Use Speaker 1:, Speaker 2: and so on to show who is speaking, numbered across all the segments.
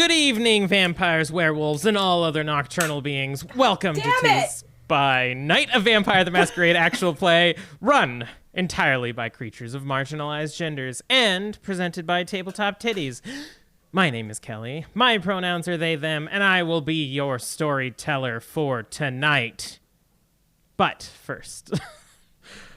Speaker 1: Good evening, vampires, werewolves, and all other nocturnal beings. Welcome to Tiddies by Night of Vampire the Masquerade actual play, run entirely by creatures of marginalized genders, and presented by Tabletop Tiddies. My name is Kelly, my pronouns are they, them, and I will be your storyteller for tonight. But first,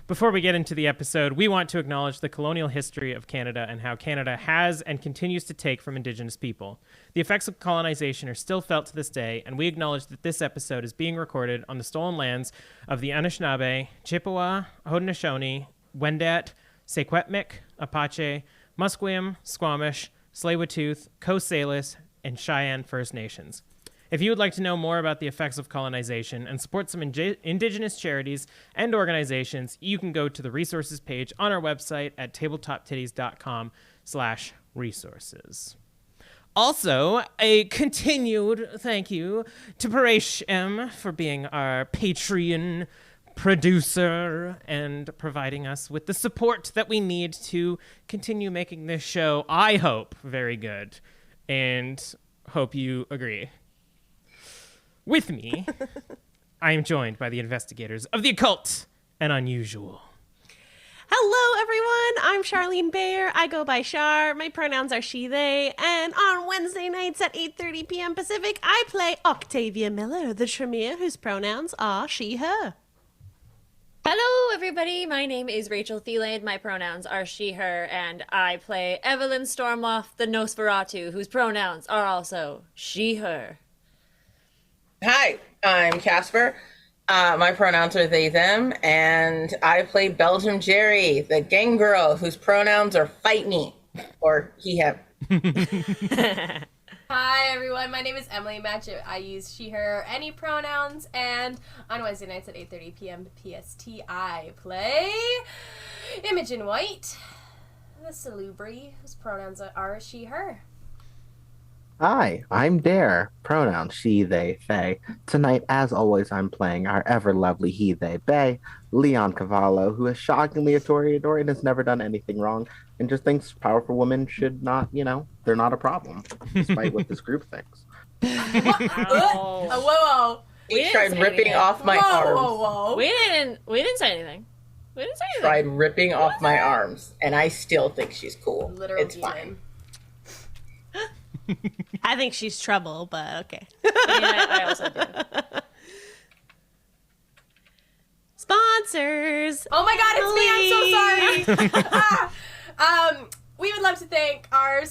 Speaker 1: before we get into the episode, we want to acknowledge the colonial history of Canada and how Canada has and continues to take from Indigenous people. The effects of colonization are still felt to this day, and we acknowledge that this episode is being recorded on the stolen lands of the Anishinaabe, Chippewa, Haudenosaunee, Wendat, Secwepemc, Apache, Musqueam, Squamish, Tsleil-Waututh, Coast Salish, and Cheyenne First Nations. If you would like to know more about the effects of colonization and support some Indigenous charities and organizations, you can go to the resources page on our website at tabletoptitties.com/resources. Also, a continued thank you to Paresh M for being our Patreon producer and providing us with the support that we need to continue making this show, I hope, very good. And hope you agree. With me, I am joined by the investigators of the Occult and Unusual.
Speaker 2: Hello, everyone. I'm Charlene Bayer. I go by Char. My pronouns are she, they. And on Wednesday nights at 8:30 p.m. Pacific, I play Octavia Miller, the Tremere, whose pronouns are she, her.
Speaker 3: Hello, everybody. My name is Rachel Theilade. My pronouns are she, her, and I play Evelyn Stormloft, the Nosferatu, whose pronouns are also she, her.
Speaker 4: Hi, I'm Casper. My pronouns are they, them, and I play Belgium Jerry, the gang girl whose pronouns are fight me, or he, him.
Speaker 5: Hi, everyone. My name is Emily Matchette. I use she, her, any pronouns, and on Wednesday nights at 8:30 p.m. PST, I play Imogen White, the Salubri, whose pronouns are she, her.
Speaker 6: Hi, I'm Dare. Pronouns she, they, they. Tonight, as always, I'm playing our ever lovely he, they, they, Leon Cavallo, who is shockingly a toreador and has never done anything wrong, and just thinks powerful women should not, they're not a problem, despite what this group thinks.
Speaker 5: Whoa.
Speaker 4: He tried ripping off my arms.
Speaker 5: Whoa.
Speaker 3: We didn't say anything.
Speaker 4: Tried ripping off my arms, and I still think she's cool.
Speaker 5: Literal
Speaker 4: it's
Speaker 5: demon.
Speaker 4: fine.
Speaker 2: I think she's trouble, but okay.
Speaker 3: Yeah, I also do.
Speaker 2: Sponsors.
Speaker 5: Oh my god, it's me. I'm so sorry. We would love to thank our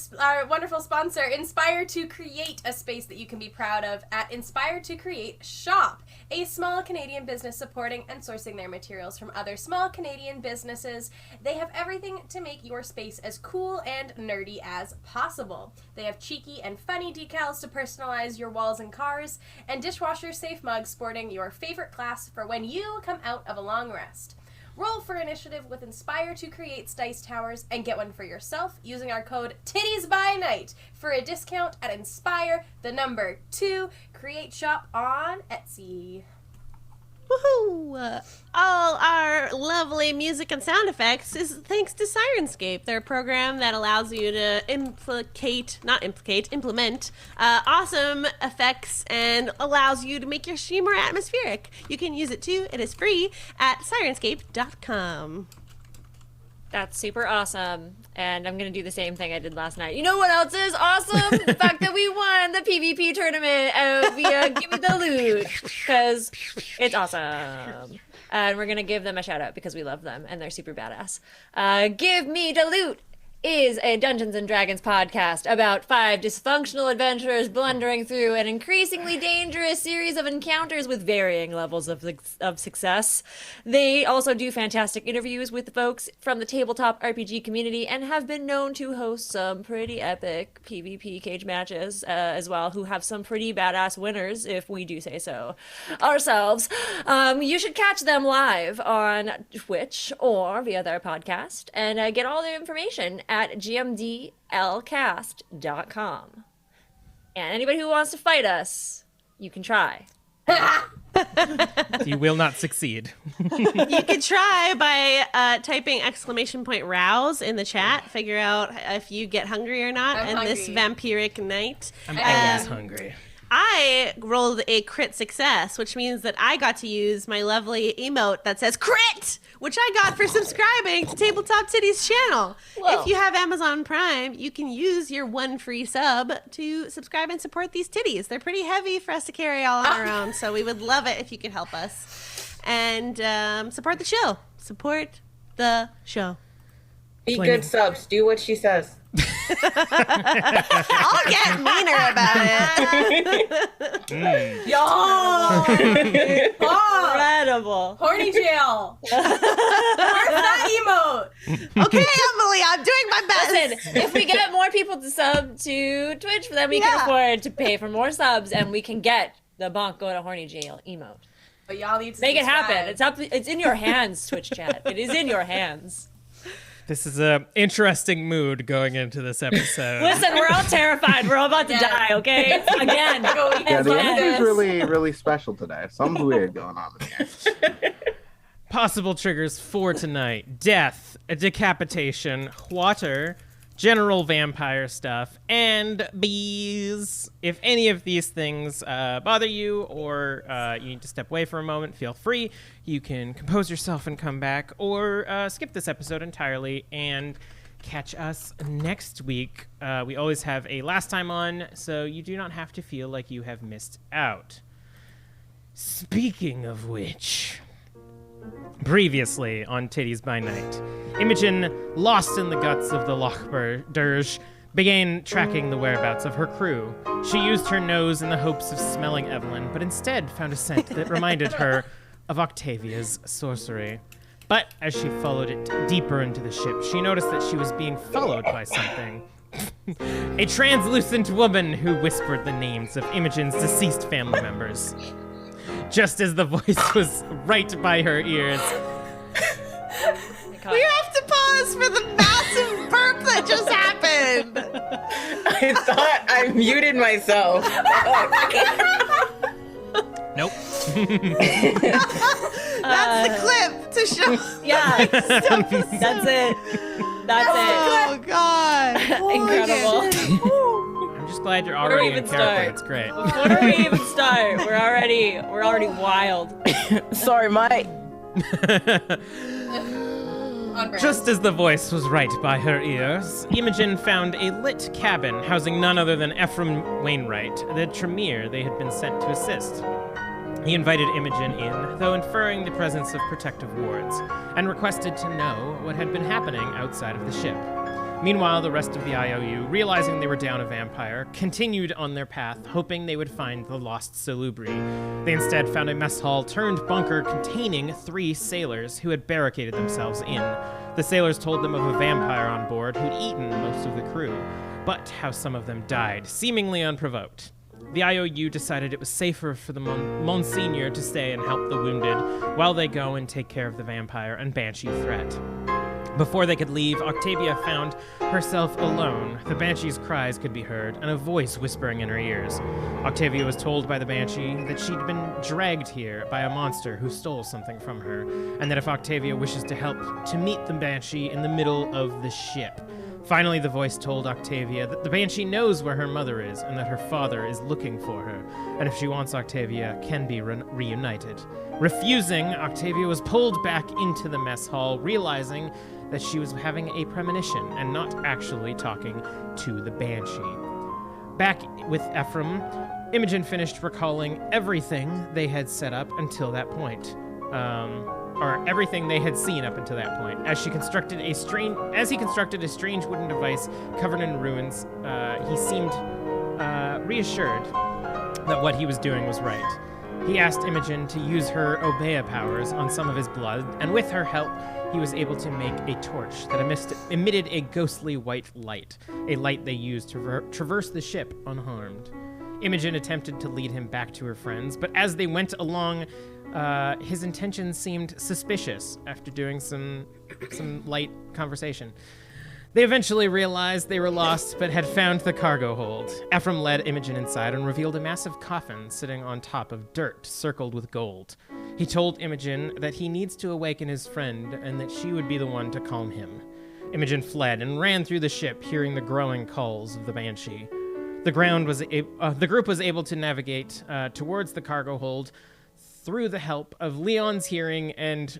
Speaker 5: wonderful sponsor, Inspire to Create, a space that you can be proud of at Inspire to Create Shop, a small Canadian business supporting and sourcing their materials from other small Canadian businesses. They have everything to make your space as cool and nerdy as possible. They have cheeky and funny decals to personalize your walls and cars, and dishwasher-safe mugs sporting your favorite class for when you come out of a long rest. Roll for initiative with Inspire to Create's Dice Towers and get one for yourself using our code TIDDIESBYNIGHT for a discount at Inspire, the number 2, Create Shop on Etsy.
Speaker 2: Woohoo! All our lovely music and sound effects is thanks to Sirenscape. They're a program that allows you to implement awesome effects and allows you to make your stream more atmospheric. You can use it too. It is free at Sirenscape.com.
Speaker 3: That's super awesome. And I'm going to do the same thing I did last night. You know what else is awesome? The fact that we won the PvP tournament via Give Me the Loot. Because it's awesome. And we're going to give them a shout out because we love them and they're super badass. Give Me the Loot is a Dungeons & Dragons podcast about 5 dysfunctional adventurers blundering through an increasingly dangerous series of encounters with varying levels of success. They also do fantastic interviews with the folks from the tabletop RPG community and have been known to host some pretty epic PvP cage matches as well, who have some pretty badass winners, if we do say so ourselves. You should catch them live on Twitch or via their podcast and get all their information at gmdlcast.com. And anybody who wants to fight us, you can try.
Speaker 1: You will not succeed.
Speaker 2: You could try by typing !rouse in the chat. Figure out if you get hungry or not.
Speaker 5: I'm
Speaker 2: this
Speaker 5: hungry.
Speaker 2: vampiric night.
Speaker 1: I'm always hungry.
Speaker 2: I rolled a crit success, which means that I got to use my lovely emote that says crit, which I got for subscribing to Tabletop Tiddies channel.
Speaker 3: Whoa.
Speaker 2: If you have Amazon Prime, you can use your one free sub to subscribe and support these titties. They're pretty heavy for us to carry all on our own, so we would love it if you could help us. And support the show. Support the show.
Speaker 4: Be good subs. Do what she says.
Speaker 2: I'll get meaner about it.
Speaker 5: Yo! Oh,
Speaker 3: Incredible.
Speaker 5: horny jail. Where's that emote?
Speaker 2: Okay, Emily, I'm doing my best.
Speaker 3: Listen, if we get more people to sub to Twitch, then we can afford to pay for more subs, and we can get the bonk go to horny jail emote.
Speaker 5: But y'all need to
Speaker 3: Make it
Speaker 5: subscribe.
Speaker 3: happen. It's in your hands, Twitch chat. It is in your hands.
Speaker 1: This is a interesting mood going into this episode.
Speaker 3: Listen, we're all terrified. We're all about to
Speaker 5: Yeah.
Speaker 3: die, okay? Again.
Speaker 6: Yeah, the
Speaker 3: Again.
Speaker 6: energy's really, really special today. Something weird going on in here.
Speaker 1: Possible triggers for tonight: death, a decapitation, water, general vampire stuff, and bees. If any of these things bother you, or you need to step away for a moment, feel free. You can compose yourself and come back, or skip this episode entirely and catch us next week. We always have a last time on, so you do not have to feel like you have missed out. Speaking of which, previously on Tiddies by Night, Imogen, lost in the guts of the Lochberge, began tracking the whereabouts of her crew. She used her nose in the hopes of smelling Evelyn, but instead found a scent that reminded her of Octavia's sorcery. But as she followed it deeper into the ship, she noticed that she was being followed by something. A translucent woman who whispered the names of Imogen's deceased family members. Just as the voice was right by her ears,
Speaker 2: We have to pause for the massive burp that just happened.
Speaker 4: I thought I muted myself.
Speaker 1: nope.
Speaker 2: That's the clip to show.
Speaker 3: Yeah, that's it. That's
Speaker 2: Oh, God.
Speaker 3: Incredible.
Speaker 1: I'm just glad you're
Speaker 3: Where do
Speaker 1: already
Speaker 3: we
Speaker 1: in
Speaker 3: even
Speaker 1: character.
Speaker 3: start?
Speaker 1: It's great.
Speaker 3: Before we even start, we're already wild.
Speaker 4: Sorry, my
Speaker 5: On brand.
Speaker 1: Just as the voice was right by her ears, Imogen found a lit cabin housing none other than Ephraim Wainwright, the Tremere they had been sent to assist. He invited Imogen in, though inferring the presence of protective wards, and requested to know what had been happening outside of the ship. Meanwhile, the rest of the IOU, realizing they were down a vampire, continued on their path, hoping they would find the lost Salubri. They instead found a mess hall turned bunker containing 3 sailors who had barricaded themselves in. The sailors told them of a vampire on board who'd eaten most of the crew, but how some of them died, seemingly unprovoked. The IOU decided it was safer for the Monsignor to stay and help the wounded while they go and take care of the vampire and banshee threat. Before they could leave, Octavia found herself alone. The banshee's cries could be heard, and a voice whispering in her ears. Octavia was told by the banshee that she'd been dragged here by a monster who stole something from her, and that if Octavia wishes to help, to meet the banshee in the middle of the ship. Finally, the voice told Octavia that the banshee knows where her mother is, and that her father is looking for her, and if she wants Octavia, can be reunited. Refusing, Octavia was pulled back into the mess hall, realizing that she was having a premonition and not actually talking to the banshee. Back with Ephraim, Imogen finished recalling everything they had set up until that point. Or everything they had seen up until that point. As he constructed a strange wooden device covered in ruins, he seemed reassured that what he was doing was right. He asked Imogen to use her Obeah powers on some of his blood, and with her help, he was able to make a torch that emitted a ghostly white light, a light they used to traverse the ship unharmed. Imogen attempted to lead him back to her friends, but as they went along, his intentions seemed suspicious after doing some light conversation. They eventually realized they were lost, but had found the cargo hold. Ephraim led Imogen inside and revealed a massive coffin sitting on top of dirt, circled with gold. He told Imogen that he needs to awaken his friend and that she would be the one to calm him. Imogen fled and ran through the ship, hearing the growing calls of the Banshee. The group was able to navigate towards the cargo hold through the help of Leon's hearing and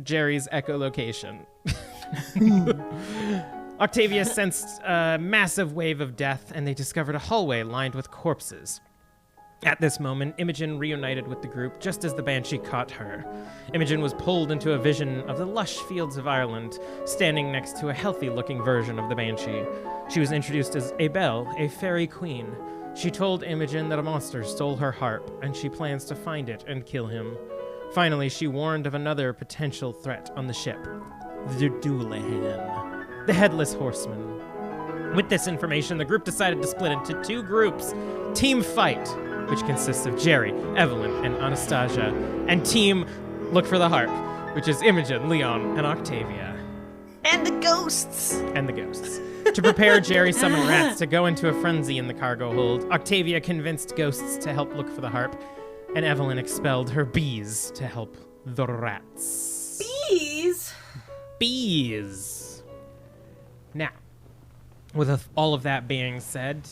Speaker 1: Jerry's echolocation. Octavia sensed a massive wave of death, and they discovered a hallway lined with corpses. At this moment, Imogen reunited with the group just as the Banshee caught her. Imogen was pulled into a vision of the lush fields of Ireland, standing next to a healthy-looking version of the Banshee. She was introduced as Abel, a fairy queen. She told Imogen that a monster stole her harp, and she plans to find it and kill him. Finally, she warned of another potential threat on the ship, the Doulahan, the Headless Horseman. With this information, the group decided to split into two groups. Team Fight, which consists of Jerry, Evelyn, and Anastasia, and Team Look for the Harp, which is Imogen, Leon, and Octavia.
Speaker 2: And the ghosts.
Speaker 1: To prepare Jerry summoned rats to go into a frenzy in the cargo hold, Octavia convinced ghosts to help look for the harp, and Evelyn expelled her bees to help the rats. Bees. Now, with all of that being said,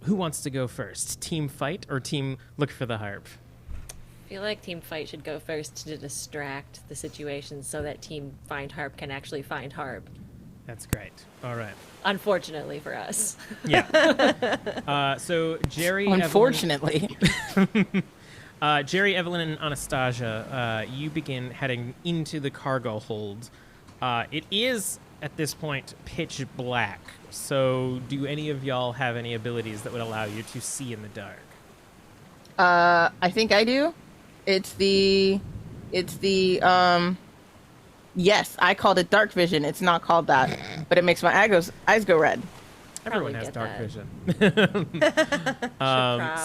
Speaker 1: who wants to go first? Team Fight or Team Look for the Harp?
Speaker 3: I feel like Team Fight should go first to distract the situation so that Team Find Harp can actually find Harp.
Speaker 1: That's great. All right.
Speaker 3: Unfortunately for us.
Speaker 1: Yeah. So Jerry,
Speaker 7: Unfortunately.
Speaker 1: Jerry, Evelyn, and Anastasia, you begin heading into the cargo hold. It is, at this point, pitch black. So do any of y'all have any abilities that would allow you to see in the dark?
Speaker 7: I think I do. It's the yes, I called it dark vision. It's not called that, but it makes my eyes go red.
Speaker 1: Everyone
Speaker 3: Probably
Speaker 1: has
Speaker 3: get
Speaker 1: dark
Speaker 3: that.
Speaker 1: vision.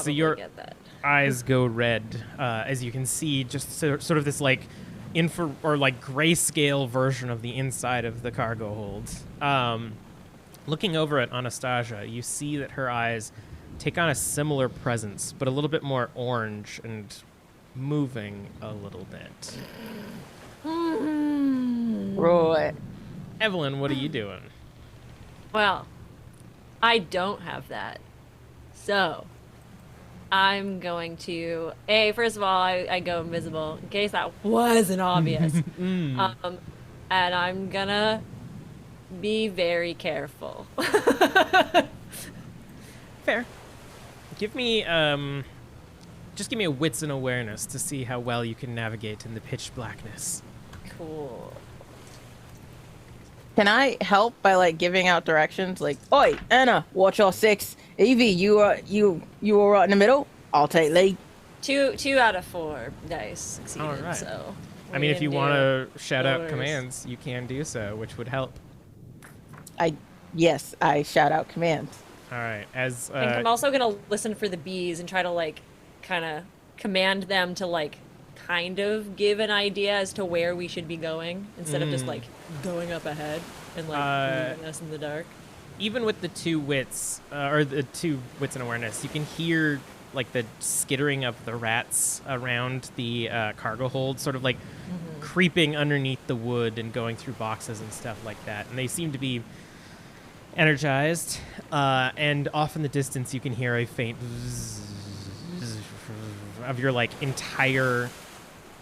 Speaker 1: So your
Speaker 3: Get that.
Speaker 1: eyes go red, as you can see just sort of this like grayscale version of the inside of the cargo hold. Looking over at Anastasia, you see that her eyes take on a similar presence, but a little bit more orange and moving a little bit.
Speaker 7: Right.
Speaker 1: Evelyn, what are you doing?
Speaker 3: Well, I don't have that. So, I'm going to... first of all, I go invisible, in case that wasn't obvious. And I'm gonna be very careful.
Speaker 1: Fair. Give me, just give me a wits and awareness to see how well you can navigate in the pitch blackness.
Speaker 3: Cool.
Speaker 7: Can I help by like giving out directions? Like, oi, Anna, watch your six. Evie, you were right in the middle. I'll take lead.
Speaker 3: 2 out of 4 dice succeeded.
Speaker 1: All right.
Speaker 3: So
Speaker 1: I mean, if you want to shout out
Speaker 3: orders.
Speaker 1: commands, you can do so, which would help.
Speaker 7: Yes, I shout out commands.
Speaker 1: All right. As
Speaker 3: I think I'm also gonna listen for the bees and try to like kind of command them to like kind of give an idea as to where we should be going instead of just like going up ahead and like leaving us in the dark.
Speaker 1: even with the 2 wits, or the 2 wits and awareness, you can hear like the skittering of the rats around the cargo hold, sort of like creeping underneath the wood and going through boxes and stuff like that. And they seem to be energized. And off in the distance, you can hear a faint of your like entire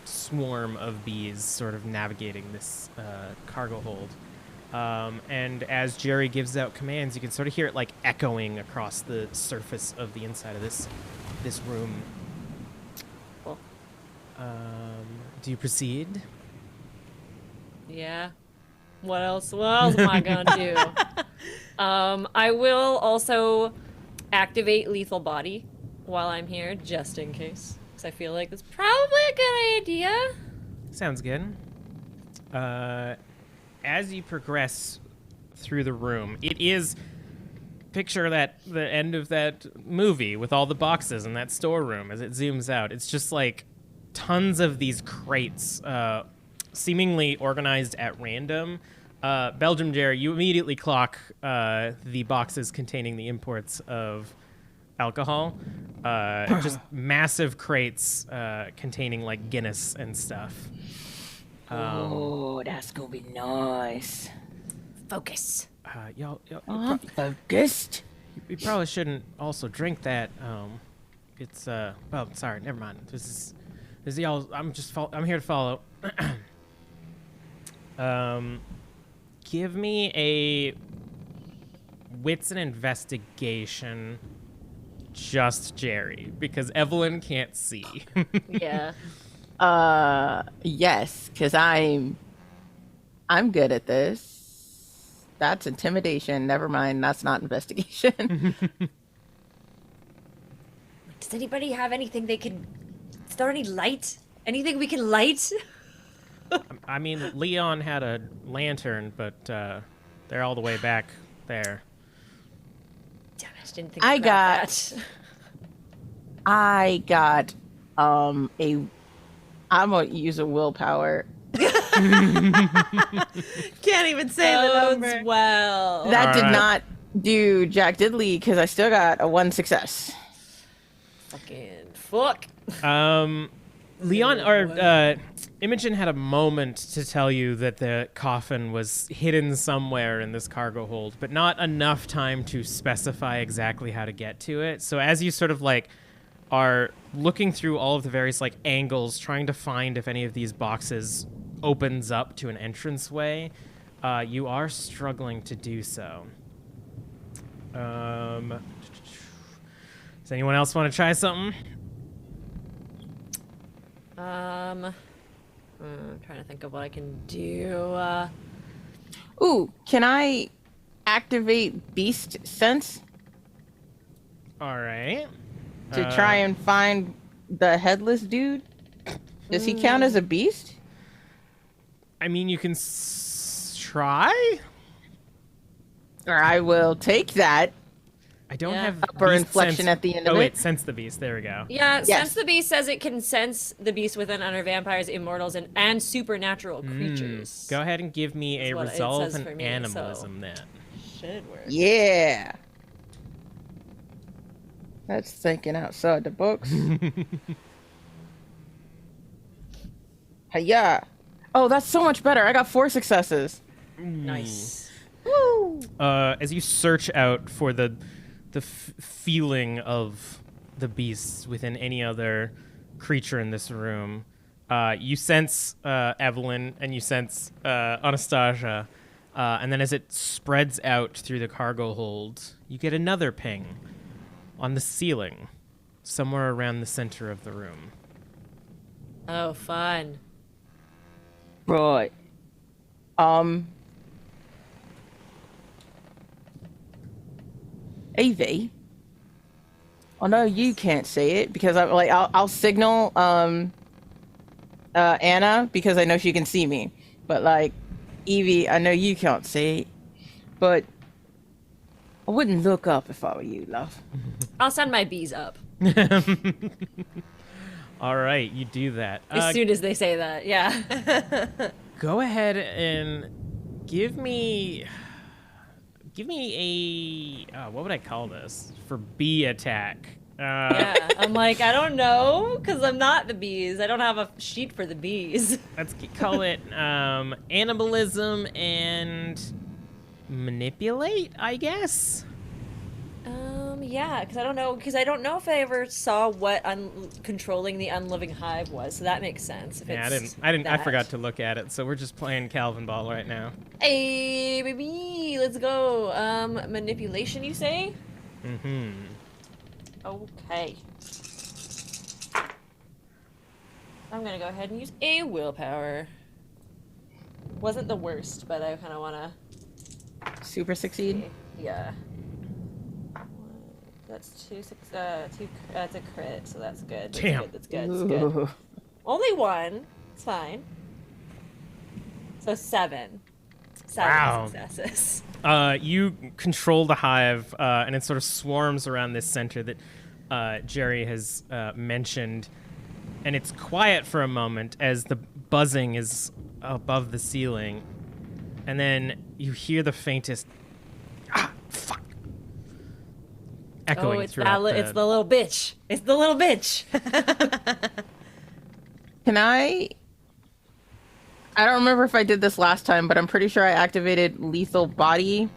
Speaker 1: swarm of bees sort of navigating this cargo hold. And as Jerry gives out commands, you can sort of hear it like echoing across the surface of the inside of this room.
Speaker 3: Cool.
Speaker 1: Do you proceed?
Speaker 3: Yeah. What else am I gonna do? I will also activate Lethal Body while I'm here, just in case. Because I feel like that's probably a good idea.
Speaker 1: Sounds good. As you progress through the room, it is... Picture that the end of that movie with all the boxes in that storeroom as it zooms out. It's just like tons of these crates seemingly organized at random. Belgium Jerry, you immediately clock the boxes containing the imports of alcohol. Just massive crates containing like Guinness and stuff.
Speaker 7: Oh, that's gonna be nice.
Speaker 3: Focus.
Speaker 1: Y'all
Speaker 7: I'm focused.
Speaker 1: you probably shouldn't also drink that. It's well, sorry, never mind. This is y'all. I'm here to follow. Give me a wits and investigation. Just Jerry, because Evelyn can't see.
Speaker 3: Yeah.
Speaker 7: Yes, because I'm good at this. That's intimidation. Never mind, that's not investigation.
Speaker 3: Does anybody have anything they can... Is there any light? Anything we can light?
Speaker 1: I mean, Leon had a lantern, but they're all the way back there.
Speaker 3: Damn it, I didn't think
Speaker 7: I
Speaker 3: about
Speaker 7: got-
Speaker 3: that.
Speaker 7: I got I'm gonna use a willpower.
Speaker 2: Can't even say the number.
Speaker 3: Bodes well.
Speaker 7: That did
Speaker 1: Alright.
Speaker 7: not do Jack Diddley because I still got a 1 success.
Speaker 3: Fucking fuck.
Speaker 1: Leon or Imogen had a moment to tell you that the coffin was hidden somewhere in this cargo hold, but not enough time to specify exactly how to get to it. So as you sort of like are looking through all of the various like angles, trying to find if any of these boxes opens up to an entranceway, you are struggling to do so. Does anyone else want to try something?
Speaker 3: I'm trying to think of what I can do.
Speaker 7: Ooh, can I activate Beast Sense
Speaker 1: All right.
Speaker 7: to try and find the headless dude? Does he count as a beast?
Speaker 1: I mean, you can try.
Speaker 7: Or I will take that.
Speaker 1: I don't
Speaker 3: Yeah.
Speaker 1: have
Speaker 7: Upper
Speaker 1: beast
Speaker 7: inflection
Speaker 1: sense.
Speaker 7: at the end of
Speaker 1: Oh wait,
Speaker 7: it.
Speaker 1: sense the beast. There we go.
Speaker 3: Yeah,
Speaker 7: Yes.
Speaker 3: Sense the Beast says it can sense the beast within under vampires, immortals, and supernatural creatures.
Speaker 1: Go ahead and give me
Speaker 3: That's
Speaker 1: a
Speaker 3: what it
Speaker 1: resolve
Speaker 3: says
Speaker 1: and
Speaker 3: for me,
Speaker 1: animalism then.
Speaker 3: Should work.
Speaker 7: Yeah. That's thinking outside the box. Hiya. Oh, that's so much better. I got 4 successes.
Speaker 3: Nice.
Speaker 1: As you search out for the feeling of the beasts within any other creature in this room, you sense Evelyn and you sense Anastasia, and then as it spreads out through the cargo hold, you get another ping on the ceiling, somewhere around the center of the room.
Speaker 3: Oh, fun.
Speaker 7: Right. Evie, I know you can't see it because I'll signal Anna because I know she can see me, but like Evie, I know you can't see it, but I wouldn't look up if I were you, love.
Speaker 3: I'll send my bees up
Speaker 1: All right, you do that.
Speaker 3: as soon as they say that. Yeah.
Speaker 1: Go ahead and give me a what would I call this for bee attack?
Speaker 3: Yeah. I'm like, I don't know, because I'm not the bees. I don't have a sheet for the bees.
Speaker 1: Let's call it animalism and manipulate, I guess.
Speaker 3: Yeah, because I don't know if I ever saw what controlling the unliving hive was, so that makes sense. If
Speaker 1: Yeah,
Speaker 3: it's
Speaker 1: I
Speaker 3: that.
Speaker 1: forgot to look at it, so we're just playing Calvin Ball right now.
Speaker 3: Hey, baby, let's go. Manipulation, you say?
Speaker 1: Mm-hmm.
Speaker 3: Okay. I'm gonna go ahead and use a willpower. Wasn't the worst, but I kind of wanna.
Speaker 7: Super succeed.
Speaker 3: Yeah. That's 2 6. That's a crit, so that's good. That's
Speaker 1: Damn.
Speaker 3: Good, that's good. That's good.
Speaker 7: Ooh.
Speaker 3: Only 1. It's fine. So 7. 7
Speaker 1: Wow.
Speaker 3: successes.
Speaker 1: You control the hive, and it sort of swarms around this center that Jerry has mentioned, and it's quiet for a moment as the buzzing is above the ceiling, and then you hear the faintest fuck echoing
Speaker 3: it's
Speaker 1: throughout
Speaker 3: it's the little bitch. It's the little bitch.
Speaker 7: Can I don't remember if I did this last time, but I'm pretty sure I activated lethal body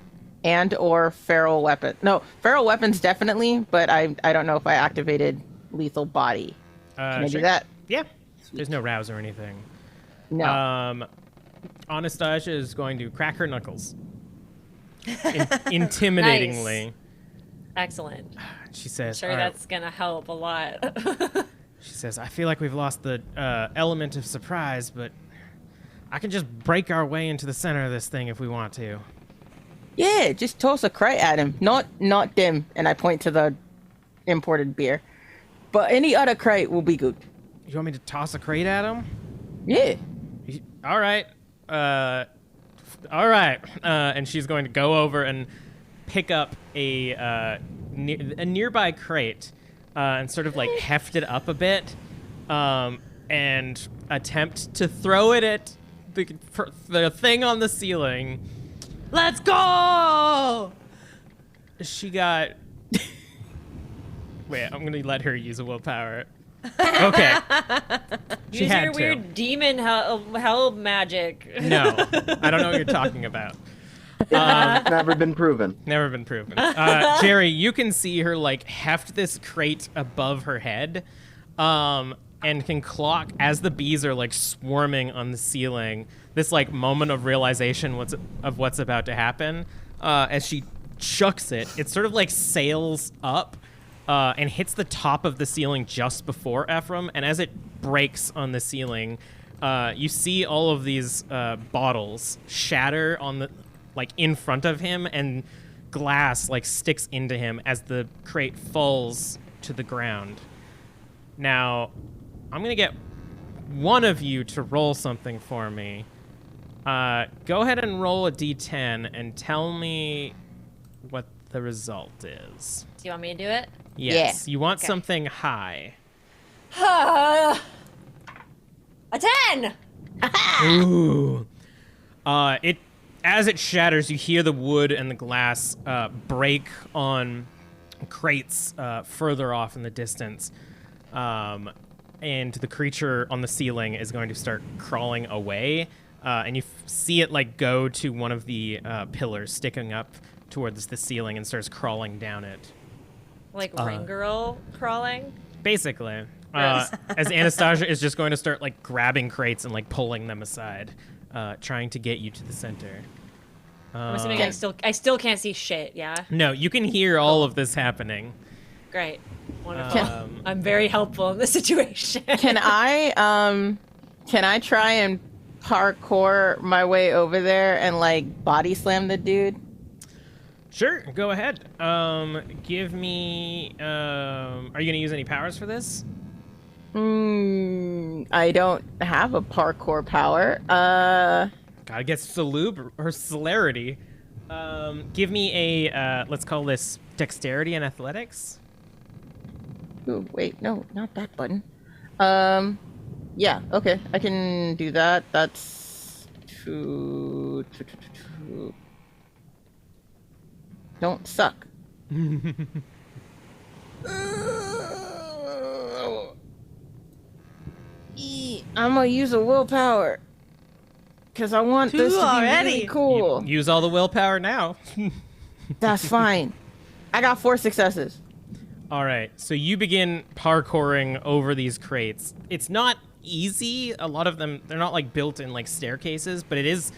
Speaker 7: and or feral weapon. No, feral weapons definitely, but I don't know if I activated lethal body. Can I do that?
Speaker 1: Yeah. There's no rouse or anything.
Speaker 7: No.
Speaker 1: Anastasia is going to crack her knuckles. Intimidatingly.
Speaker 3: Excellent.
Speaker 1: She says,
Speaker 3: Sure,
Speaker 1: "All right."
Speaker 3: that's gonna help a lot.
Speaker 1: She says, I feel like we've lost the element of surprise, but I can just break our way into the center of this thing if we want to.
Speaker 7: Yeah, just toss a crate at him. Not them. And I point to the imported beer. But any other crate will be good.
Speaker 1: You want me to toss a crate at him?
Speaker 7: Yeah.
Speaker 1: All right. All right. And she's going to go over and pick up a nearby crate and sort of like heft it up a bit and attempt to throw it at the thing on the ceiling.
Speaker 2: Let's go!
Speaker 1: She got... Wait, I'm going to let her use a willpower. Okay. She
Speaker 3: Use
Speaker 1: had
Speaker 3: your
Speaker 1: to.
Speaker 3: weird demon hell magic.
Speaker 1: No, I don't know what you're talking about.
Speaker 6: Never been proven.
Speaker 1: Never been proven. Jerry, you can see her like heft this crate above her head, and can clock as the bees are like swarming on the ceiling. This like moment of realization of what's about to happen. As she chucks it, it sort of like sails up and hits the top of the ceiling just before Ephraim. And as it breaks on the ceiling, you see all of these bottles shatter on the like in front of him, and glass like sticks into him as the crate falls to the ground. Now, I'm gonna get one of you to roll something for me. Go ahead and roll a d10 and tell me what the result is.
Speaker 3: Do you want me to do it?
Speaker 1: Yes.
Speaker 7: Yeah.
Speaker 1: You want
Speaker 3: Okay.
Speaker 1: something high.
Speaker 3: A 10!
Speaker 1: Ooh. As it shatters, you hear the wood and the glass break on crates further off in the distance. And the creature on the ceiling is going to start crawling away. And you see it like go to one of the pillars sticking up towards the ceiling and starts crawling down it.
Speaker 3: Like Ring Girl crawling?
Speaker 1: Basically. As Anastasia is just going to start like grabbing crates and like pulling them aside, trying to get you to the center.
Speaker 3: I'm assuming I still can't see shit, yeah?
Speaker 1: No, you can hear all of this happening.
Speaker 3: Great. Wonderful. I'm very helpful in this situation.
Speaker 7: Can I try and parkour my way over there and like body slam the dude?
Speaker 1: Sure, go ahead. Give me. Are you gonna use any powers for this?
Speaker 7: I don't have a parkour power.
Speaker 1: Gotta get salub or celerity. Give me a. Let's call this dexterity and athletics.
Speaker 7: Ooh, wait, no, not that button. Yeah, okay, I can do that. That's two. Don't suck. I'm gonna use a willpower because I want this to be really cool.
Speaker 1: Use all the willpower now.
Speaker 7: That's fine. I got 4 successes.
Speaker 1: All right, so you begin parkouring over these crates. It's not easy. A lot of them, they're not like built in like staircases, but it is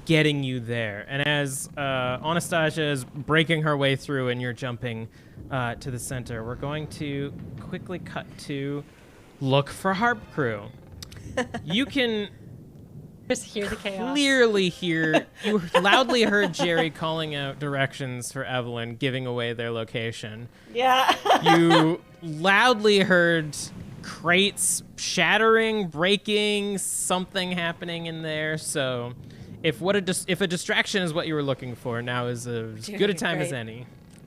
Speaker 1: getting you there. And as Anastasia is breaking her way through and you're jumping to the center, we're going to quickly cut to look for Harp Crew. You can
Speaker 3: Just hear the chaos.
Speaker 1: clearly hear, you loudly heard Jerry calling out directions for Evelyn, giving away their location.
Speaker 3: Yeah.
Speaker 1: You loudly heard crates shattering, breaking, something happening in there. So if a distraction is what you were looking for, now is as good a time as
Speaker 3: great.
Speaker 1: any.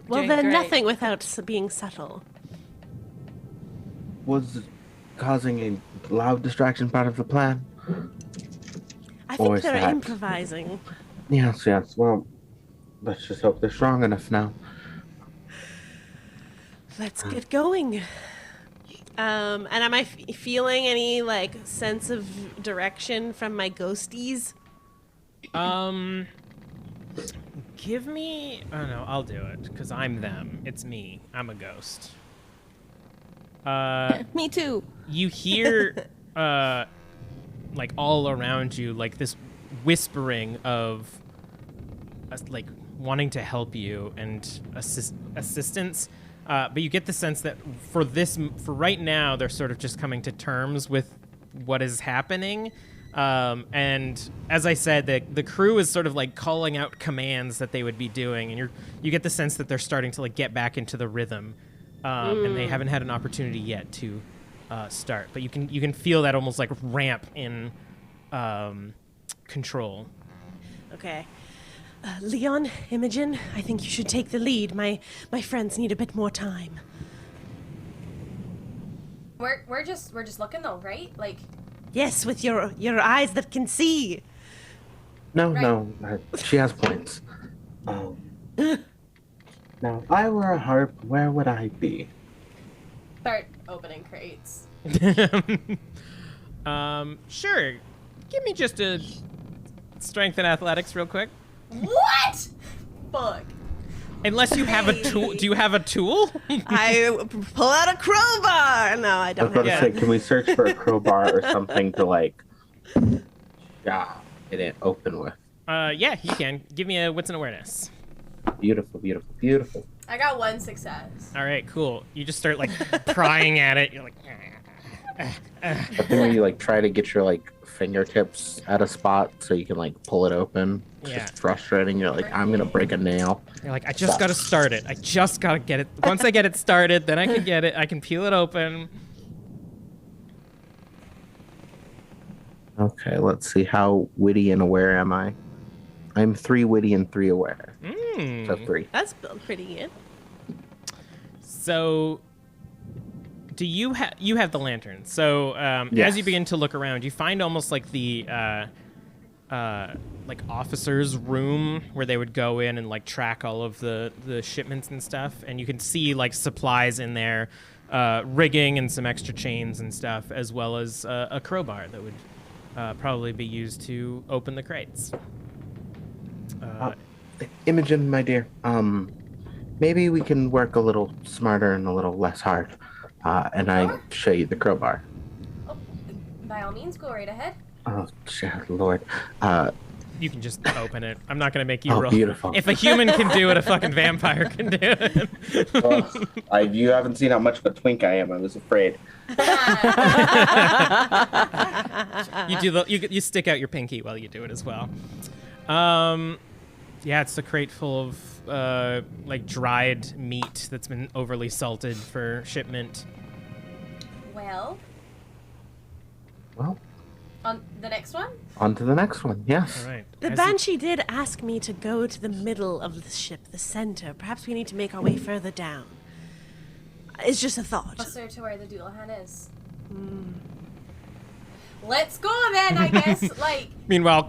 Speaker 2: Well,
Speaker 3: Doing
Speaker 2: then
Speaker 3: great.
Speaker 2: nothing without being subtle.
Speaker 6: Was causing a loud distraction part of the plan? Or
Speaker 2: think
Speaker 6: is
Speaker 2: they're
Speaker 6: that-
Speaker 2: improvising.
Speaker 6: Yes, yes. Well, let's just hope they're strong enough now.
Speaker 2: Let's get going. And am I feeling any like sense of direction from my ghosties?
Speaker 1: Give me. Oh no, I'll do it because I'm them. It's me. I'm a ghost.
Speaker 7: Me too.
Speaker 1: You hear, like all around you, like this whispering of, like wanting to help you and assistance. But you get the sense that for right now, they're sort of just coming to terms with what is happening. And as I said, the crew is sort of like calling out commands that they would be doing, and you get the sense that they're starting to like get back into the rhythm, and they haven't had an opportunity yet to start. But you can feel that almost like ramp in control.
Speaker 2: Okay. Leon, Imogen, I think you should take the lead. My friends need a bit more time.
Speaker 5: We're just looking though, right? Like,
Speaker 2: Yes, with your eyes that can see.
Speaker 6: No,
Speaker 5: Right.
Speaker 6: no, she has points. Now, if I were a harp, where would I be?
Speaker 5: start opening crates.
Speaker 1: Sure. Give me just a strength and athletics real quick.
Speaker 5: What? Fuck.
Speaker 1: Unless you have a tool. Do you have a tool?
Speaker 2: I pull out a crowbar. No, I
Speaker 6: I was
Speaker 2: don't
Speaker 6: about
Speaker 2: have
Speaker 6: to
Speaker 2: it.
Speaker 6: say, can we search for a crowbar or something to like, get it open with?
Speaker 1: Yeah, you can. Give me a wits and awareness.
Speaker 6: Beautiful, beautiful, beautiful.
Speaker 5: I got 1 success.
Speaker 1: All right, cool. You just start like prying at it. You're like,
Speaker 6: I think when you like try to get your like fingertips at a spot so you can like pull it open. It's
Speaker 1: Yeah.
Speaker 6: just frustrating. You're like, I'm gonna break a nail.
Speaker 1: you're like, I just gotta start it. I just gotta get it. Once I get it started, then I can get it. I can peel it open.
Speaker 6: Okay, let's see. How witty and aware am I? I'm 3 witty and 3 aware. So 3.
Speaker 2: That's pretty good.
Speaker 1: So, do you have the lantern? So, as
Speaker 6: Yes.
Speaker 1: you begin to look around, you find almost like the like officers' room where they would go in and like track all of the shipments and stuff, and you can see like supplies in there, rigging and some extra chains and stuff, as well as a crowbar that would probably be used to open the crates.
Speaker 6: Imogen, my dear, maybe we can work a little smarter and a little less hard. And I show you the crowbar.
Speaker 5: Oh, by all means, go right ahead.
Speaker 6: Oh, Lord.
Speaker 1: You can just open it. I'm not gonna make you
Speaker 6: Oh,
Speaker 1: roll.
Speaker 6: beautiful.
Speaker 1: If a human can do it, a fucking vampire can do it.
Speaker 6: You haven't seen how much of a twink I am. I was afraid.
Speaker 1: You stick out your pinky while you do it as well. Yeah, it's a crate full of like dried meat that's been overly salted for shipment.
Speaker 5: Well,
Speaker 6: Well,
Speaker 5: on the next one?
Speaker 6: on to the next one. Yes.
Speaker 1: All right.
Speaker 2: The
Speaker 1: As you-
Speaker 2: Banshee did ask me to go to the middle of the ship, the center. Perhaps we need to make our way further down. It's just a thought.
Speaker 5: Closer to where the Doulahan is. Let's go then, I guess. Like,
Speaker 1: Meanwhile,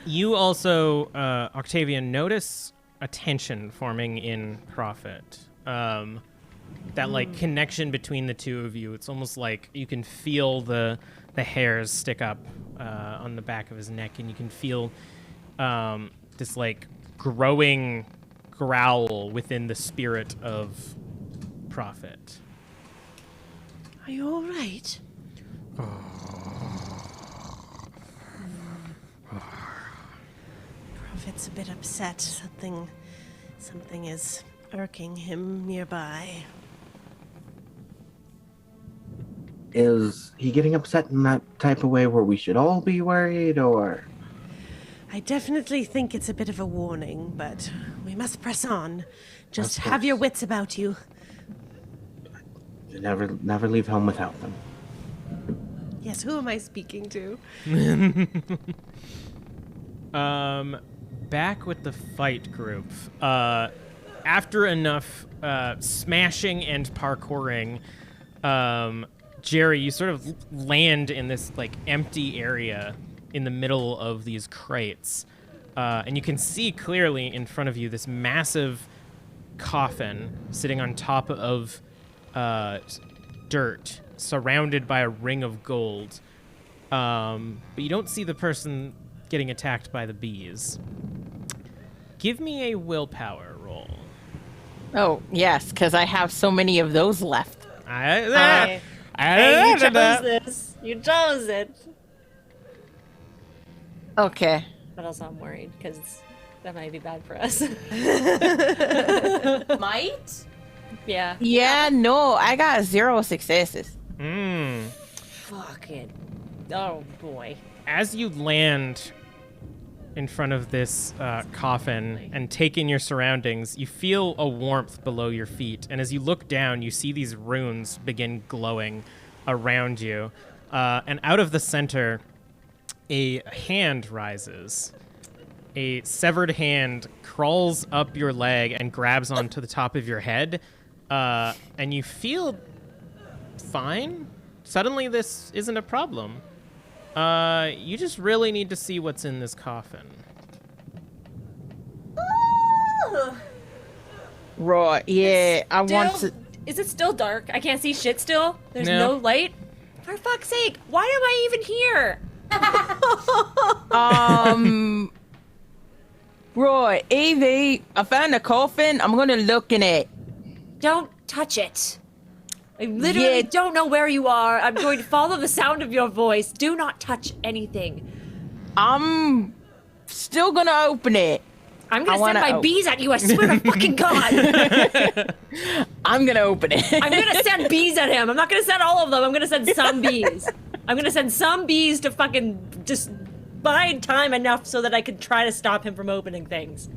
Speaker 1: you also, Octavia, notice a tension forming in Prophet. That like connection between the two of you. It's almost like you can feel the hairs stick up on the back of his neck, and you can feel this like growing growl within the spirit of Prophet.
Speaker 2: Are you all right? Prophet's a bit upset. Something is irking him nearby.
Speaker 6: Is he getting upset in that type of way where we should all be worried, or?
Speaker 2: I definitely think it's a bit of a warning, but we must press on. Just
Speaker 6: Of
Speaker 2: have your
Speaker 6: course.
Speaker 2: wits about you.
Speaker 6: Never leave home without them.
Speaker 2: Yes, who am I speaking to?
Speaker 1: Back with the fight group. after enough smashing and parkouring, Jerry, you sort of land in this like empty area in the middle of these crates, and you can see clearly in front of you this massive coffin sitting on top of dirt, surrounded by a ring of gold. But you don't see the person getting attacked by the bees. Give me a willpower roll.
Speaker 7: Oh, yes, because I have so many of those left.
Speaker 3: Hey, you chose this. You chose it.
Speaker 7: Okay.
Speaker 3: But also I'm worried because that might be bad for us.
Speaker 5: Might?
Speaker 3: Yeah.
Speaker 7: Yeah, no, I got 0 successes.
Speaker 3: Fuck it. Oh boy.
Speaker 1: As you land in front of this coffin and take in your surroundings, you feel a warmth below your feet. And as you look down, you see these runes begin glowing around you. And out of the center, a hand rises. A severed hand crawls up your leg and grabs onto the top of your head. And you feel fine. Suddenly, this isn't a problem. You just really need to see what's in this coffin.
Speaker 7: Right, yeah, I want to...
Speaker 3: Is it still dark? I can't see shit still? There's
Speaker 1: No.
Speaker 3: no light? For fuck's sake, why am I even here?
Speaker 7: Right, Evie, I found a coffin. I'm gonna look in it.
Speaker 3: Don't touch it. I literally don't know where you are. I'm going to follow the sound of your voice. Do not touch anything.
Speaker 7: I'm still gonna open it.
Speaker 3: I'm gonna send my bees at you, I swear to fucking God.
Speaker 7: I'm gonna open it.
Speaker 3: I'm gonna send bees at him. I'm not gonna send all of them. I'm gonna send some bees. I'm gonna send some bees to fucking just bide time enough so that I can try to stop him from opening things.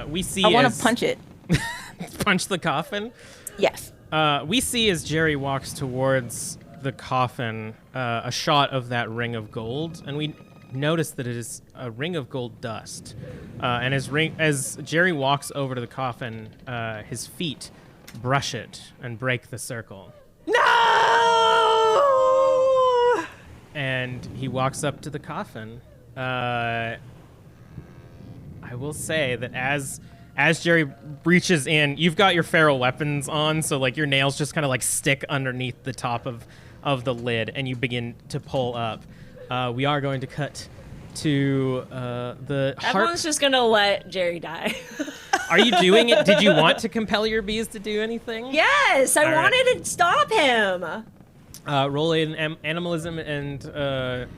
Speaker 1: We see
Speaker 7: I want
Speaker 1: as-
Speaker 7: to punch it.
Speaker 1: punch the coffin?
Speaker 7: Yes.
Speaker 1: We see as Jerry walks towards the coffin a shot of that ring of gold, and we notice that it is a ring of gold dust. And as Jerry walks over to the coffin, his feet brush it and break the circle.
Speaker 2: No!
Speaker 1: And he walks up to the coffin. I will say that as Jerry reaches in, you've got your feral weapons on, so like your nails just kind of like stick underneath the top of the lid, and you begin to pull up. We are going to cut to the heart.
Speaker 3: Everyone's just gonna let Jerry die.
Speaker 1: Are you doing it? Did you want to compel your bees to do anything?
Speaker 3: Yes, I
Speaker 1: All right.
Speaker 3: wanted to stop him.
Speaker 1: Roll in animalism and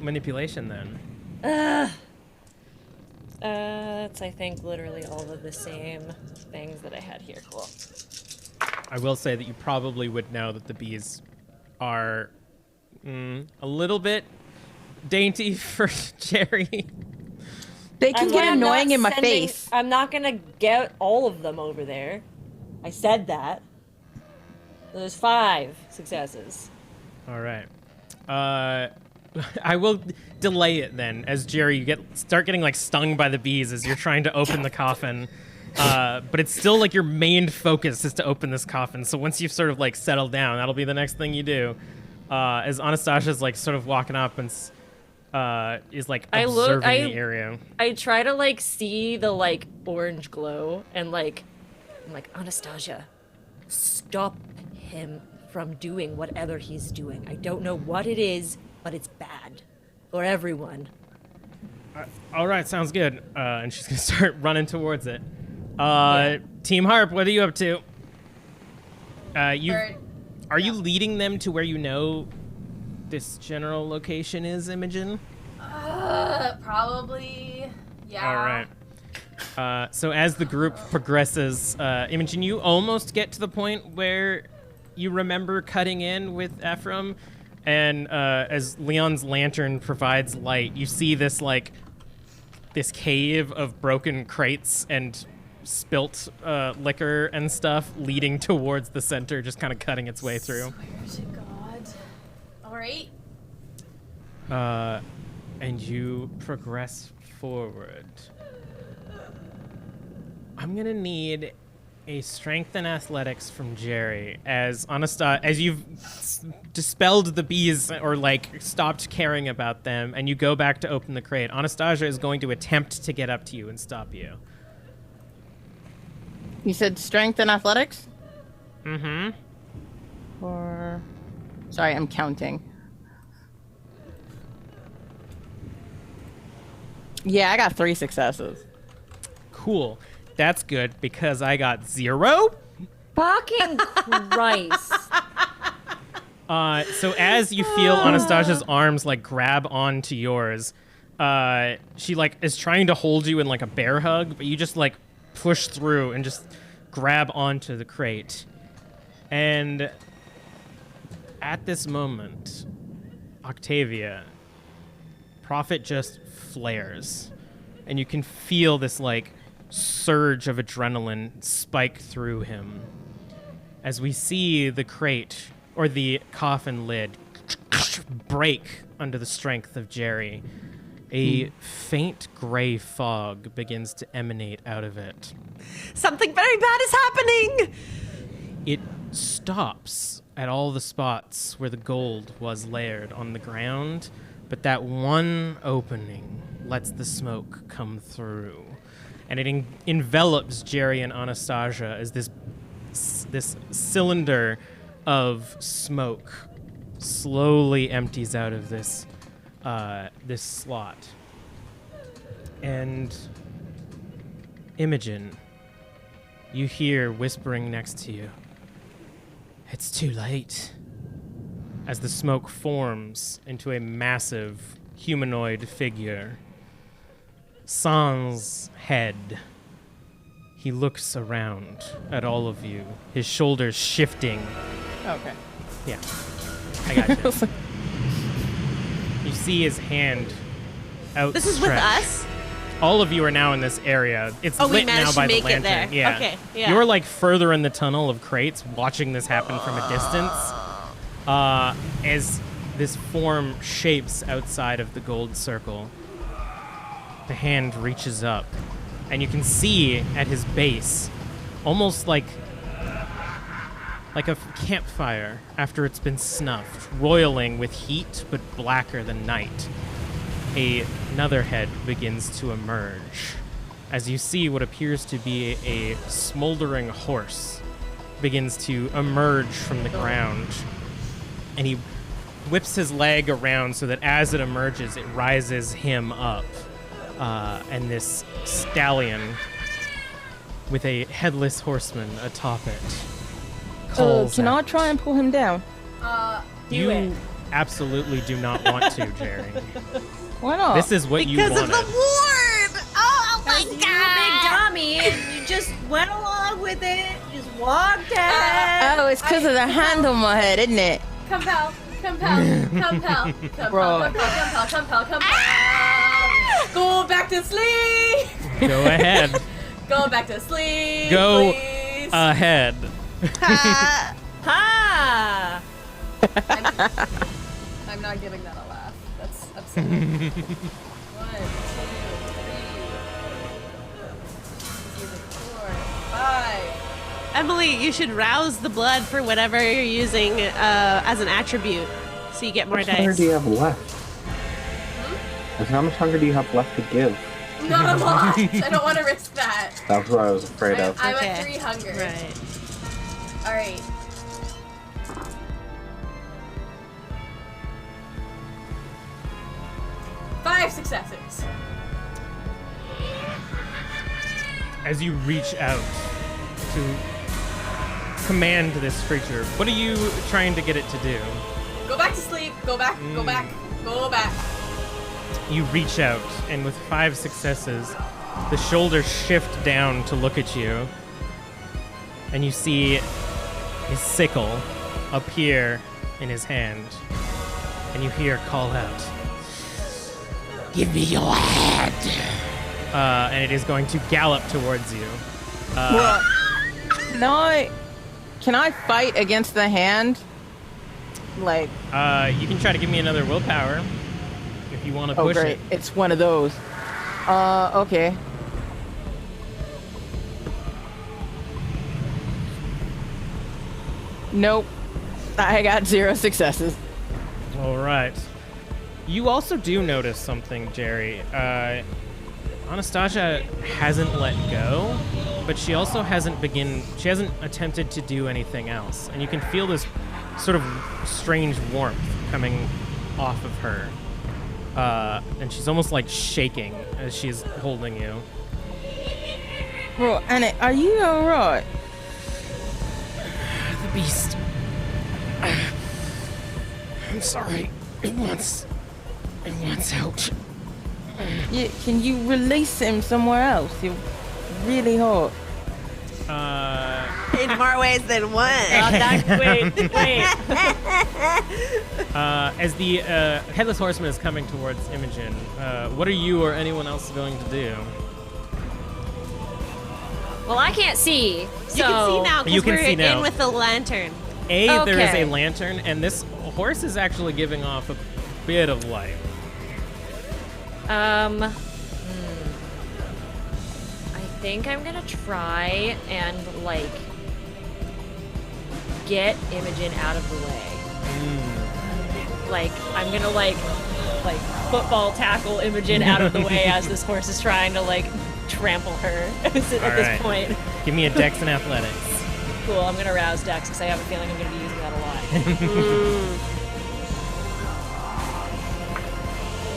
Speaker 1: manipulation then.
Speaker 3: It's I think literally all of the same things that I had here. Cool.
Speaker 1: I will say that you probably would know that the bees are a little bit dainty for Jerry.
Speaker 7: They can
Speaker 3: That's why
Speaker 7: get
Speaker 3: I'm not
Speaker 7: annoying in my
Speaker 3: sending-
Speaker 7: face.
Speaker 3: I'm not gonna get all of them over there. I said that. There's 5 successes.
Speaker 1: All right. I will delay it then, as Jerry, you start getting like stung by the bees as you're trying to open the coffin. But it's still like your main focus is to open this coffin. So once you've sort of like settled down, that'll be the next thing you do. As Anastasia's like sort of walking up and is like observing the area.
Speaker 3: I try to like see the like orange glow and like I'm like, Anastasia, stop him from doing whatever he's doing. I don't know what it is, but it's bad for everyone.
Speaker 1: All right, sounds good. And she's gonna start running towards it. Team Harp, what are you up to? Are you leading them to where you know this general location is, Imogen?
Speaker 5: Probably. Yeah.
Speaker 1: All right. So as the group progresses, Imogen, you almost get to the point where you remember cutting in with Ephraim, and as Leon's lantern provides light, you see this cave of broken crates and spilt liquor and stuff leading towards the center, just kind of cutting its way through.
Speaker 5: Swear to God. All right.
Speaker 1: And you progress forward. I'm gonna need a strength and athletics from Jerry as as you've dispelled the bees or like stopped caring about them and you go back to open the crate. Anastasia is going to attempt to get up to you and stop you.
Speaker 7: You said strength and athletics?
Speaker 1: Mm-hmm.
Speaker 7: Sorry, I'm counting. Yeah, I got 3 successes.
Speaker 1: Cool. That's good because I got 0.
Speaker 3: Fucking Christ.
Speaker 1: So as you feel Anastasia's arms like grab onto yours, she like is trying to hold you in like a bear hug, but you just like push through and just grab onto the crate. And at this moment, Octavia, Prophet just flares, and you can feel this like surge of adrenaline spike through him as we see the crate or the coffin lid break under the strength of Jerry. A faint gray fog begins to emanate out of it.
Speaker 2: Something very bad is happening!
Speaker 1: It stops at all the spots where the gold was layered on the ground, but that one opening lets the smoke come through. And it envelops Jerry and Anastasia as this cylinder of smoke slowly empties out of this slot. And Imogen, you hear whispering next to you, "It's too late," as the smoke forms into a massive humanoid figure. Sans head. He looks around at all of you, his shoulders shifting.
Speaker 7: Okay.
Speaker 1: Yeah, I got you. You see his hand outstretched.
Speaker 2: This is with us?
Speaker 1: All of you are now in this area. It's
Speaker 2: Oh, we
Speaker 1: lit now
Speaker 2: managed to
Speaker 1: by the
Speaker 2: make it
Speaker 1: lantern.
Speaker 2: there.
Speaker 1: Yeah.
Speaker 2: Okay, yeah.
Speaker 1: You're like further in the tunnel of crates, watching this happen from a distance, as this form shapes outside of the gold circle. The hand reaches up, and you can see at his base, almost like a campfire after it's been snuffed, roiling with heat but blacker than night. Another head begins to emerge as you see what appears to be a smoldering horse begins to emerge from the ground, and he whips his leg around so that as it emerges, it rises him up. And this stallion with a headless horseman atop it calls
Speaker 7: Can I
Speaker 1: out.
Speaker 7: try and pull him down?
Speaker 1: You absolutely do not want to, Jerry.
Speaker 7: Why not?
Speaker 1: This is what you
Speaker 2: Because
Speaker 1: wanted.
Speaker 2: of the ward! Oh my
Speaker 3: You were
Speaker 2: god!
Speaker 3: big dummy, and you just went along with it. You just walked ahead.
Speaker 7: Oh, it's because of the hand on my head, isn't it?
Speaker 5: Compel. Go back to sleep.
Speaker 1: Go ahead.
Speaker 5: Go back to sleep.
Speaker 1: Go
Speaker 5: please.
Speaker 1: ahead.
Speaker 3: Ha!
Speaker 5: I'm not giving that a laugh. That's upsetting. 1, 2, 3. Using 4, 5.
Speaker 2: Emily, you should rouse the blood for whatever you're using as an attribute, so you get more
Speaker 6: How much hunger
Speaker 2: dice.
Speaker 6: do you have left? How much hunger do you have left to give?
Speaker 5: Not a lot. I don't want to risk that.
Speaker 6: That's what I was afraid of.
Speaker 5: I'm
Speaker 2: Okay.
Speaker 5: at 3 hunger.
Speaker 2: Right.
Speaker 5: All right. Five successes.
Speaker 1: As you reach out to command this creature, what are you trying to get it to do?
Speaker 5: Go back to sleep. Go back. Go back. Go back.
Speaker 1: You reach out, and with 5 successes, the shoulders shift down to look at you, and you see his sickle appear in his hand, and you hear a call out, "Give me your head!" And it is going to gallop towards you.
Speaker 7: No, can I fight against the hand? Like,
Speaker 1: You can try to give me another willpower if you want to
Speaker 7: oh
Speaker 1: push
Speaker 7: great,
Speaker 1: it.
Speaker 7: it's one of those. Okay. Nope. I got 0 successes.
Speaker 1: All right. You also do notice something, Jerry. Anastasia hasn't let go, but she also hasn't attempted to do anything else. And you can feel this sort of strange warmth coming off of her. And she's almost like shaking as she's holding you.
Speaker 7: Bro, Anna, are you alright?
Speaker 1: The beast. I'm sorry. It wants out.
Speaker 7: Can you release him somewhere else? You're really hot.
Speaker 2: In more ways than one.
Speaker 3: Wait.
Speaker 1: As the Headless Horseman is coming towards Imogen, what are you or anyone else going to do?
Speaker 3: Well, I can't see. So
Speaker 2: You can see now
Speaker 1: You
Speaker 2: because
Speaker 1: can
Speaker 2: we're
Speaker 1: see now.
Speaker 2: in with the lantern.
Speaker 1: There is a
Speaker 3: Okay.
Speaker 1: lantern, and this horse is actually giving off a bit of light.
Speaker 3: I think I'm gonna try and like get Imogen out of the way. Like I'm gonna like football tackle Imogen out of the way as this horse is trying to like trample her at
Speaker 1: All
Speaker 3: this
Speaker 1: right.
Speaker 3: point.
Speaker 1: Give me a Dex and Athletics.
Speaker 3: Cool. I'm gonna rouse Dex because I have a feeling I'm gonna be using that a lot.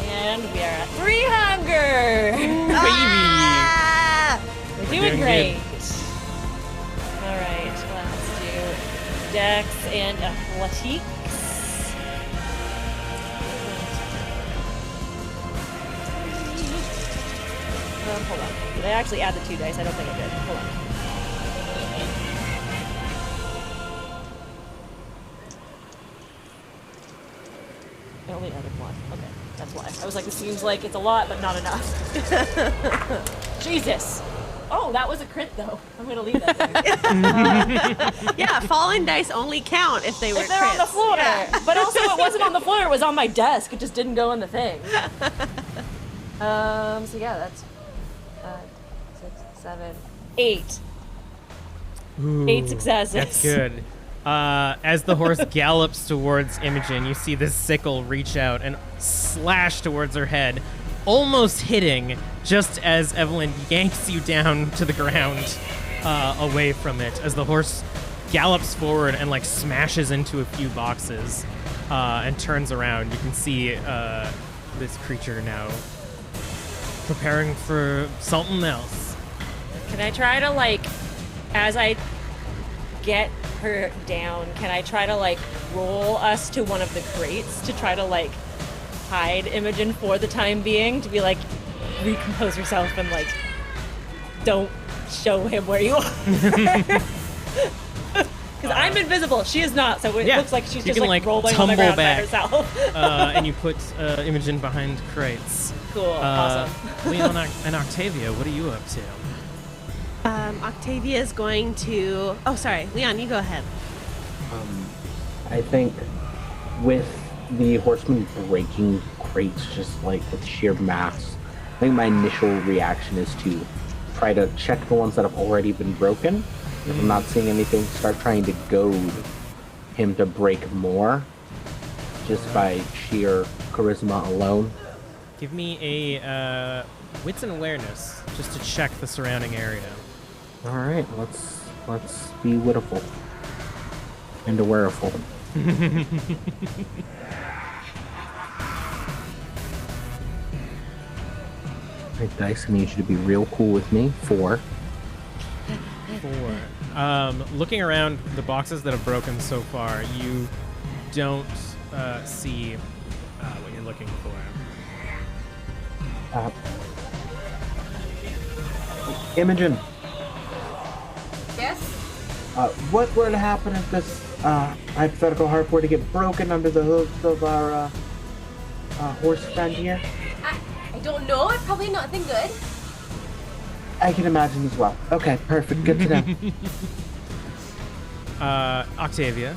Speaker 3: And we are at 3 hunger.
Speaker 2: Ah!
Speaker 3: We're
Speaker 1: doing
Speaker 3: doing
Speaker 1: good.
Speaker 3: great. All right, let's do Dex and Athletics. Hold on. Did I actually add the 2 dice? I don't think I did. Hold on. I only added 1. Okay, that's why. I was like, it seems like it's a lot, but not enough. Jesus. Oh, that was a crit, though. I'm going to leave that there.
Speaker 2: Yeah, fallen dice only count if they were
Speaker 3: If they're on the
Speaker 2: crits.
Speaker 3: floor.
Speaker 2: Yeah.
Speaker 3: But also, it wasn't on the floor. It was on my desk. It just didn't go in the thing. So yeah, that's 5, 6, 7, 8.
Speaker 1: Ooh,
Speaker 3: 8 successes.
Speaker 1: That's good. As the horse gallops towards Imogen, you see this sickle reach out and slash towards her head, almost hitting just as Evelyn yanks you down to the ground away from it. As the horse gallops forward and like smashes into a few boxes and turns around, you can see this creature now preparing for something else.
Speaker 3: Can I try to, like, as I get her down, can I try to, like, roll us to one of the crates to try to, like, hide Imogen for the time being? To be like, recompose yourself and, like, don't show him where you are. Because I'm invisible. She is not, so it looks like she's
Speaker 1: you
Speaker 3: just,
Speaker 1: can,
Speaker 3: like, rolling on the
Speaker 1: tumble
Speaker 3: ground
Speaker 1: back,
Speaker 3: by herself.
Speaker 1: and you put Imogen behind crates.
Speaker 3: Cool, awesome.
Speaker 1: Leon and Octavia, what are you up to?
Speaker 2: Octavia is going to... Oh, sorry. Leon, you go ahead.
Speaker 6: I think with the horsemen breaking crates just like with sheer mass, I think my initial reaction is to try to check the ones that have already been broken. If I'm not seeing anything, start trying to goad him to break more just by sheer charisma alone.
Speaker 1: Give me a wits and awareness just to check the surrounding area.
Speaker 6: All right, let's be witiful and awareful. Alright, dice, I need you to be real cool with me. 4.
Speaker 1: 4. Looking around the boxes that have broken so far, you don't see what you're looking for.
Speaker 6: Imogen,
Speaker 5: Yes?
Speaker 6: what were to happen if this hypothetical harp were to get broken under the hooves of our horse friend here?
Speaker 5: I don't know. It's probably nothing good.
Speaker 6: I can imagine as well. Okay, perfect. Good to know.
Speaker 1: Octavia.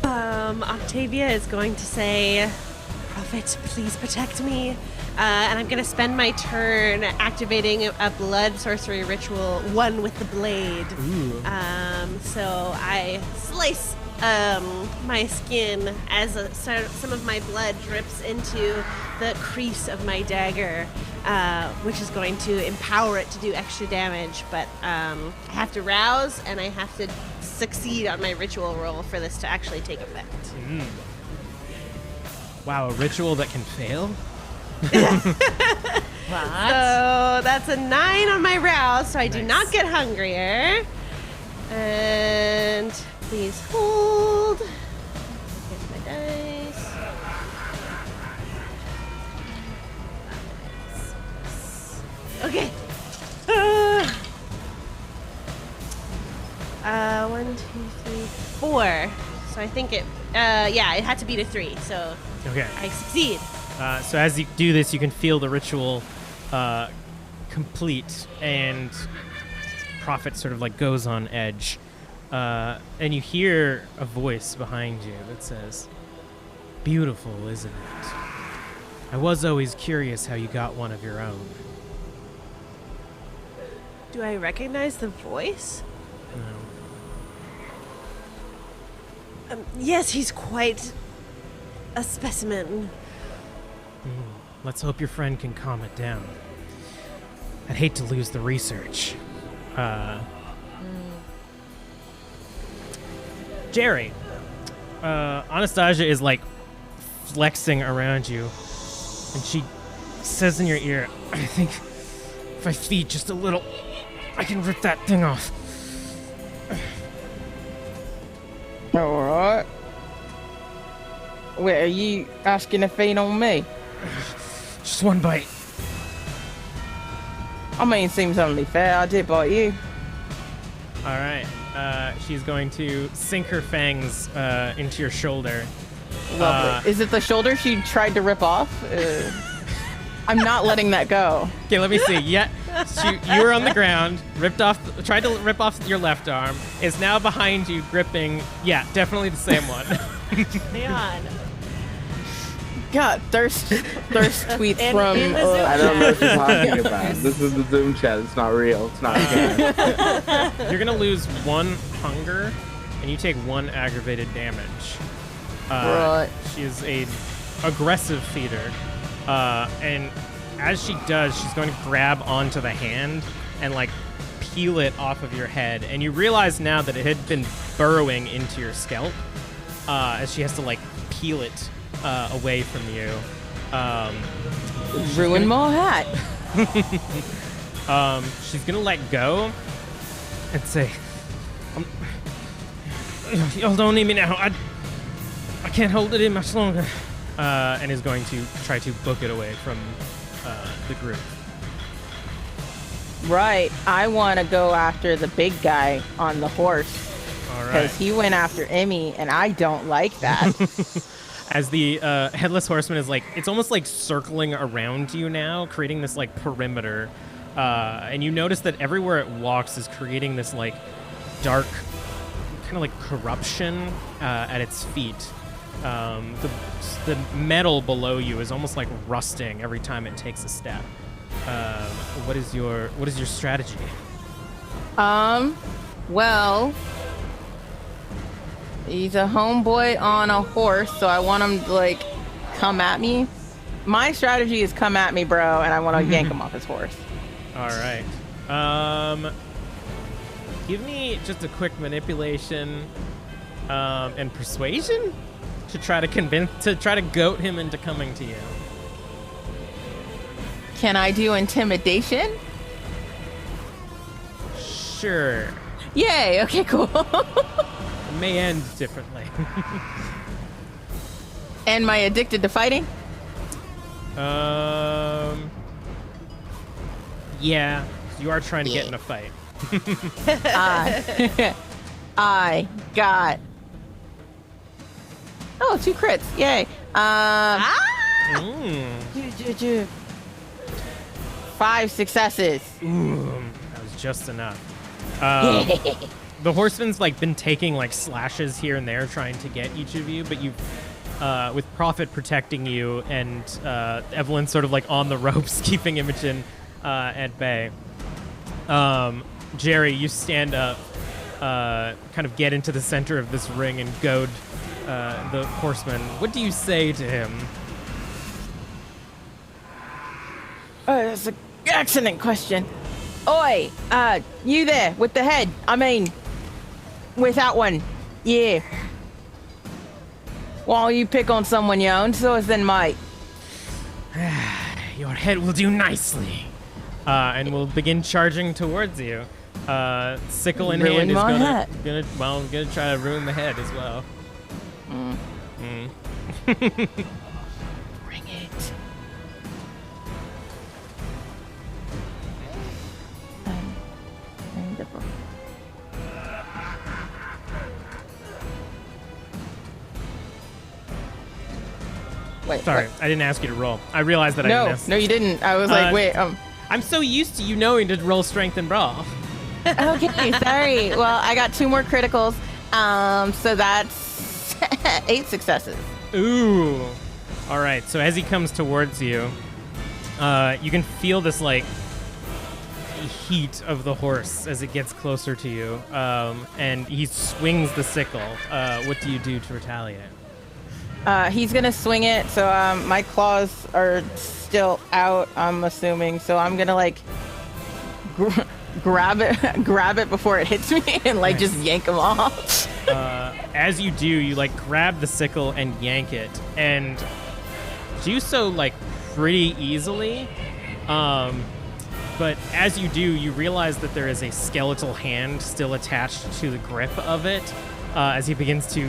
Speaker 2: Octavia is going to say, Prophet, please protect me. And I'm going to spend my turn activating a blood sorcery ritual, one with the blade.
Speaker 1: Ooh.
Speaker 2: So I slice my skin as some of my blood drips into the crease of my dagger, which is going to empower it to do extra damage. But I have to rouse, and I have to succeed on my ritual roll for this to actually take effect.
Speaker 1: Wow, a ritual that can fail?
Speaker 3: What?
Speaker 2: So that's a 9 on my rouse, so I do
Speaker 1: Nice.
Speaker 2: not get hungrier. And please hold. Here's my dice. Okay. 1, 2, 3, 4. So I think it had to beat a 3, so
Speaker 1: Okay.
Speaker 2: I succeed.
Speaker 1: So as you do this, you can feel the ritual complete, and Prophet sort of like goes on edge. And you hear a voice behind you that says, "Beautiful, isn't it? I was always curious how you got one of your own."
Speaker 2: Do I recognize the voice? Yes, he's quite a specimen.
Speaker 1: Let's hope your friend can calm it down. I'd hate to lose the research. Jerry, Anastasia is like flexing around you, and she says in your ear, "I think if I feed just a little, I can rip that thing off."
Speaker 7: All right. Wait, are you asking to feed on me?
Speaker 1: Just one bite.
Speaker 7: I mean, seems only fair. I did bite you.
Speaker 1: All right. She's going to sink her fangs into your shoulder.
Speaker 7: Lovely. Is it the shoulder she tried to rip off? I'm not letting that go.
Speaker 1: Okay, let me see. Yeah, you were on the ground, tried to rip off your left arm, is now behind you, gripping. Yeah, definitely the same one.
Speaker 2: Man.
Speaker 7: God, thirst tweets
Speaker 2: And
Speaker 7: from.
Speaker 2: in the Zoom
Speaker 6: I don't know what you're talking about. This is the Zoom chat. It's not real. It's not real.
Speaker 1: You're gonna lose 1 hunger, and you take 1 aggravated damage.
Speaker 7: Right.
Speaker 1: She is a aggressive feeder, and as she does, she's going to grab onto the hand and like peel it off of your head. And you realize now that it had been burrowing into your scalp, as she has to like peel it away from you.
Speaker 7: Ruin my hat.
Speaker 1: She's gonna let go and say, "Y'all don't need me now. I can't hold it in much longer." And is going to try to book it away from the group.
Speaker 7: Right. I want to go after the big guy on the horse
Speaker 1: All right.
Speaker 7: because he went after Emmy, and I don't like that.
Speaker 1: As the headless horseman is like, it's almost like circling around you now, creating this like perimeter. And you notice that everywhere it walks is creating this like dark, kind of like corruption at its feet. The metal below you is almost like rusting every time it takes a step. What is your strategy?
Speaker 7: Well, he's a homeboy on a horse, so I want him to like come at me. My strategy is come at me, bro, and I want to yank him off his horse.
Speaker 1: All right. Give me just a quick manipulation and persuasion to try to goat him into coming to you.
Speaker 7: Can I do intimidation?
Speaker 1: Sure.
Speaker 7: Yay! Okay, cool.
Speaker 1: It may end differently.
Speaker 7: And my addicted to fighting?
Speaker 1: Yeah, you are trying to get in a fight.
Speaker 7: I got. Oh, 2 crits! Yay!
Speaker 1: Mm.
Speaker 7: 5 successes.
Speaker 1: Ooh, that was just enough. The horseman's like been taking like slashes here and there trying to get each of you, but you've with Prophet protecting you and Evelyn sort of like on the ropes, keeping Imogen at bay. Jerry, you stand up, kind of get into the center of this ring and goad the horseman. What do you say to him?
Speaker 7: That's an excellent question. Oi, you there with the head. I mean, without one. Yeah. Why don't you pick on someone your own source then, mate?
Speaker 1: Your head will do nicely. And we'll begin charging towards you. Sickle in
Speaker 7: Ruin
Speaker 1: hand is
Speaker 7: my
Speaker 1: gonna
Speaker 7: hat.
Speaker 1: gonna try to ruin the head as well.
Speaker 7: Bring it. Wait.
Speaker 1: Sorry,
Speaker 7: what?
Speaker 1: I didn't ask you to roll. I realized that I
Speaker 7: No,
Speaker 1: missed.
Speaker 7: no, you didn't. I was like, wait.
Speaker 1: I'm so used to you knowing to roll strength and brawl.
Speaker 7: Okay, sorry. Well, I got 2 more criticals. So that's 8 successes.
Speaker 1: Ooh. All right. So as he comes towards you, you can feel this like heat of the horse as it gets closer to you, and he swings the sickle. What do you do to retaliate?
Speaker 7: He's gonna swing it. So my claws are still out, I'm assuming. So I'm gonna like grab it before it hits me and like just yank him off.
Speaker 1: As you do, you like grab the sickle and yank it, and do so like pretty easily. But as you do, you realize that there is a skeletal hand still attached to the grip of it, as he begins to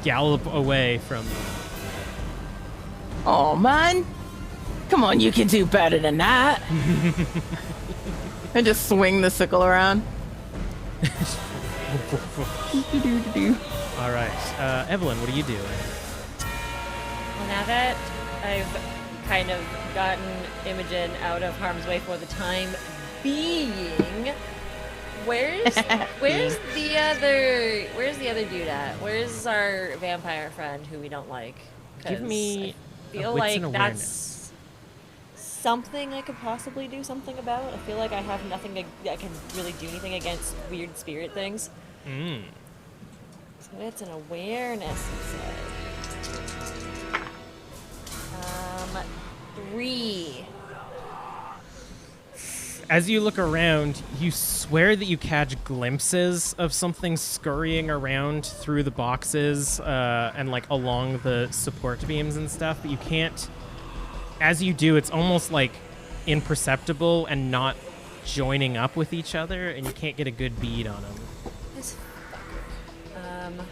Speaker 1: gallop away from you.
Speaker 7: Oh man, come on, you can do better than that. And just swing the sickle around.
Speaker 1: All right, Evelyn, what are you doing?
Speaker 3: Well, now that I've kind of gotten Imogen out of harm's way for the time being, where's the other dude at? Where's our vampire friend who we don't like? 'Cause
Speaker 1: Give me
Speaker 3: I feel
Speaker 1: a wits and
Speaker 3: like
Speaker 1: awareness.
Speaker 3: that's something I could possibly do something about. I feel like I have nothing I can really do anything against weird spirit things. So it's an awareness, you said. 3.
Speaker 1: As you look around, you swear that you catch glimpses of something scurrying around through the boxes and like along the support beams and stuff, but you can't. As you do, it's almost like imperceptible and not joining up with each other, and you can't get a good bead on them.
Speaker 3: This fucker.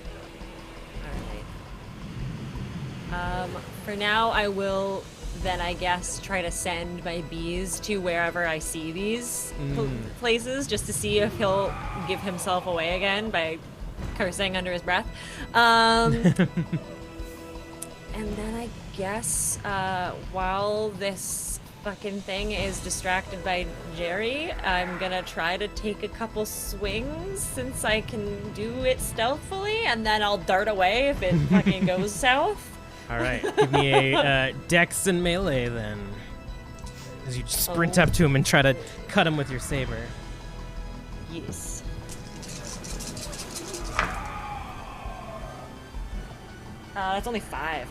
Speaker 3: Alright. For now, I will then, I guess, try to send my bees to wherever I see these places, just to see if he'll give himself away again by cursing under his breath. And then I guess, while this fucking thing is distracted by Jerry, I'm gonna try to take a couple swings since I can do it stealthily, and then I'll dart away if it fucking goes south.
Speaker 1: All right, give me a dex and melee then. As you sprint up to him and try to cut him with your saber.
Speaker 3: Yes. That's only 5.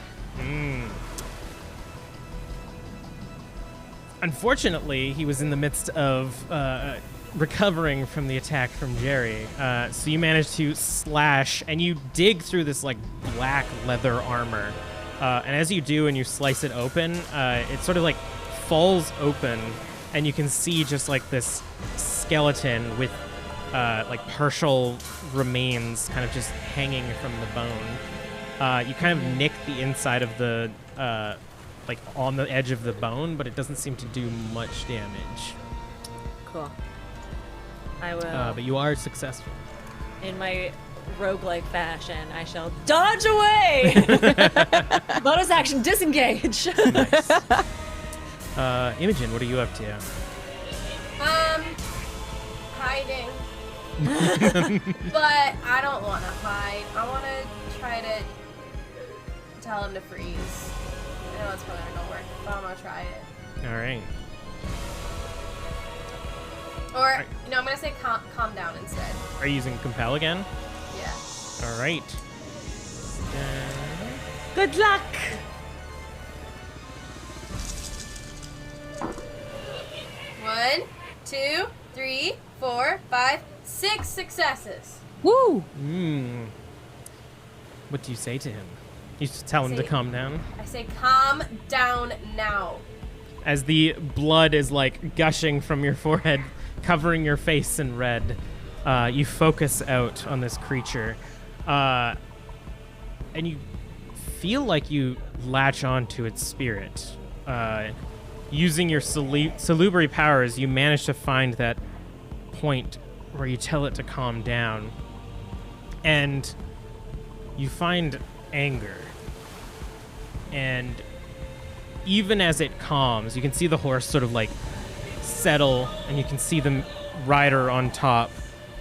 Speaker 1: Unfortunately, he was in the midst of recovering from the attack from Jerry. So you manage to slash, and you dig through this like black leather armor. And as you do and you slice it open, it sort of like falls open, and you can see just like this skeleton with like partial remains kind of just hanging from the bone. You kind of nick the inside of the like on the edge of the bone, but it doesn't seem to do much damage.
Speaker 3: Cool. I will.
Speaker 1: But you are successful.
Speaker 3: In my roguelike fashion, I shall dodge away! Bonus action, disengage!
Speaker 1: Nice. Imogen, what are you up to?
Speaker 5: Hiding. But I don't want to hide. I want to try to tell him to freeze. I know it's probably not gonna work, but I'm gonna try it.
Speaker 1: All right.
Speaker 5: Or, I'm gonna say calm down instead.
Speaker 1: Are you using compel again?
Speaker 5: Yeah.
Speaker 1: All right.
Speaker 2: Good luck.
Speaker 5: One, 2, 3, 4, 5, 6 successes.
Speaker 7: Woo!
Speaker 1: What do you say to him? You just tell him to calm down?
Speaker 5: I say calm down now.
Speaker 1: As the blood is like gushing from your forehead, covering your face in red, you focus out on this creature, and you feel like you latch on to its spirit. Using your salubary powers, you manage to find that point where you tell it to calm down, and you find anger. And even as it calms, you can see the horse sort of like settle, and you can see the rider on top,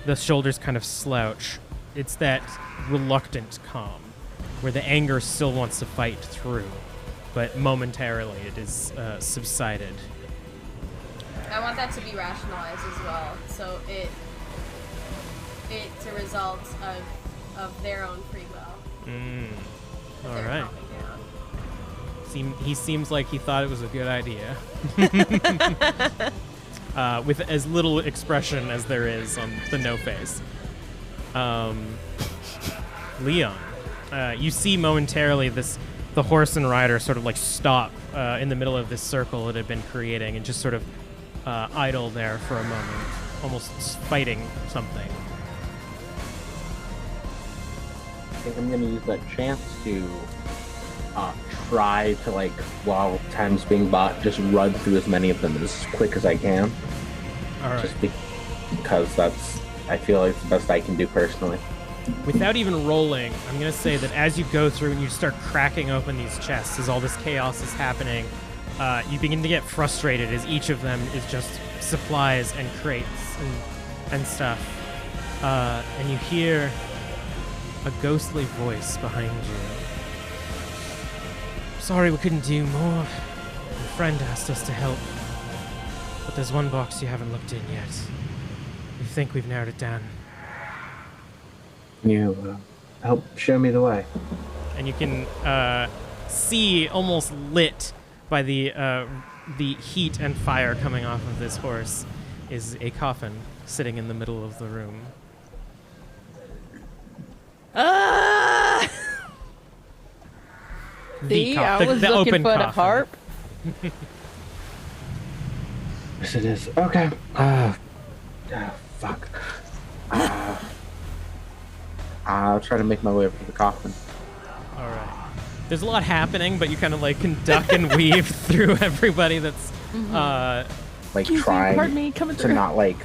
Speaker 1: the shoulders kind of slouch. It's that reluctant calm where the anger still wants to fight through, but momentarily it is subsided.
Speaker 5: I want that to be rationalized as well, so it's a result of their own free will.
Speaker 1: All right. He seems like he thought it was a good idea. With as little expression as there is on the no face. Leon, you see momentarily the horse and rider sort of like stop in the middle of this circle it had been creating and just sort of idle there for a moment, almost fighting something.
Speaker 6: I think I'm gonna use that chance to try to, like, while time's being bought, just run through as many of them as quick as I can.
Speaker 1: All right.
Speaker 6: Just because I feel like the best I can do personally.
Speaker 1: Without even rolling, I'm going to say that as you go through and you start cracking open these chests, as all this chaos is happening, you begin to get frustrated as each of them is just supplies and crates and stuff. And you hear a ghostly voice behind you. Sorry we couldn't do more. Your friend asked us to help. But there's one box you haven't looked in yet. We think we've narrowed it down.
Speaker 6: Can you help show me the way?
Speaker 1: And you can see, almost lit by the heat and fire coming off of this horse, is a coffin sitting in the middle of the room.
Speaker 7: See, I was looking for the harp.
Speaker 6: Yes, it is. Okay. Fuck. I'll try to make my way over to the coffin.
Speaker 1: All right. There's a lot happening, but you kind of like can duck and weave through everybody that's
Speaker 6: like trying to not like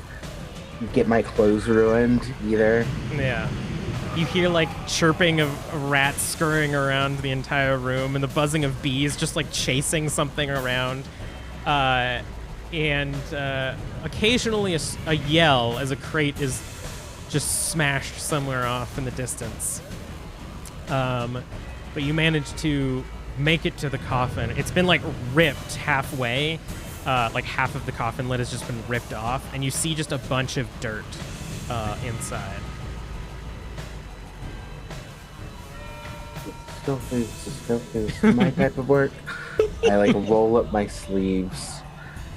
Speaker 6: get my clothes ruined either.
Speaker 1: Yeah. You hear like chirping of rats scurrying around the entire room and the buzzing of bees just like chasing something around. And occasionally a yell as a crate is just smashed somewhere off in the distance. But you manage to make it to the coffin. It's been like ripped halfway. Like half of the coffin lid has just been ripped off, and you see just a bunch of dirt inside.
Speaker 6: This is my type of work. I like roll up my sleeves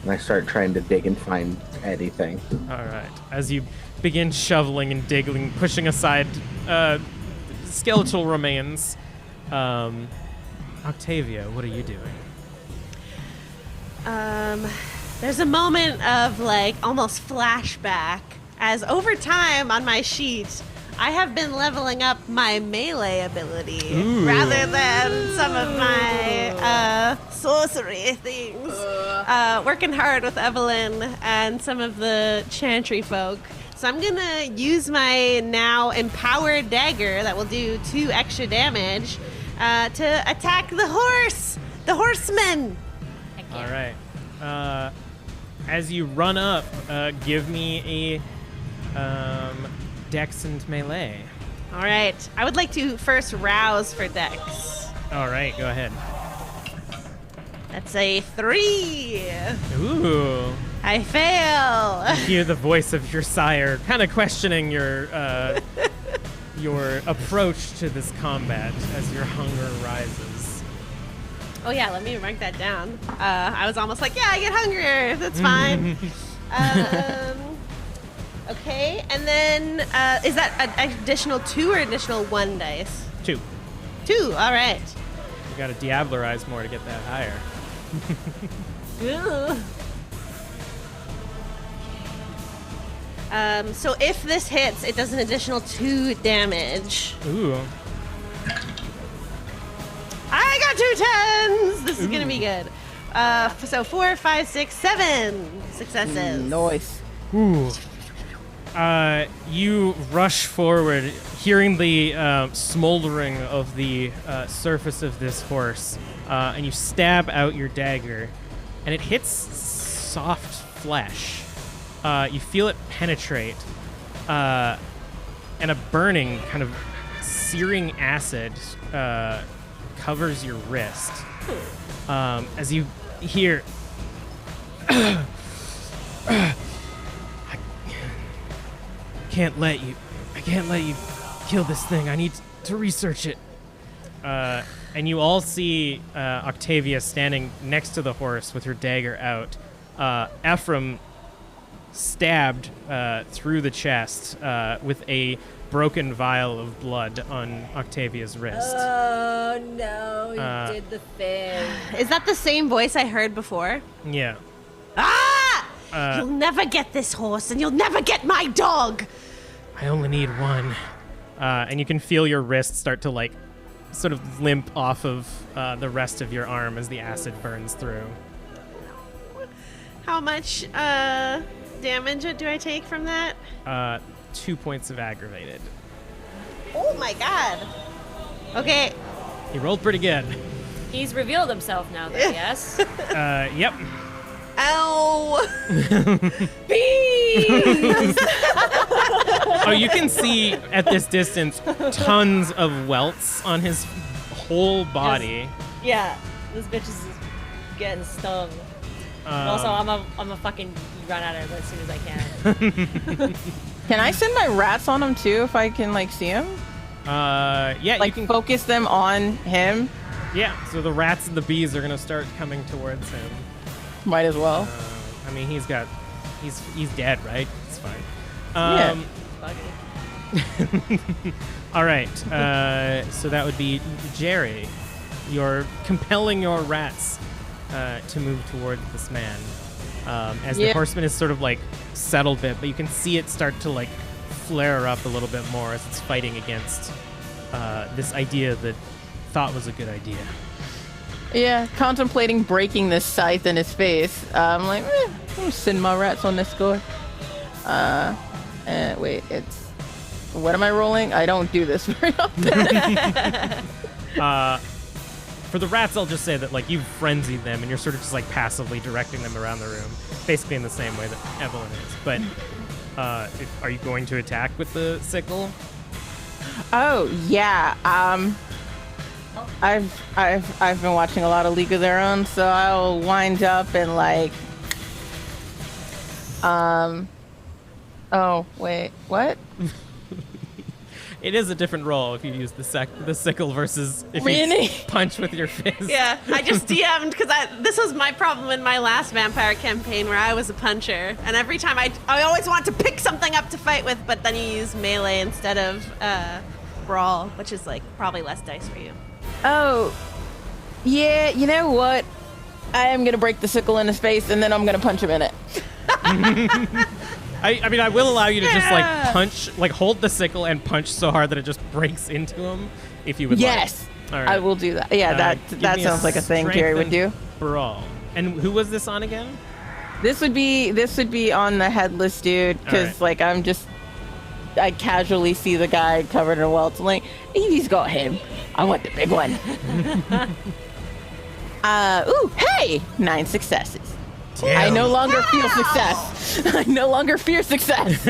Speaker 6: and I start trying to dig and find anything.
Speaker 1: All right. As you begin shoveling and digging, pushing aside skeletal remains, Octavia, what are you doing?
Speaker 2: There's a moment of like almost flashback as over time on my sheet I have been leveling up my melee ability rather than some of my sorcery things. Working hard with Evelyn and some of the chantry folk. So I'm gonna use my now empowered dagger that will do 2 extra damage to attack the horseman.
Speaker 1: All right. As you run up, give me a Dex and melee.
Speaker 2: All right. I would like to first rouse for Dex.
Speaker 1: All right, go ahead.
Speaker 2: That's a 3.
Speaker 1: Ooh.
Speaker 2: I fail.
Speaker 1: You hear the voice of your sire kind of questioning your approach to this combat as your hunger rises.
Speaker 2: Oh yeah, let me mark that down. I was almost like, yeah, I get hungrier. That's fine. Okay, and then is that an additional 2 or additional 1 dice?
Speaker 1: 2.
Speaker 2: 2. All right.
Speaker 1: You got to diablerize more to get that higher.
Speaker 2: So if this hits, it does an additional 2 damage.
Speaker 1: Ooh.
Speaker 2: I got 2 10s. This is gonna be good. So 4, 5, 6, 7 successes.
Speaker 7: Noise.
Speaker 1: Ooh. You rush forward, hearing the smoldering of the surface of this horse, and you stab out your dagger, and it hits soft flesh. You feel it penetrate, and a burning, kind of searing acid covers your wrist. As you hear... I can't let you kill this thing. I need to research it. And you all see Octavia standing next to the horse with her dagger out. Ephraim stabbed through the chest with a broken vial of blood on Octavia's wrist.
Speaker 3: Oh no, you did the thing.
Speaker 2: Is that the same voice I heard before?
Speaker 1: Yeah.
Speaker 2: Ah! You'll never get this horse, and you'll never get my dog.
Speaker 1: I only need one. And you can feel your wrist start to like sort of limp off of the rest of your arm as the acid burns through.
Speaker 2: How much damage do I take from that?
Speaker 1: 2 points of aggravated.
Speaker 2: Oh my god. Okay.
Speaker 1: He rolled pretty good.
Speaker 3: He's revealed himself now, though, yes?
Speaker 1: Yep.
Speaker 2: Ow!
Speaker 3: Bees!
Speaker 1: Oh, you can see at this distance tons of welts on his whole body.
Speaker 3: Yeah, this bitch is getting stung. Also, I'm a fucking run at him as soon as I can.
Speaker 7: Can I send my rats on him too if I can like see him?
Speaker 1: Yeah,
Speaker 7: Like
Speaker 1: you can
Speaker 7: focus them on him?
Speaker 1: Yeah, so the rats and the bees are gonna start coming towards him.
Speaker 7: Might as well.
Speaker 1: I mean, he's dead, right? It's fine.
Speaker 7: Yeah.
Speaker 1: All right. So that would be Jerry. You're compelling your rats to move towards this man. As the horseman is sort of like settled a bit, but you can see it start to like flare up a little bit more as it's fighting against this idea that thought was a good idea.
Speaker 7: Yeah, contemplating breaking this scythe in his face. I'm like, I'm gonna send my rats on this score. Wait, it's... What am I rolling? I don't do this very often.
Speaker 1: For the rats, I'll just say that like you've frenzied them and you're sort of just like passively directing them around the room, basically in the same way that Evelyn is. But are you going to attack with the sickle?
Speaker 7: Oh, yeah. I've been watching a lot of League of Their Own, so I'll wind up and like oh wait, what?
Speaker 1: It is a different roll if you use the sickle versus if
Speaker 7: Really?
Speaker 1: you punch with your fist.
Speaker 2: Yeah, I just DM'd because this was my problem in my last vampire campaign where I was a puncher, and every time I always want to pick something up to fight with, but then you use melee instead of brawl, which is like probably less dice for you.
Speaker 7: Oh, yeah. You know what? I am gonna break the sickle in his face, and then I'm gonna punch him in it.
Speaker 1: I mean, I will allow you to just like punch, like hold the sickle and punch so hard that it just breaks into him, if you would
Speaker 7: Yes,
Speaker 1: like. All right.
Speaker 7: I will do that. Yeah,
Speaker 1: Give
Speaker 7: that
Speaker 1: me
Speaker 7: sounds like a thing
Speaker 1: strength
Speaker 7: Jerry would
Speaker 1: and
Speaker 7: do.
Speaker 1: Brawl. And who was this on again?
Speaker 7: This would be on the headless dude, because
Speaker 1: All right.
Speaker 7: like I casually see the guy covered in welts. I'm like, Evie's got him. I want the big one. Hey, 9 successes.
Speaker 1: Damn.
Speaker 7: I no longer feel success. I no longer fear success.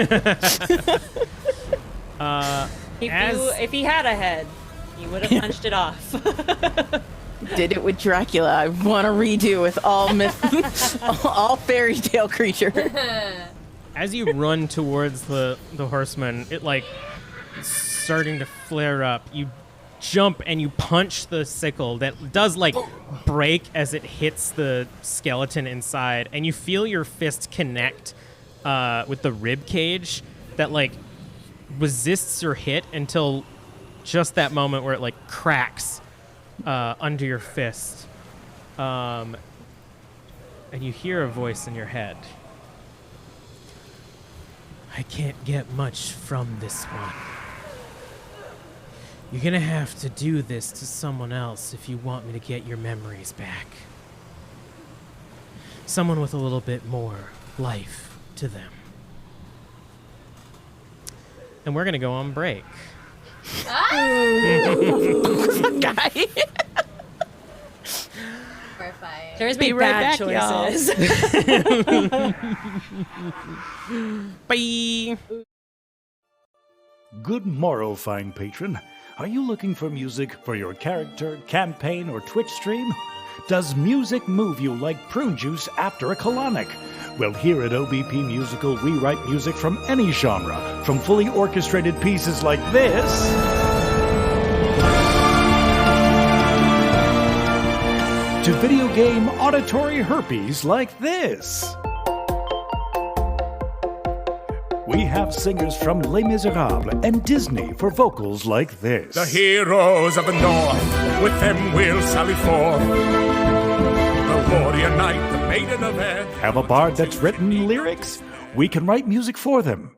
Speaker 3: If he had a head, You would have punched it off.
Speaker 7: Did it with Dracula. I want to redo with all all fairy tale creature.
Speaker 1: As you run towards the horseman, it like starting to flare up. You jump and you punch the sickle that does like break as it hits the skeleton inside, and you feel your fist connect with the rib cage that like resists your hit until just that moment where it like cracks under your fist, and you hear a voice in your head. I can't get much from this one. You're gonna have to do this to someone else if you want me to get your memories back. Someone with a little bit more life to them. And we're gonna go on break.
Speaker 7: Guy.
Speaker 5: Horrifying.
Speaker 3: There's
Speaker 1: Be
Speaker 3: been
Speaker 1: right
Speaker 3: bad
Speaker 1: back,
Speaker 3: choices.
Speaker 1: Bye!
Speaker 8: Good morrow, fine patron. Are you looking for music for your character, campaign, or Twitch stream? Does music move you like prune juice after a colonic? Well, here at OBP Musical, we write music from any genre, from fully orchestrated pieces like this, to video game auditory herpes like this. We have singers from Les Miserables and Disney for vocals like this.
Speaker 9: The heroes of the North, with them we'll sally forth. The warrior knight, the maiden of Ed.
Speaker 8: Have a bard that's written lyrics? We can write music for them.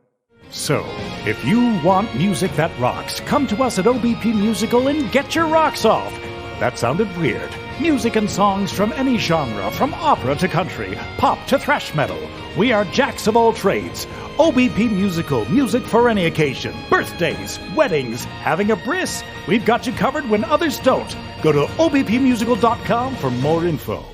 Speaker 8: So, if you want music that rocks, come to us at OBP Musical and get your rocks off. That sounded weird. Music and songs from any genre, from opera to country, pop to thrash metal. We are jacks of all trades. OBP Musical, music for any occasion. Birthdays, weddings, having a bris. We've got you covered when others don't. Go to obpmusical.com for more info.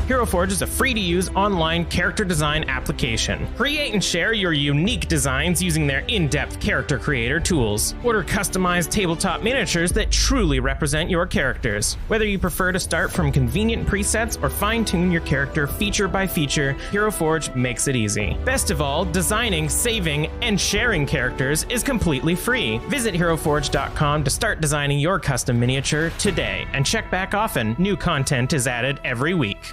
Speaker 1: Hero Forge is a free-to-use online character design application. Create and share your unique designs using their in-depth character creator tools. Order customized tabletop miniatures that truly represent your characters. Whether you prefer to start from convenient presets or fine-tune your character feature by feature, Hero Forge makes it easy. Best of all, designing, saving, and sharing characters is completely free. Visit HeroForge.com to start designing your custom miniature today, and check back often. New content is added every week.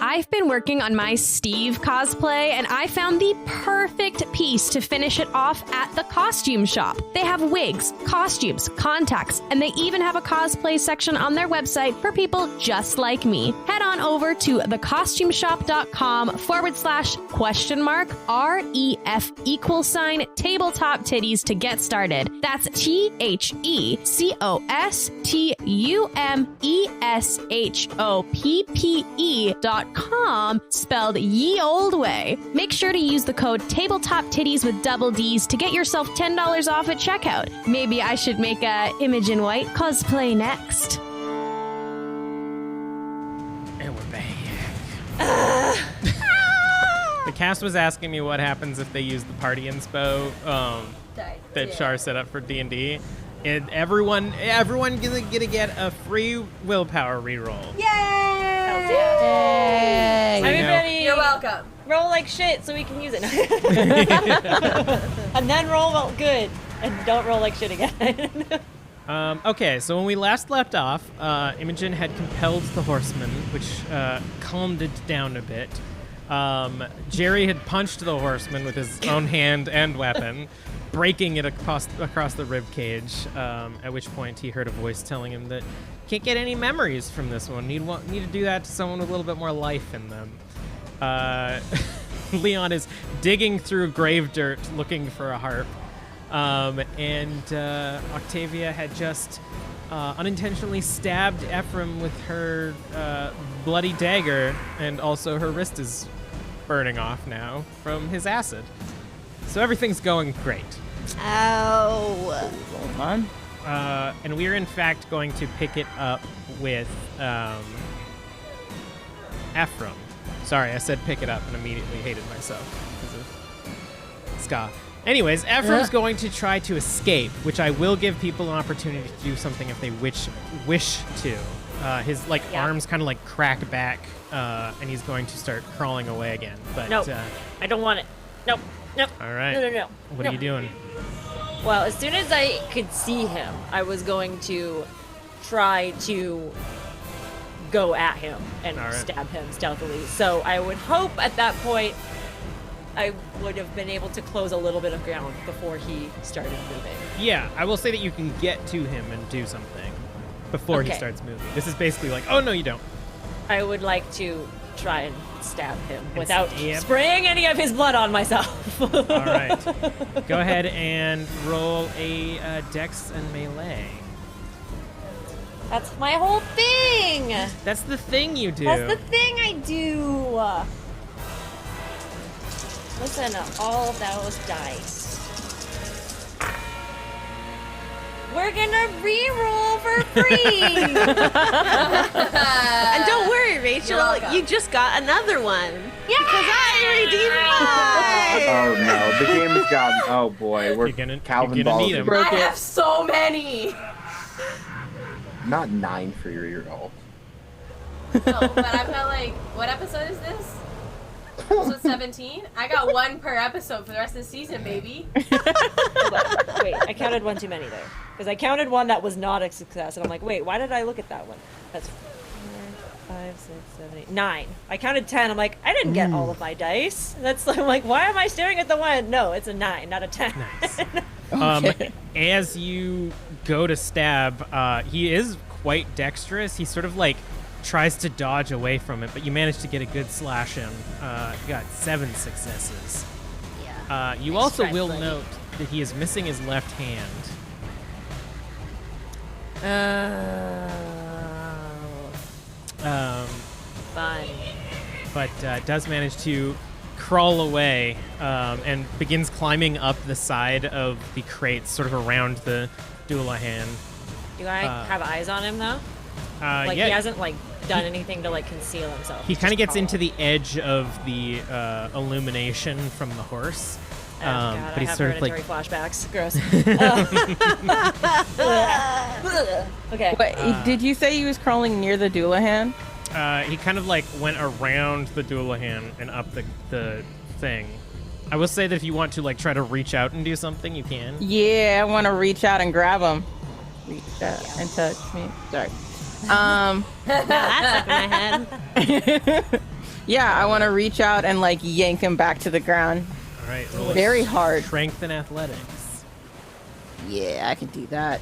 Speaker 10: I've been working on my Steve cosplay, and I found the perfect piece to finish it off at the costume shop. They have wigs, costumes, contacts, and they even have a cosplay section on their website for people just like me. Head on over to thecostumeshop.com/?REF tabletop titties to get started. That's TheCostumeshop.com, spelled ye old way. Make sure to use the code tabletop titties with double D's to get yourself $10 off at checkout. Maybe I should make a Imogen White cosplay next.
Speaker 1: And we're back. The cast was asking me what happens if they use the party inspo that Char set up for D&D. And everyone gonna get a free willpower reroll.
Speaker 5: Yay!
Speaker 7: Hey.
Speaker 3: Everybody,
Speaker 5: You're welcome.
Speaker 3: roll like shit so we can use it. And then roll well good. And don't roll like shit again.
Speaker 1: Okay, so when we last left off, Imogen had compelled the horseman, which calmed it down a bit. Jerry had punched the horseman with his own hand and weapon, breaking it across the rib cage, at which point he heard a voice telling him that he can't get any memories from this one. Need to do that to someone with a little bit more life in them. Leon is digging through grave dirt looking for a harp. And Octavia had just unintentionally stabbed Ephraim with her bloody dagger, and also her wrist is burning off now from his acid. So everything's going great.
Speaker 2: Ow.
Speaker 7: Hold on.
Speaker 1: And we're in fact going to pick it up with Ephraim. Sorry, I said pick it up and immediately hated myself because Ska. Anyways, Ephraim's going to try to escape, which I will give people an opportunity to do something if they wish to. His arms kind of like crack back, and he's going to start crawling away again. But
Speaker 3: No, I don't want it. Nope.
Speaker 1: all right.
Speaker 3: No.
Speaker 1: What are you doing?
Speaker 3: Well, as soon as I could see him, I was going to try to go at him and
Speaker 1: All right.
Speaker 3: stab him stealthily. So I would hope at that point I would have been able to close a little bit of ground before he started moving.
Speaker 1: Yeah, I will say that you can get to him and do something before he
Speaker 3: Okay.
Speaker 1: starts moving. This is basically like, oh no, you don't.
Speaker 3: I would like to try and stab him without
Speaker 1: stab?
Speaker 3: spraying any of his blood on myself.
Speaker 1: All right. Go ahead and roll a dex and melee.
Speaker 3: That's my whole thing.
Speaker 1: That's the thing you do.
Speaker 3: That's the thing I do. Listen to all of those dice. We're gonna re-roll for free.
Speaker 2: And don't worry,
Speaker 5: You're
Speaker 2: Rachel,
Speaker 5: welcome.
Speaker 2: you just got another one.
Speaker 3: Yeah!
Speaker 2: Because I redeemed mine.
Speaker 6: Oh no, the game has gotten. Oh boy, we're Calvin
Speaker 1: you're gonna
Speaker 6: Balls.
Speaker 1: need 'em.
Speaker 6: are
Speaker 5: I have so many.
Speaker 6: Not 9 for your year-old.
Speaker 5: No, but I've got like, what episode is this? Episode 17? I got one per episode for the rest of the season, baby.
Speaker 3: Wait, I counted one too many there. Because I counted one that was not a success, and I'm like, wait, why did I look at that one? That's 4, 5, 6, 7, 8, 9. I counted 10. I'm like, I didn't get all of my dice. I'm like, why am I staring at the one? No, it's a 9, not a 10.
Speaker 1: Nice. As you go to stab, he is quite dexterous. He sort of like tries to dodge away from it, but you manage to get a good slash in. You got 7 successes.
Speaker 3: Yeah.
Speaker 1: You
Speaker 3: Nice
Speaker 1: also
Speaker 3: try,
Speaker 1: will
Speaker 3: buddy.
Speaker 1: note that he is missing his left hand.
Speaker 3: Fun.
Speaker 1: But does manage to crawl away and begins climbing up the side of the crates, sort of around the Doulahan.
Speaker 3: Do I have eyes on him, though? Like,
Speaker 1: yeah,
Speaker 3: he hasn't, like, done anything to, like, conceal himself.
Speaker 1: he
Speaker 3: He's
Speaker 1: kind of
Speaker 3: just
Speaker 1: gets into
Speaker 3: crawling.
Speaker 1: the edge of the illumination from the horse.
Speaker 3: Oh, God,
Speaker 1: but he's
Speaker 3: I have
Speaker 1: sort of like
Speaker 3: hereditary flashbacks. Gross. Okay.
Speaker 7: But did you say he was crawling near the Doulahan?
Speaker 1: he kind of like went around the Doulahan and up the thing. I will say that if you want to like try to reach out and do something, you can.
Speaker 7: Yeah, I want to reach out and grab him. Reach out and touch me. Sorry.
Speaker 2: That's like my head.
Speaker 7: Yeah, I want to reach out and like yank him back to the ground.
Speaker 1: All right. Roll a
Speaker 7: Very hard.
Speaker 1: Strength and athletics.
Speaker 7: Yeah, I can do that.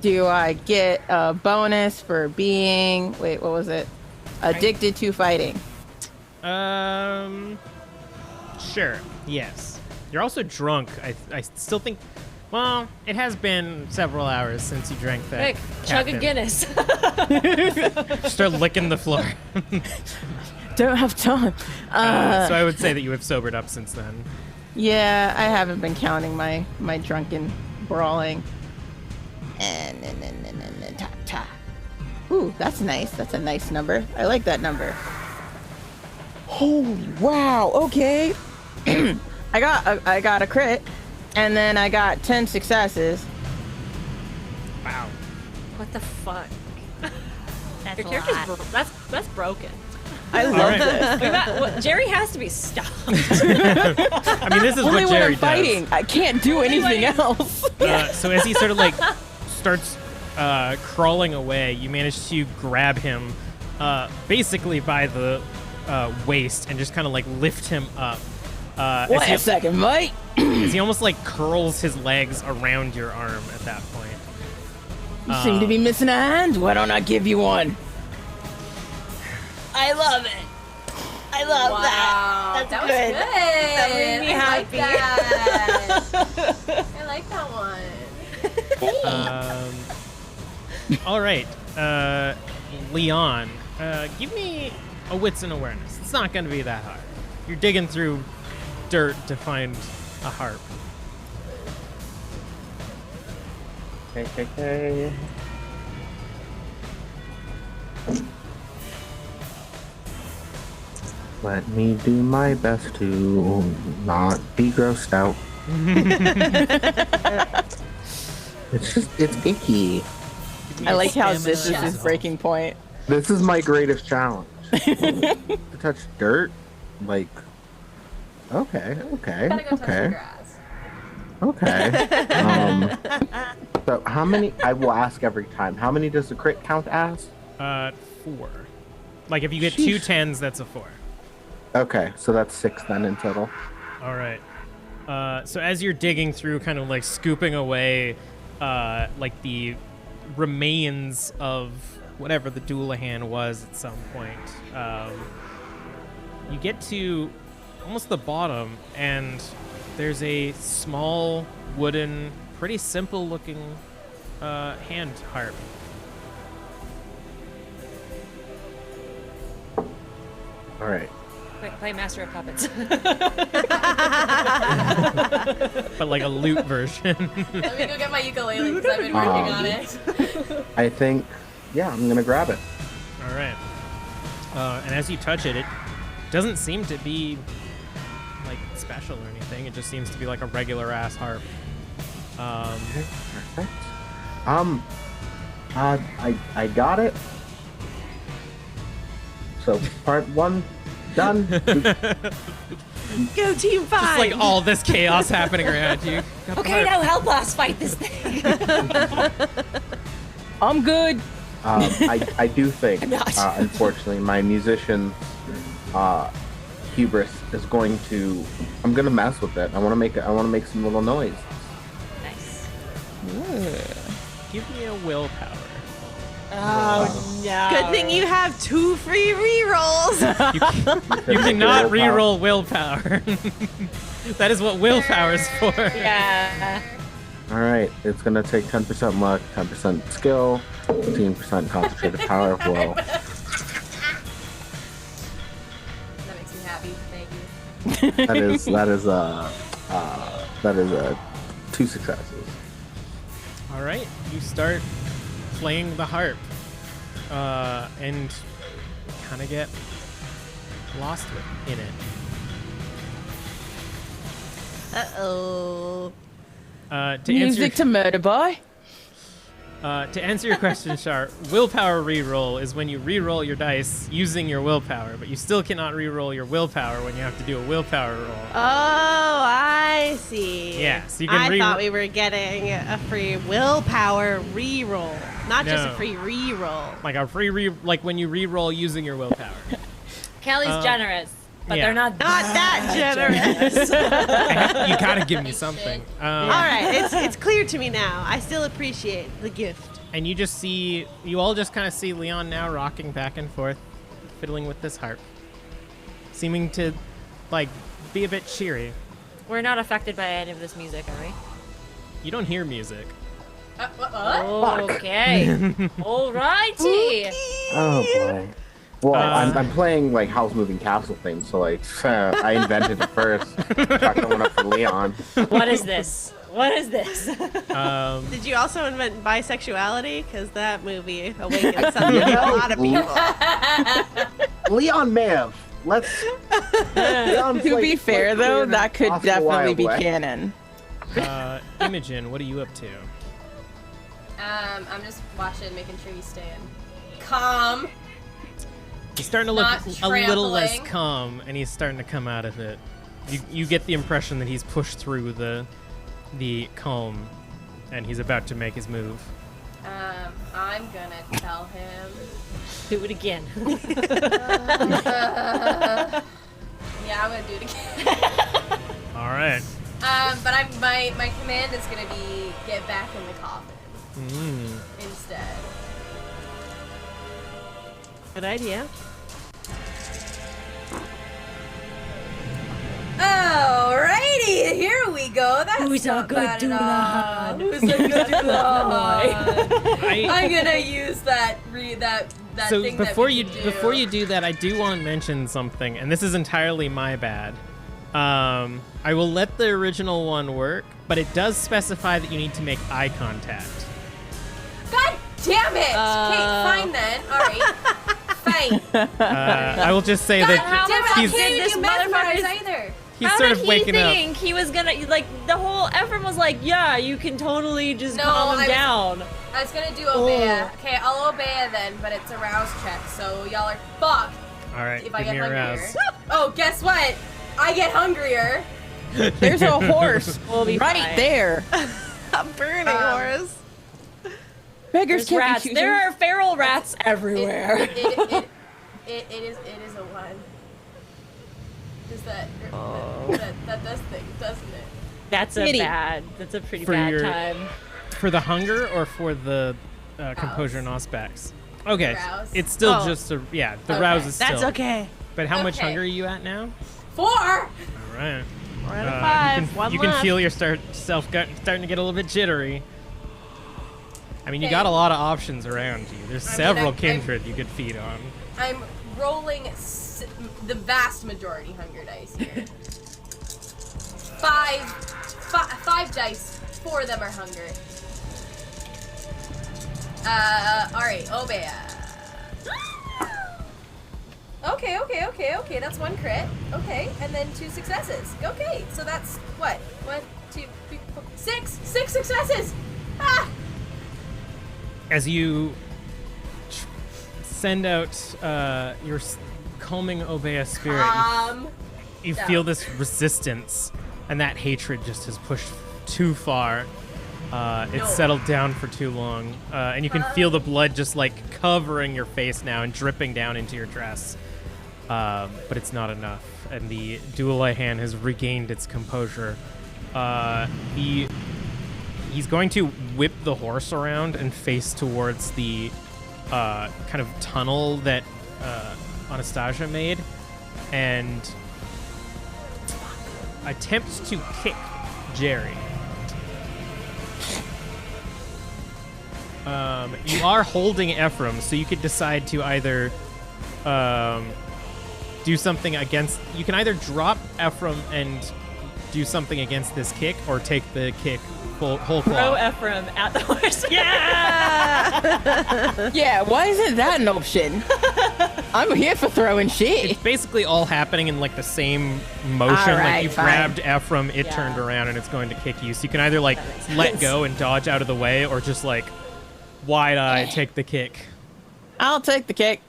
Speaker 7: Do I get a bonus for being, wait, what was it? Addicted to fighting.
Speaker 1: Sure. Yes. You're also drunk. I still think. Well, it has been several hours since you drank that.
Speaker 3: Quick, chug a
Speaker 1: caffeine.
Speaker 3: Guinness.
Speaker 1: Start licking the floor.
Speaker 7: Don't have time.
Speaker 1: So I would say that you have sobered up since then.
Speaker 7: Yeah, I haven't been counting my drunken brawling. And ta. Ooh, that's nice. That's a nice number. I like that number. Holy wow. Okay. I got a crit, and then I got 10 successes.
Speaker 1: Wow.
Speaker 3: What the fuck?
Speaker 2: That's
Speaker 3: Your
Speaker 2: a
Speaker 3: character's
Speaker 2: lot.
Speaker 3: that's broken.
Speaker 7: I love
Speaker 1: right.
Speaker 7: this.
Speaker 3: Jerry has to be stopped.
Speaker 1: I mean, this is
Speaker 7: Only
Speaker 1: what
Speaker 7: when
Speaker 1: Jerry
Speaker 7: I'm fighting. I can't do anything else.
Speaker 1: does. So as he sort of like starts crawling away, you manage to grab him basically by the waist and just kind of like lift him up.
Speaker 7: Wait a second, mate.
Speaker 1: As he almost like curls his legs around your arm at that point.
Speaker 7: You seem to be missing a hand. Why don't I give you one?
Speaker 2: I love it. I love
Speaker 5: Wow,
Speaker 2: that. That's
Speaker 5: that
Speaker 2: good.
Speaker 5: was good.
Speaker 2: That made me happy.
Speaker 5: I like that one.
Speaker 1: All right, Leon, give me a wits and awareness. It's not going to be that hard. You're digging through dirt to find a harp.
Speaker 6: Okay. Let me do my best to not be grossed out. It's icky.
Speaker 7: I like how this is his breaking point.
Speaker 6: This is my greatest challenge. To touch dirt? Like, okay.
Speaker 5: Gotta go touch the grass.
Speaker 6: Okay. So how many, I will ask every time, how many does the crit count as?
Speaker 1: 4. Like if you get 2 10s, that's a 4.
Speaker 6: Okay, so that's 6 then in total.
Speaker 1: All right. So as you're digging through, kind of like scooping away, like the remains of whatever the Doulahan was at some point, you get to almost the bottom, and there's a small wooden, pretty simple looking hand harp.
Speaker 6: All right.
Speaker 3: Quick, play Master of Puppets.
Speaker 1: But like a lute version.
Speaker 5: Let me go get my ukulele because I've been working on it.
Speaker 6: I think, yeah, I'm gonna grab it.
Speaker 1: All right. And as you touch it, it doesn't seem to be like special or anything. It just seems to be like a regular ass harp.
Speaker 6: Okay, perfect. I got it. So part 1 done.
Speaker 2: Go Team 5!
Speaker 1: Just like all this chaos happening around you.
Speaker 3: Okay, now help us fight this thing.
Speaker 7: I'm good.
Speaker 6: I do think,
Speaker 3: I'm not.
Speaker 6: unfortunately, my musician hubris is going to. I'm gonna mess with it. I want to make some little noise.
Speaker 3: Nice.
Speaker 1: Give me a willpower.
Speaker 3: Oh no.
Speaker 2: Good thing you have 2 free rerolls.
Speaker 1: You cannot reroll willpower. That is what willpower is for.
Speaker 3: Yeah.
Speaker 6: All right, it's gonna take 10% luck, 10% skill, 15% concentrated power of will.
Speaker 5: That makes me happy. Thank you.
Speaker 6: That is 2 successes.
Speaker 1: All right, you start playing the harp, and kind of get lost in it.
Speaker 2: Uh-oh.
Speaker 7: Music to murder by.
Speaker 1: To answer your question, Char, willpower reroll is when you reroll your dice using your willpower, but you still cannot reroll your willpower when you have to do a willpower roll.
Speaker 2: Oh, I see.
Speaker 1: Yeah, so you can
Speaker 2: I thought we were getting a free willpower reroll, not just a
Speaker 1: No.
Speaker 2: free reroll.
Speaker 1: Like a free like when you reroll using your willpower.
Speaker 3: Kelly's generous, but
Speaker 1: yeah.
Speaker 3: they're not
Speaker 2: that generous.
Speaker 1: You gotta give me something.
Speaker 2: All right, it's clear to me now. I still appreciate the gift.
Speaker 1: And you all just kind of see Leon now rocking back and forth, fiddling with this harp, seeming to, like, be a bit cheery.
Speaker 3: We're not affected by any of this music, are we?
Speaker 1: You don't hear music.
Speaker 5: What?
Speaker 3: Okay. Alrighty.
Speaker 6: Oh boy. Well, I'm playing like House Moving Castle theme, so like I invented it first. Chucked one up for Leon.
Speaker 3: What is this? What is this?
Speaker 2: Did you also invent bisexuality? Because that movie awakened something in a lot of people.
Speaker 6: Leon may have. Let's.
Speaker 7: To be fair, though, that could definitely be canon.
Speaker 1: Imogen, what are you up to?
Speaker 5: I'm just watching, making sure you stay calm.
Speaker 1: He's starting to look
Speaker 5: Not
Speaker 1: a little less
Speaker 5: trampling.
Speaker 1: calm, and he's starting to come out of it. You get the impression that he's pushed through the calm, and he's about to make his move.
Speaker 5: I'm gonna tell him.
Speaker 3: Do it again.
Speaker 5: Yeah, I'm gonna do it again.
Speaker 1: All right.
Speaker 5: But my command is gonna be get back in the coffin instead.
Speaker 2: Good idea.
Speaker 5: Alrighty, here we go. That's
Speaker 3: Who's a
Speaker 5: not
Speaker 3: good
Speaker 5: bad at all.
Speaker 3: Doulahan?
Speaker 5: Who's a good Doulahan? I'm gonna use that
Speaker 1: So
Speaker 5: thing
Speaker 1: before
Speaker 5: that we
Speaker 1: you
Speaker 5: can
Speaker 1: before you do that, I do want to mention something, and this is entirely my bad. I will let the original one work, but it does specify that you need to make eye contact.
Speaker 5: God damn it! Okay, fine then. Alright. Fine.
Speaker 1: I will just say
Speaker 5: God
Speaker 1: that
Speaker 5: damn it, I
Speaker 1: he's,
Speaker 5: can't
Speaker 3: this
Speaker 5: do mesmerize
Speaker 3: motherfucker's-
Speaker 5: either.
Speaker 1: he's
Speaker 3: How
Speaker 1: sort
Speaker 3: did
Speaker 1: of
Speaker 3: he
Speaker 1: waking up.
Speaker 3: think he was gonna, like, the whole Ephraim was like, yeah, you can totally just calm him down.
Speaker 5: I was gonna do Obeah. Okay, I'll Obeah then, but it's a rouse check, so y'all are fucked
Speaker 1: All right,
Speaker 5: if I
Speaker 1: give
Speaker 5: get
Speaker 1: me a
Speaker 5: hungrier.
Speaker 1: rouse.
Speaker 5: Oh, guess what? I get hungrier.
Speaker 7: There's a horse
Speaker 3: We'll be
Speaker 7: right
Speaker 3: fine.
Speaker 7: there.
Speaker 2: A burning horse.
Speaker 7: Beggars
Speaker 3: There's
Speaker 7: can't
Speaker 3: rats.
Speaker 7: be choosers.
Speaker 3: There are feral rats everywhere.
Speaker 5: It is a 1. Does that that does things, doesn't it?
Speaker 3: That's a pretty
Speaker 1: For
Speaker 3: bad
Speaker 1: your-
Speaker 3: time.
Speaker 1: For the hunger or for the composure and auspex? Okay,
Speaker 5: Rouse.
Speaker 1: it's still
Speaker 2: Oh.
Speaker 1: just a the
Speaker 5: Okay.
Speaker 1: rouse is still.
Speaker 2: That's okay.
Speaker 1: But how much
Speaker 5: Okay.
Speaker 1: hunger are you at now?
Speaker 5: 4.
Speaker 1: All right.
Speaker 2: 4 out of 5.
Speaker 1: You can feel your starting to get a little bit jittery. I mean, you got a lot of options around you. There's several kindred you could feed on.
Speaker 5: I'm rolling the vast majority hunger dice here. 5 dice. 4 of them are hunger. Alright, Obeah. Okay, that's 1 crit. Okay, and then 2 successes. Okay, so that's what? 1, 2, 3, 4, 6! 6 successes! Ah!
Speaker 1: As you send out your calming Obeah spirit, you feel this resistance, and that hatred just has pushed too far. It's settled down for too long, and you can feel the blood just like covering your face now and dripping down into your dress. But it's not enough, and the Duelai hand has regained its composure. He's going to whip the horse around and face towards the kind of tunnel that Anastasia made, and attempt to kick Jerry. You are holding Ephraim, so you could decide to either do something against. You can either drop Ephraim and do something against this kick, or take the kick whole
Speaker 3: Throw
Speaker 1: claw.
Speaker 3: Ephraim at the horse.
Speaker 1: Yeah!
Speaker 7: Yeah, why isn't that an option? I'm here for throwing shit.
Speaker 1: It's basically all happening in like the same motion.
Speaker 7: All
Speaker 1: Like
Speaker 7: right,
Speaker 1: you
Speaker 7: fine.
Speaker 1: grabbed Ephraim, it
Speaker 3: Yeah.
Speaker 1: turned around, and it's going to kick you. So you can either like let go and dodge out of the way, or just like wide eye take the kick.
Speaker 7: I'll take the kick.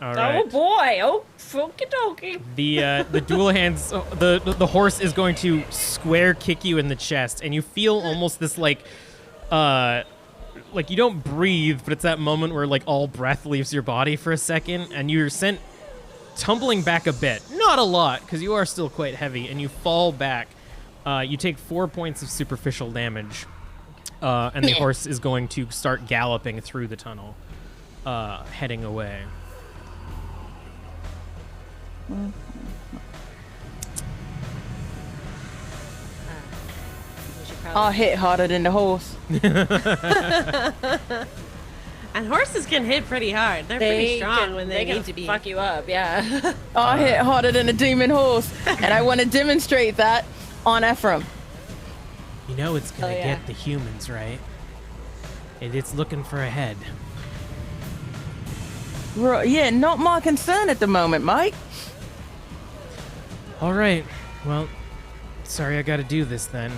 Speaker 1: All right.
Speaker 3: Oh boy! Oh, okie dokie.
Speaker 1: The dual hands, the horse is going to square kick you in the chest, and you feel almost this like you don't breathe, but it's that moment where like all breath leaves your body for a second, and you're sent tumbling back a bit, not a lot, because you are still quite heavy, and you fall back. You take 4 points of superficial damage, and the horse is going to start galloping through the tunnel, heading away.
Speaker 7: I'll hit harder than the horse.
Speaker 2: And horses can hit pretty hard. They're pretty strong when they need to be.
Speaker 3: Fuck you up, yeah.
Speaker 7: I'll hit harder than a demon horse. And I want to demonstrate that on Ephraim.
Speaker 1: You know it's gonna
Speaker 3: Oh, yeah.
Speaker 1: get the humans, right? And it's looking for a head.
Speaker 7: Yeah, not my concern at the moment, Mike.
Speaker 1: All right. Well, sorry I got to do this then.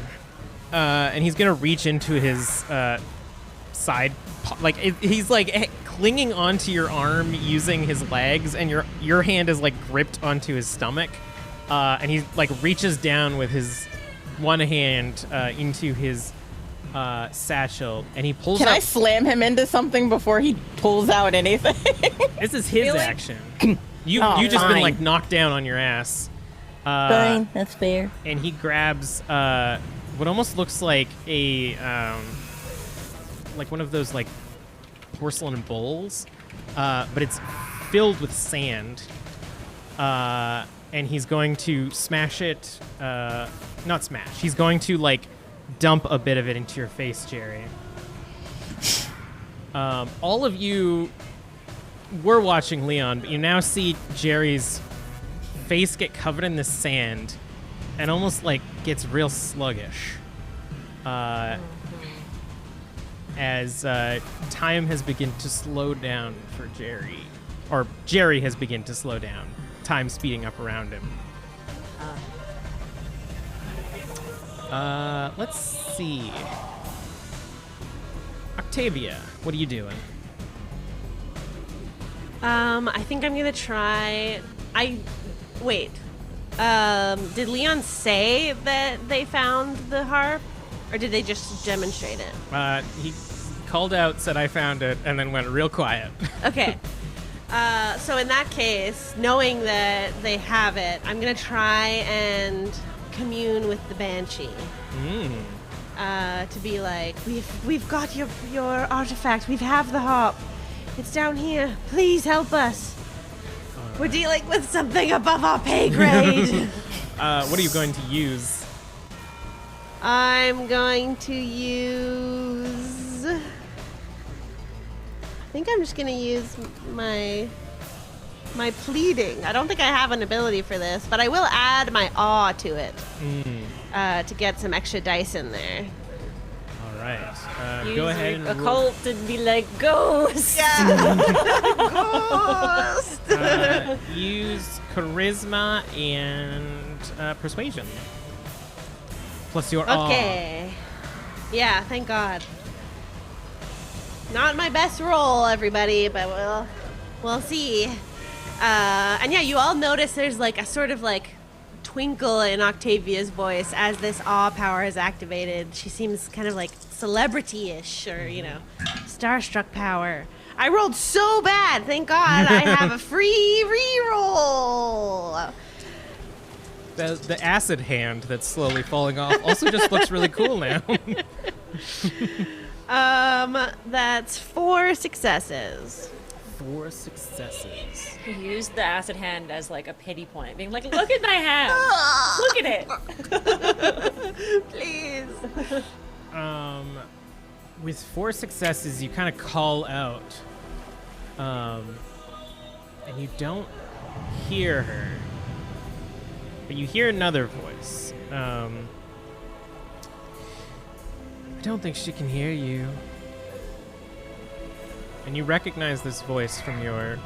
Speaker 1: And he's gonna reach into his side, he's like clinging onto your arm using his legs, and your hand is like gripped onto his stomach. And he like reaches down with his one hand into his satchel, and he pulls
Speaker 7: Can
Speaker 1: out.
Speaker 7: I slam him into something before he pulls out anything?
Speaker 1: This is his
Speaker 3: Really?
Speaker 1: action. You
Speaker 7: Oh,
Speaker 1: just been
Speaker 7: fine.
Speaker 1: like knocked down on your ass.
Speaker 7: Fine, that's fair.
Speaker 1: And he grabs what almost looks like a like one of those like porcelain bowls, but it's filled with sand. And he's going to smash it. Not smash. He's going to like dump a bit of it into your face, Jerry. All of you were watching Leon, but you now see Jerry's face get covered in the sand and almost like gets real sluggish as time has begun to slow down for Jerry. or Jerry has begun to slow down, time speeding up around him. Let's see. Octavia, what are you doing?
Speaker 2: I think I'm gonna try. Wait. Did Leon say that they found the harp, or did they just demonstrate it?
Speaker 1: He called out, said I found it, and then went real quiet.
Speaker 2: Okay. So in that case, knowing that they have it, I'm gonna try and commune with the banshee. To be like, we've got your artifact. We have the harp. It's down here. Please help us. We're dealing with something above our pay grade.
Speaker 1: What are you going to use?
Speaker 2: I'm going to use... I think I'm just going to use my pleading. I don't think I have an ability for this, but I will add my awe to it to get some extra dice in there.
Speaker 1: All right.
Speaker 3: Use
Speaker 1: Go ahead and
Speaker 3: occult and be like, ghost!
Speaker 2: Ghost!
Speaker 1: use charisma and persuasion. Plus your awe.
Speaker 2: Okay. Yeah, thank God. Not my best roll, everybody, but we'll see. And yeah, you all notice there's like a sort of like twinkle in Octavia's voice as this awe power is activated. She seems kind of like celebrity-ish, or starstruck power. I rolled so bad. Thank God I have a free reroll.
Speaker 1: The acid hand that's slowly falling off also just looks really cool now.
Speaker 2: That's 4 successes.
Speaker 1: 4 successes.
Speaker 3: He used the acid hand as like a pity point, being like, look at my hand! Look at it!
Speaker 2: Please.
Speaker 1: With 4 successes, you kind of call out, and you don't hear her, but you hear another voice. I don't think she can hear you. And you recognize this voice from your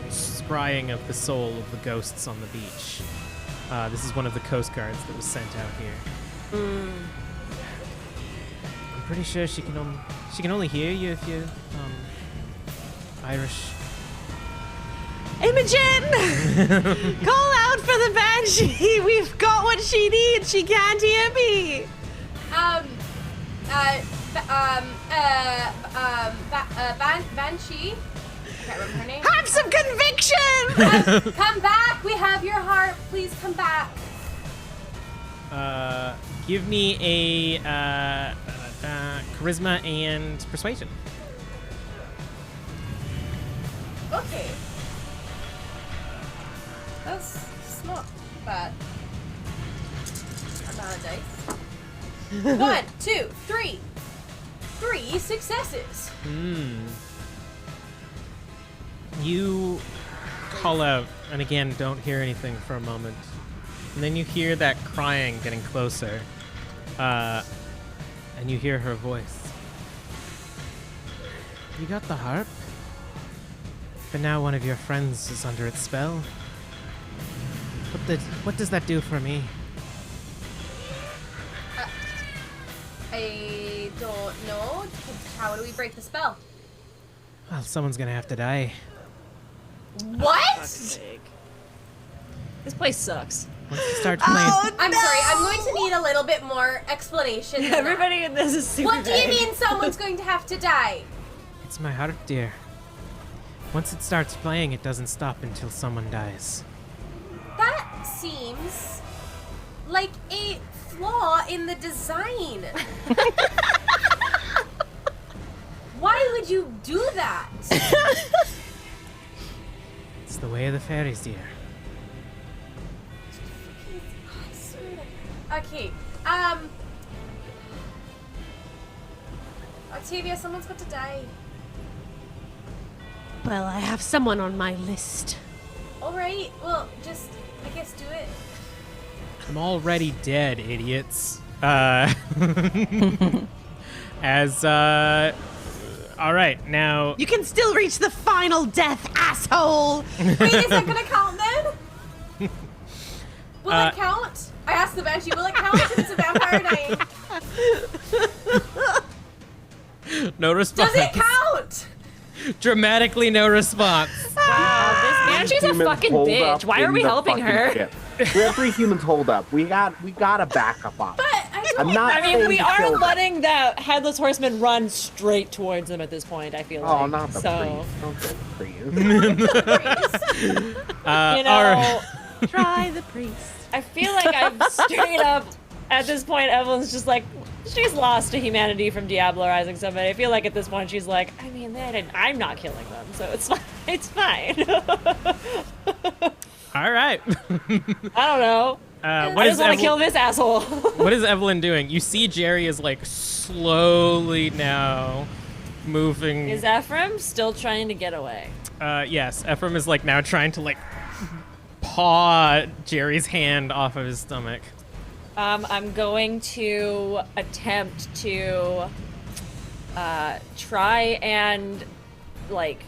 Speaker 1: scrying of the soul of the ghosts on the beach. This is one of the Coast Guards that was sent out here. I'm pretty sure she can only hear you if you're Irish.
Speaker 2: Imogen! Call out for the banshee! We've got what she needs! She can't hear me!
Speaker 5: Banshee. I can't remember her name.
Speaker 2: Have some conviction!
Speaker 5: Come back! We have your heart. Please come back.
Speaker 1: Give me a charisma and persuasion.
Speaker 5: Okay. That's not bad. Amount of dice. 1, 2, 3. 3 successes.
Speaker 1: You call out, and again, don't hear anything for a moment. And then you hear that crying getting closer. And you hear her voice. You got the harp? But now one of your friends is under its spell. What does that do for me?
Speaker 5: I don't know. How do we break the spell?
Speaker 1: Well, someone's gonna have to die.
Speaker 5: What?
Speaker 3: This place sucks.
Speaker 1: Once you start playing...
Speaker 5: I'm sorry, I'm going to need a little bit more explanation. than that.
Speaker 3: Everybody in this is super
Speaker 5: What do you mean someone's going to have to die?
Speaker 1: It's my harp, dear. Once it starts playing, it doesn't stop until someone dies.
Speaker 5: That seems like a flaw in the design. Why would you do that?
Speaker 1: It's the way of the fairies, dear.
Speaker 5: Okay, Octavia, someone's got to die.
Speaker 2: Well, I have someone on my list.
Speaker 5: Alright, well, just, I guess do it.
Speaker 1: I'm already dead, idiots. As All right, now.
Speaker 2: You can still reach the final death, asshole!
Speaker 5: Wait, is that gonna count then? Will it count? I asked the Banshee, will it count if it's a vampire night?
Speaker 1: No response.
Speaker 5: Does it count?
Speaker 1: Dramatically no response.
Speaker 3: Wow, this Banshee's a fucking bitch. Why are we helping her?
Speaker 6: We have 3 humans hold up. We got a backup op.
Speaker 5: But
Speaker 3: I mean, we are letting the Headless Horseman run straight towards them at this point, I feel like.
Speaker 6: Oh, not the priest. Don't get the priest.
Speaker 3: You know,
Speaker 2: try the priest.
Speaker 3: I feel like I'm straight up, at this point, Evelyn's just like, she's lost to humanity from diablerizing somebody. I feel like at this point she's like, I mean, I'm not killing them, so it's fine. It's fine.
Speaker 1: All right.
Speaker 3: I don't know. I just want to kill this asshole.
Speaker 1: What is Evelyn doing? You see Jerry is like slowly now moving.
Speaker 3: Is Ephraim still trying to get away?
Speaker 1: Yes, Ephraim is like now trying to like paw Jerry's hand off of his stomach.
Speaker 3: I'm going to attempt to try and like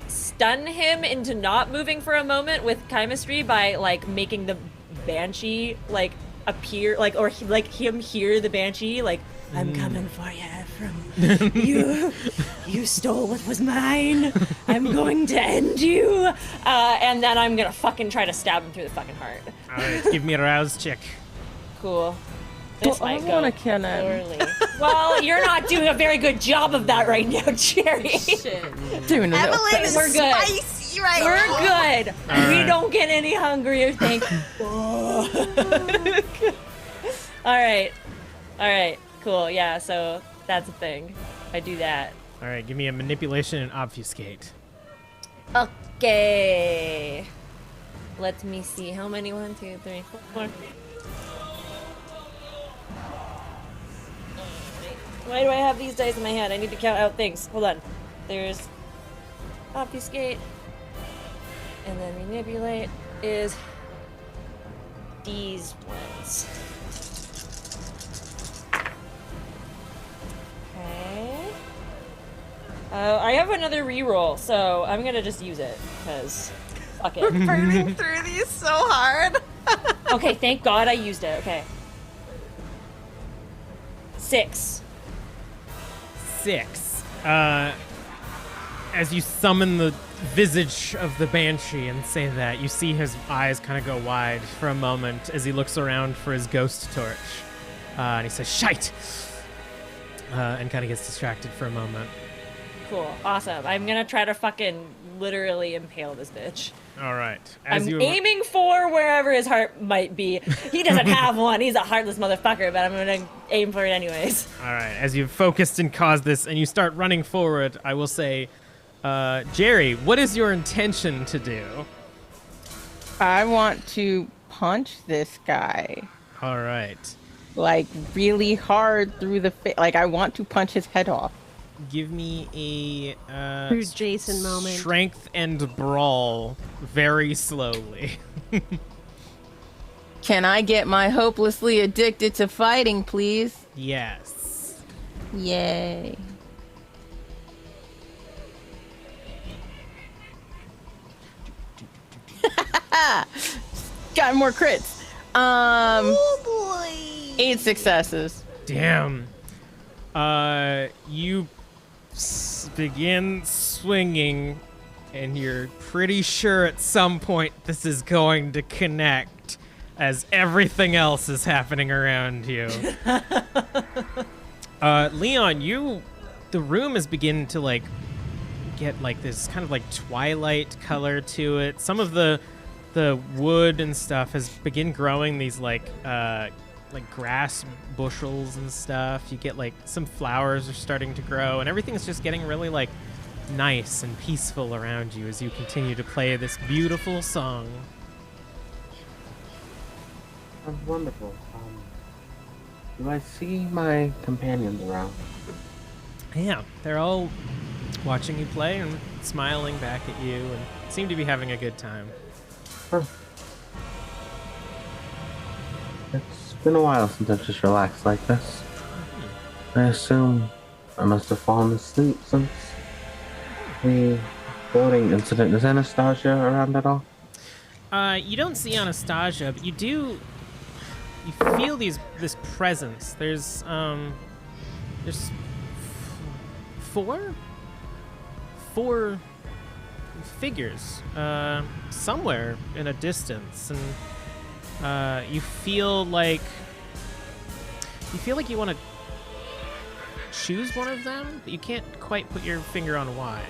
Speaker 3: stun him into not moving for a moment with chemistry by like making the Banshee like appear like or like him hear the Banshee like I'm coming for you, Ephraim. You stole what was mine. I'm going to end you. And then I'm gonna fucking try to stab him through the fucking heart.
Speaker 1: All right, give me a rouse check.
Speaker 3: Cool. This
Speaker 7: I
Speaker 3: might go
Speaker 7: wanna kill him.
Speaker 3: poorly. Well, you're not doing a very good job of that right now, Jerry.
Speaker 7: Doing a little
Speaker 2: Evelyn is
Speaker 3: We're good.
Speaker 2: spicy right
Speaker 3: We're
Speaker 2: now.
Speaker 3: good. We don't get any hungrier, thank you. All right, cool. Yeah, so that's a thing. I do that.
Speaker 1: All right, give me a manipulation and obfuscate.
Speaker 3: Okay. Let me see. How many? 1, 2, 3, 4. Why do I have these dice in my head? I need to count out things. Hold on. There's obfuscate, and then manipulate is these ones. Okay. I have another reroll, so I'm gonna just use it because fuck it.
Speaker 2: Burning through these so hard.
Speaker 3: Okay, thank God I used it. Okay. 6.
Speaker 1: 6. As you summon the visage of the Banshee and say that, you see his eyes kind of go wide for a moment as he looks around for his ghost torch. And he says, "Shite!" And kind of gets distracted for a moment.
Speaker 3: Cool. Awesome. I'm gonna try to fucking literally impale this bitch.
Speaker 1: All right.
Speaker 3: I'm aiming for wherever his heart might be. He doesn't have one. He's a heartless motherfucker, but I'm gonna aim for it anyways.
Speaker 1: All right. As you've focused and caused this and you start running forward, I will say, Jerry, what is your intention to do?
Speaker 7: I want to punch this guy.
Speaker 1: All right.
Speaker 7: Like, really hard through the face. Like, I want to punch his head off.
Speaker 1: Give me a
Speaker 2: Who's Jason moment?
Speaker 1: strength and brawl very slowly.
Speaker 7: Can I get my hopelessly addicted to fighting, please?
Speaker 1: Yes.
Speaker 7: Yay. Got more crits.
Speaker 2: Oh boy.
Speaker 7: 8 successes.
Speaker 1: Damn. You begin swinging, and you're pretty sure at some point this is going to connect as everything else is happening around you. Leon, the room is beginning to like get like this kind of like twilight color to it. Some of the wood and stuff has begin growing these like grass bushels and stuff. You get like some flowers are starting to grow, and everything's just getting really like nice and peaceful around you as you continue to play this beautiful song.
Speaker 6: That's wonderful. Do I see my companions around?
Speaker 1: Yeah, they're all watching you play and smiling back at you and seem to be having a good time.
Speaker 6: Huh. It's been a while since I've just relaxed like this. I assume I must have fallen asleep since The boating incident, is Anastasia around at all?
Speaker 1: You don't see Anastasia, but you feel this presence. There's four figures somewhere in a distance, and you feel like you want to choose one of them, but you can't quite put your finger on why.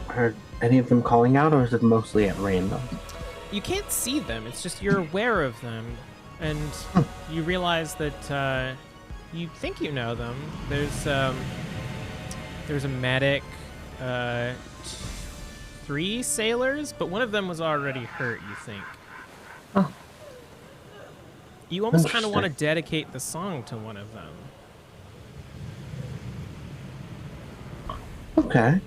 Speaker 6: Are any of them calling out, or is it mostly at random?
Speaker 1: You can't see them. It's just you're aware of them, and you realize that you think you know them. There's a medic, 3 sailors, but one of them was already hurt. You think.
Speaker 6: Oh.
Speaker 1: You almost kind of want to dedicate the song to one of them.
Speaker 6: Okay.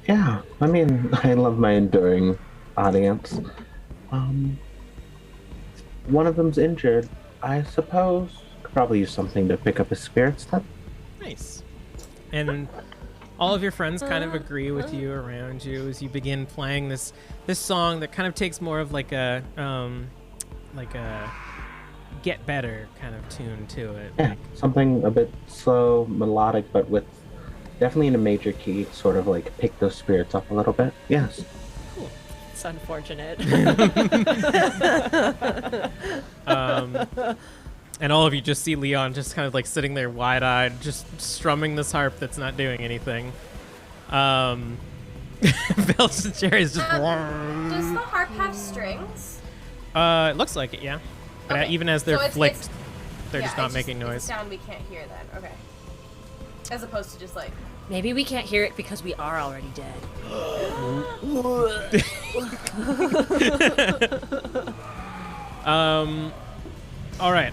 Speaker 6: Yeah, I mean, I love my enduring audience. One of them's injured. I suppose could probably use something to pick up his spirits then.
Speaker 1: Nice. And all of your friends kind of agree with you around you as you begin playing this song that kind of takes more of like a get better kind of tune to it.
Speaker 6: Yeah, something a bit slow, melodic, but with definitely in a major key, sort of like pick those spirits up a little bit. Yes.
Speaker 3: Cool. It's unfortunate.
Speaker 1: And all of you just see Leon just kind of like sitting there wide-eyed, just strumming this harp that's not doing anything. Belgian Jerry's just...
Speaker 5: Does the harp have strings?
Speaker 1: It looks like it, yeah. But
Speaker 5: Okay.
Speaker 1: even as they're
Speaker 5: So
Speaker 1: flicked, they're just not
Speaker 5: it's
Speaker 1: making
Speaker 5: It's
Speaker 1: noise.
Speaker 5: sound we can't hear then. Okay. As opposed to just like...
Speaker 3: Maybe we can't hear it because we are already dead.
Speaker 1: All right,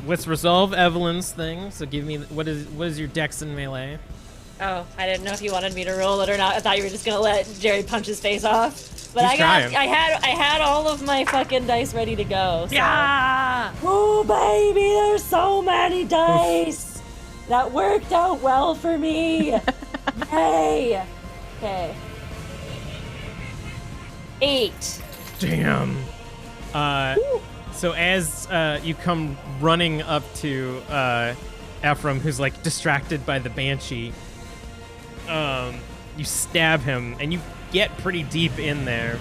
Speaker 1: let's resolve Evelyn's thing. So give me, what is your dex in melee?
Speaker 3: Oh, I didn't know if you wanted me to roll it or not. I thought you were just gonna let Jerry punch his face off. But
Speaker 1: He's trying.
Speaker 3: I had all of my fucking dice ready to go. So.
Speaker 1: Yeah!
Speaker 3: Oh baby, there's so many dice. That worked out well for me. Yay. Okay. 8.
Speaker 1: Damn. So as you come running up to Ephraim, who's like distracted by the banshee, you stab him, and you get pretty deep in there,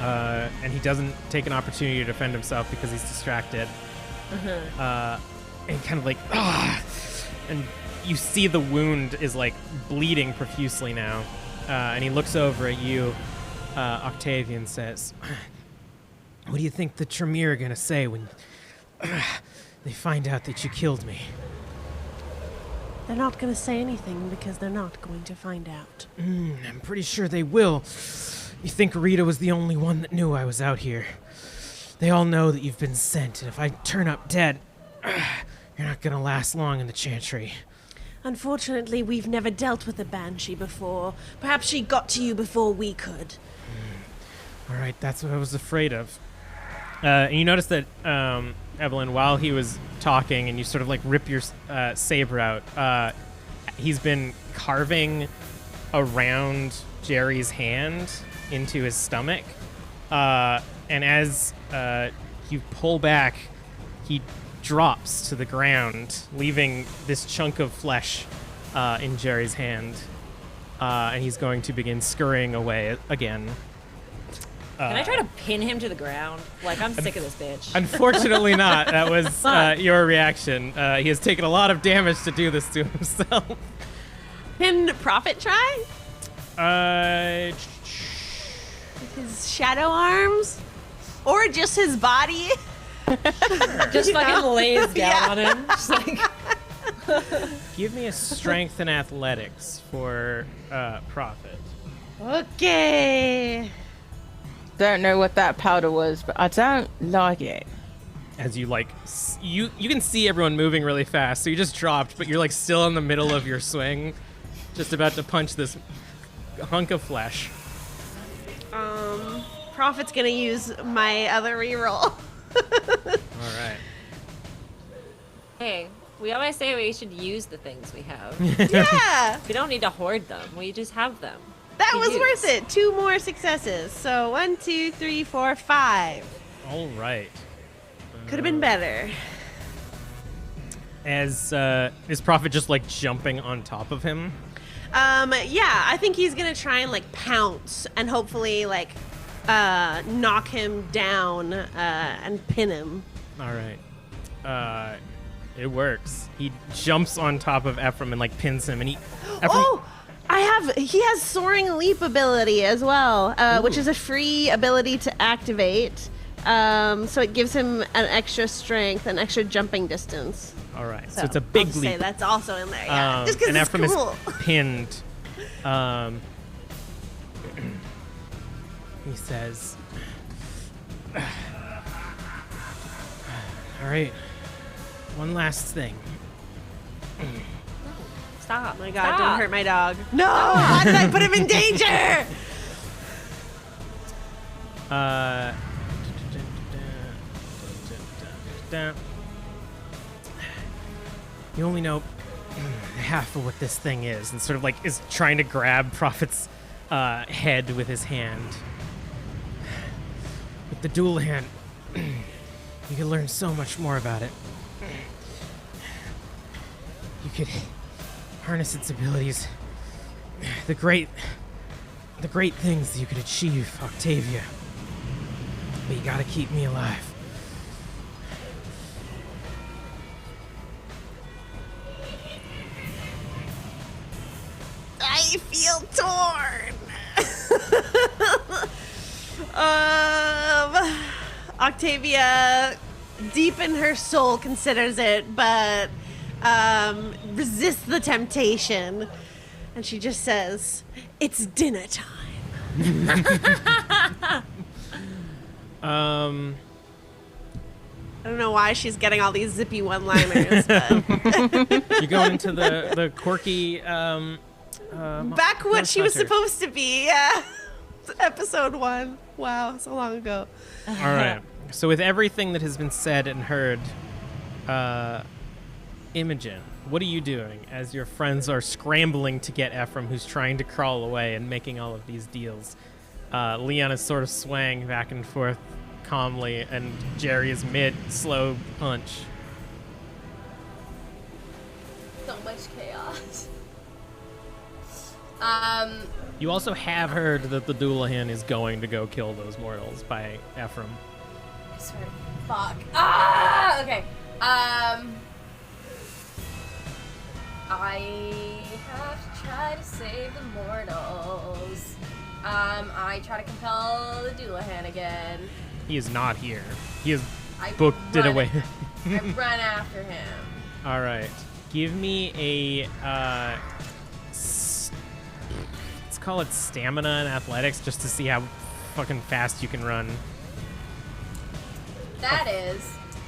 Speaker 1: and he doesn't take an opportunity to defend himself because he's distracted. And kind of like, and you see the wound is like bleeding profusely now, and he looks over at you, Octavia, and says, "What do you think the Tremere are gonna say when they find out that you killed me?"
Speaker 2: They're not going to say anything because they're not going to find out.
Speaker 1: I'm pretty sure they will. You think Rita was the only one that knew I was out here? They all know that you've been sent, and if I turn up dead, you're not gonna last long in the Chantry.
Speaker 2: Unfortunately, we've never dealt with a banshee before. Perhaps she got to you before we could.
Speaker 1: All right, that's what I was afraid of. And you notice that, Evelyn, while he was talking and you sort of like rip your saber out, he's been carving around Jerry's hand into his stomach. And as you pull back, he drops to the ground, leaving this chunk of flesh in Jerry's hand. And he's going to begin scurrying away again.
Speaker 3: Can I try to pin him to the ground? Like, I'm sick of this bitch.
Speaker 1: Unfortunately not. That was your reaction. He has taken a lot of damage to do this to himself.
Speaker 2: Can Prophet try? His shadow arms? Or just his body?
Speaker 3: Just fucking lays down on him. Just like...
Speaker 1: Give me a strength and athletics for Prophet.
Speaker 2: Okay.
Speaker 7: Don't know what that powder was, but I don't like it.
Speaker 1: As you like, you can see everyone moving really fast, so you just dropped, but you're like still in the middle of your swing, just about to punch this hunk of flesh.
Speaker 2: Prophet's gonna use my other reroll.
Speaker 1: All right.
Speaker 3: Hey, We always say we should use the things we have.
Speaker 2: Yeah.
Speaker 3: We don't need to hoard them. We just have them.
Speaker 2: That
Speaker 3: to
Speaker 2: was
Speaker 3: use.
Speaker 2: worth it. 2 more successes. So 1, 2, 3, 4, 5.
Speaker 1: All right.
Speaker 2: Could have been better.
Speaker 1: Is Prophet just like jumping on top of him?
Speaker 2: Yeah, I think he's gonna try and like pounce and hopefully like knock him down and pin him.
Speaker 1: All right. It works. He jumps on top of Ephraim and like pins him, and he. Ephraim,
Speaker 2: He has soaring leap ability as well, which is a free ability to activate. So it gives him an extra strength, an extra jumping distance.
Speaker 1: All right, so it's a big
Speaker 2: I'll just
Speaker 1: leap.
Speaker 2: say that's also in there. Yeah, just because
Speaker 1: and
Speaker 2: it's
Speaker 1: Ephraim
Speaker 2: cool.
Speaker 1: is pinned. He says, "All right, one last thing."
Speaker 3: Stop.
Speaker 2: Oh my God, don't hurt my dog. No, why did I put him in danger?
Speaker 1: You only know half of what this thing is, and sort of like is trying to grab Prophet's head with his hand. With the dual hand, you can learn so much more about it. You could harness its abilities. The great things you could achieve, Octavia. But you gotta keep me alive.
Speaker 2: I feel torn. Octavia, deep in her soul, considers it, but resists the temptation. And she just says, "It's dinner time." I don't know why she's getting all these zippy one-liners, but
Speaker 1: You're going into the quirky.
Speaker 2: back what she was supposed to be. Yeah, episode 1. Wow, so long ago.
Speaker 1: All right. So with everything that has been said and heard, Imogen, what are you doing as your friends are scrambling to get Ephraim, who's trying to crawl away and making all of these deals? Leon is sort of swaying back and forth calmly, and Jerry is mid-slow punch.
Speaker 5: So much chaos.
Speaker 1: You also have heard that the Doulahan is going to go kill those mortals by Ephraim.
Speaker 5: I swear to fuck. Ah! Okay. I have to try to save the mortals. I try to compel the Doulahan again.
Speaker 1: He is not here. He has
Speaker 5: I
Speaker 1: booked it
Speaker 5: run-
Speaker 1: away.
Speaker 5: I run after him.
Speaker 1: All right. Give me a let's call it stamina and athletics, just to see how fucking fast you can run.
Speaker 5: That is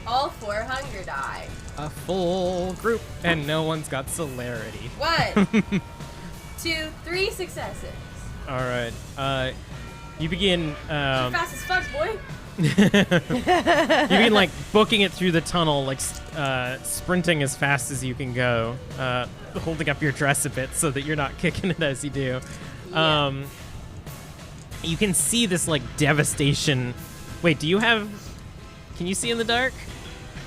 Speaker 5: all 4 hunger die.
Speaker 1: A full group, and no one's got celerity.
Speaker 5: 1, 2, 3 successes.
Speaker 1: All right. You begin.
Speaker 5: Fast as fuck, boy.
Speaker 1: You begin like booking it through the tunnel, like sprinting as fast as you can go, holding up your dress a bit so that you're not kicking it as you do.
Speaker 5: Yeah.
Speaker 1: You can see this like devastation. Wait, do you have? Can you see in the dark?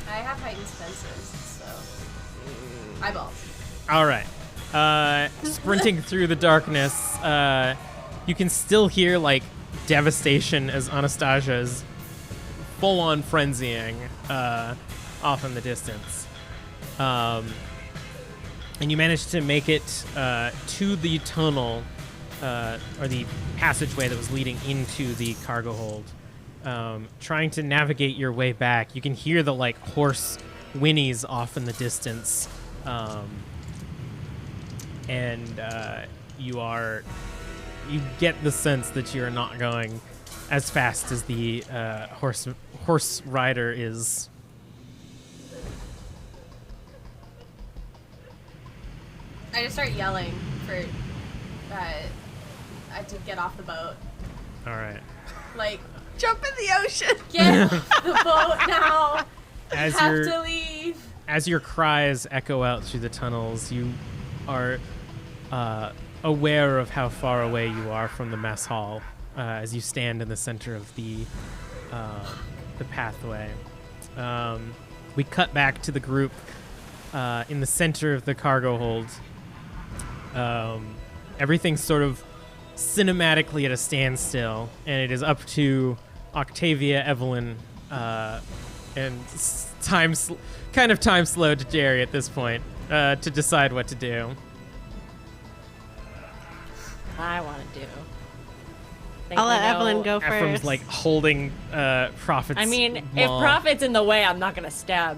Speaker 5: I have heightened senses, so eyeballs.
Speaker 1: All right. Sprinting through the darkness, you can still hear like devastation as Anastasia is full-on frenzying off in the distance. And you manage to make it to the tunnel, or the passageway that was leading into the cargo hold. Trying to navigate your way back, you can hear the like horse whinnies off in the distance, and you get the sense that you're not going as fast as the horse rider is.
Speaker 5: I just start yelling for to get off the boat.
Speaker 1: All right.
Speaker 5: Like,
Speaker 2: Jump in the ocean.
Speaker 5: get off the boat now.
Speaker 1: As
Speaker 5: I have
Speaker 1: you're
Speaker 5: to leave.
Speaker 1: as your cries echo out through the tunnels, you are aware of how far away you are from the mess hall as you stand in the center of the pathway. We cut back to the group in the center of the cargo hold. Everything's sort of cinematically at a standstill, and it is up to Octavia, Evelyn, and time slowed to Jerry at this point to decide what to do.
Speaker 3: I want to do.
Speaker 2: I'll let Evelyn go first.
Speaker 1: Ephraim's like holding Prophet's
Speaker 3: I mean,
Speaker 1: maw.
Speaker 3: if Prophet's in the way, I'm not gonna stab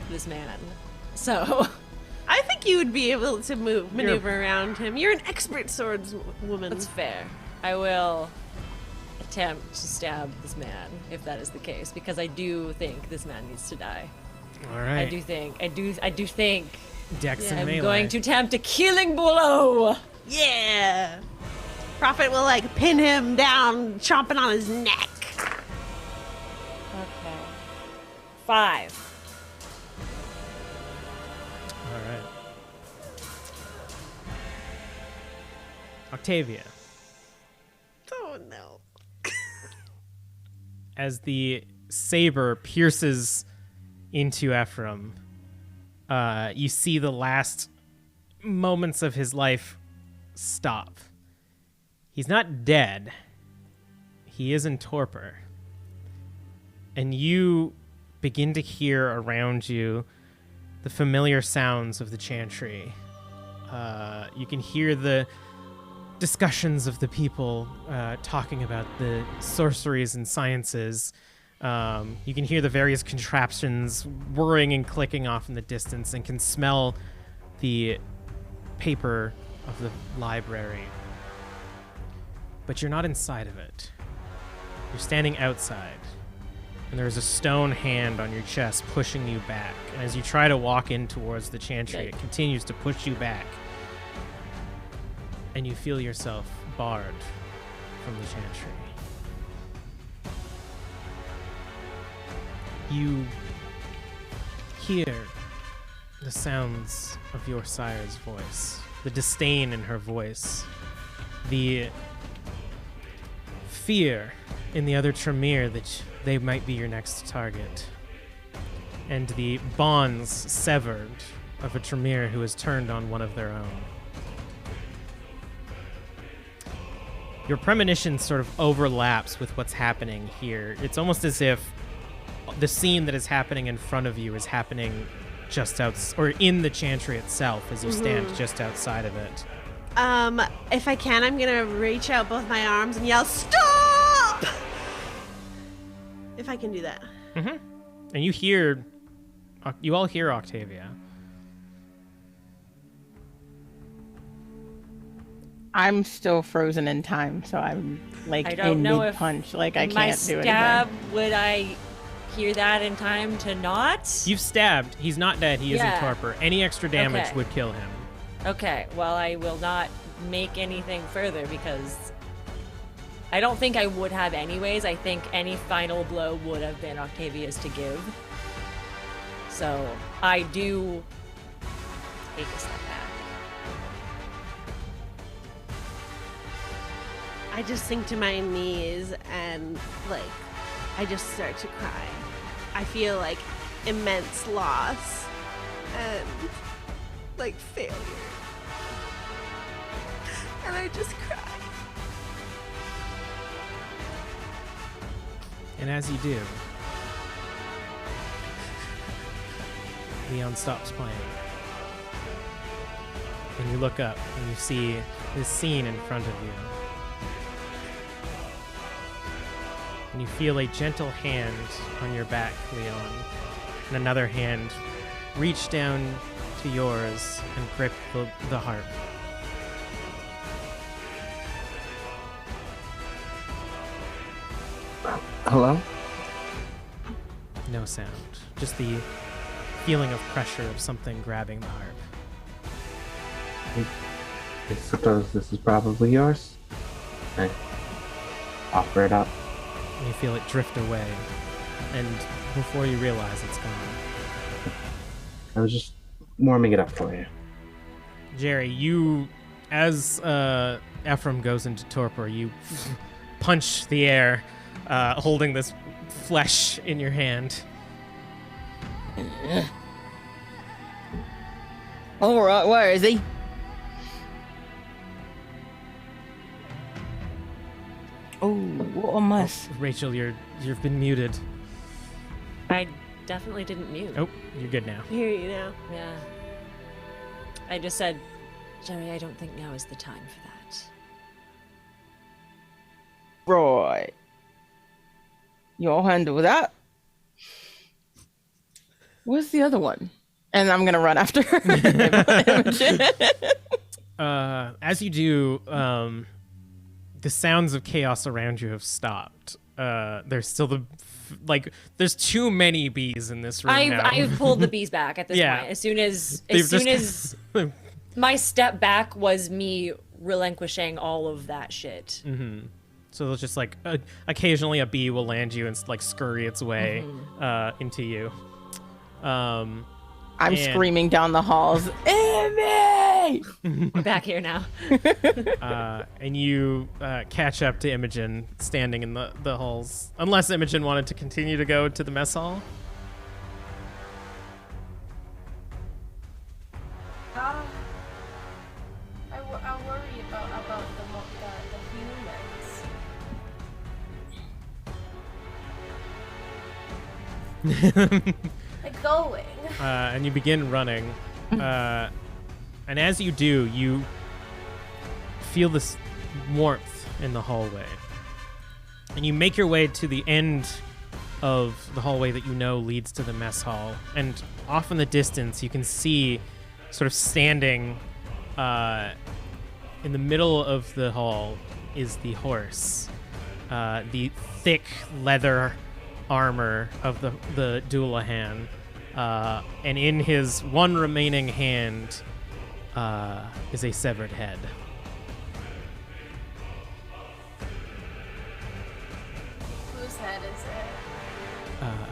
Speaker 3: this man. So
Speaker 2: I think you would be able to maneuver around him. You're an expert swordswoman.
Speaker 3: that's fair. I will attempt to stab this man if that is the case, because I do think this man needs to die.
Speaker 1: All right.
Speaker 3: I do think
Speaker 1: Dex and
Speaker 3: I'm
Speaker 1: melee.
Speaker 3: going to attempt a killing blow.
Speaker 2: Yeah. Prophet will like pin him down, chomping on his neck.
Speaker 3: Okay. 5.
Speaker 1: All right. Octavia.
Speaker 2: Oh no.
Speaker 1: As the saber pierces into Ephraim, you see the last moments of his life stop. He's not dead. He is in torpor. And you begin to hear around you the familiar sounds of the chantry. You can hear the discussions of the people talking about the sorceries and sciences. You can hear the various contraptions whirring and clicking off in the distance, and can smell the paper of the library. But you're not inside of it. You're standing outside, and there's a stone hand on your chest pushing you back. And as you try to walk in towards the chantry, it continues to push you back. And you feel yourself barred from the chantry. You hear the sounds of your sire's voice, the disdain in her voice, the fear in the other Tremere that they might be your next target, and the bonds severed of a Tremere who has turned on one of their own. Your premonition sort of overlaps with what's happening here. It's almost as if the scene that is happening in front of you is happening just or in the chantry itself as you stand just outside of it.
Speaker 2: If I can, I'm gonna reach out both my arms and yell, "Stop!" If I can do that.
Speaker 1: Mm-hmm. And you all hear Octavia.
Speaker 7: I'm still frozen in time, so I'm like
Speaker 3: I don't
Speaker 7: in
Speaker 3: know
Speaker 7: mid-punch. Like I
Speaker 3: my
Speaker 7: can't do
Speaker 3: stab,
Speaker 7: anything.
Speaker 3: would I hear that in time to not?
Speaker 1: You've stabbed. He's not dead. He is in
Speaker 3: Yeah.
Speaker 1: torpor. Any extra damage
Speaker 3: Okay.
Speaker 1: would kill him.
Speaker 3: Okay, well, I will not make anything further because I don't think I would have anyways. I think any final blow would have been Octavia's to give. So I do take a step back.
Speaker 2: I just sink to my knees and, like, I just start to cry. I feel, like, immense loss and, like, failure. And I just cry.
Speaker 1: And as you do, Leon stops playing. And you look up and you see this scene in front of you. And you feel a gentle hand on your back, Leon, and another hand reach down to yours and grip the harp.
Speaker 6: Hello?
Speaker 1: No sound, just the feeling of pressure of something grabbing the harp.
Speaker 6: I suppose this is probably yours. I offer it up.
Speaker 1: And you feel it drift away, and before you realize it's gone.
Speaker 6: I was just warming it up for you.
Speaker 1: Jerry, you, as Ephraim goes into torpor, you punch the air, holding this flesh in your hand.
Speaker 7: All right, where is he? Oh, what a mess.
Speaker 1: Rachel, you've been muted.
Speaker 3: I definitely didn't mute.
Speaker 1: Oh, you're good now.
Speaker 2: Hear you now.
Speaker 3: Yeah. I just said, Jerry, I don't think now is the time for that.
Speaker 7: Right. You'll handle that. Where's the other one? And I'm gonna run after her.
Speaker 1: As you do, the sounds of chaos around you have stopped. There's still there's too many bees in this room now.
Speaker 3: I've pulled the bees back at this point. As soon as my step back was me relinquishing all of that shit.
Speaker 1: Mm-hmm. So there's just occasionally a bee will land you and scurry its way into you.
Speaker 7: I'm screaming down the halls. Amy!
Speaker 3: We're back here now.
Speaker 1: And you catch up to Imogen standing in the halls. Unless Imogen wanted to continue to go to the mess hall.
Speaker 5: I worry about the humans. Going.
Speaker 1: And you begin running. And as you do, you feel this warmth in the hallway. And you make your way to the end of the hallway that you know leads to the mess hall. And off in the distance, you can see sort of standing in the middle of the hall is the horse. The thick leather armor of the Doulahan. And in his one remaining hand is a severed head.
Speaker 5: Whose head is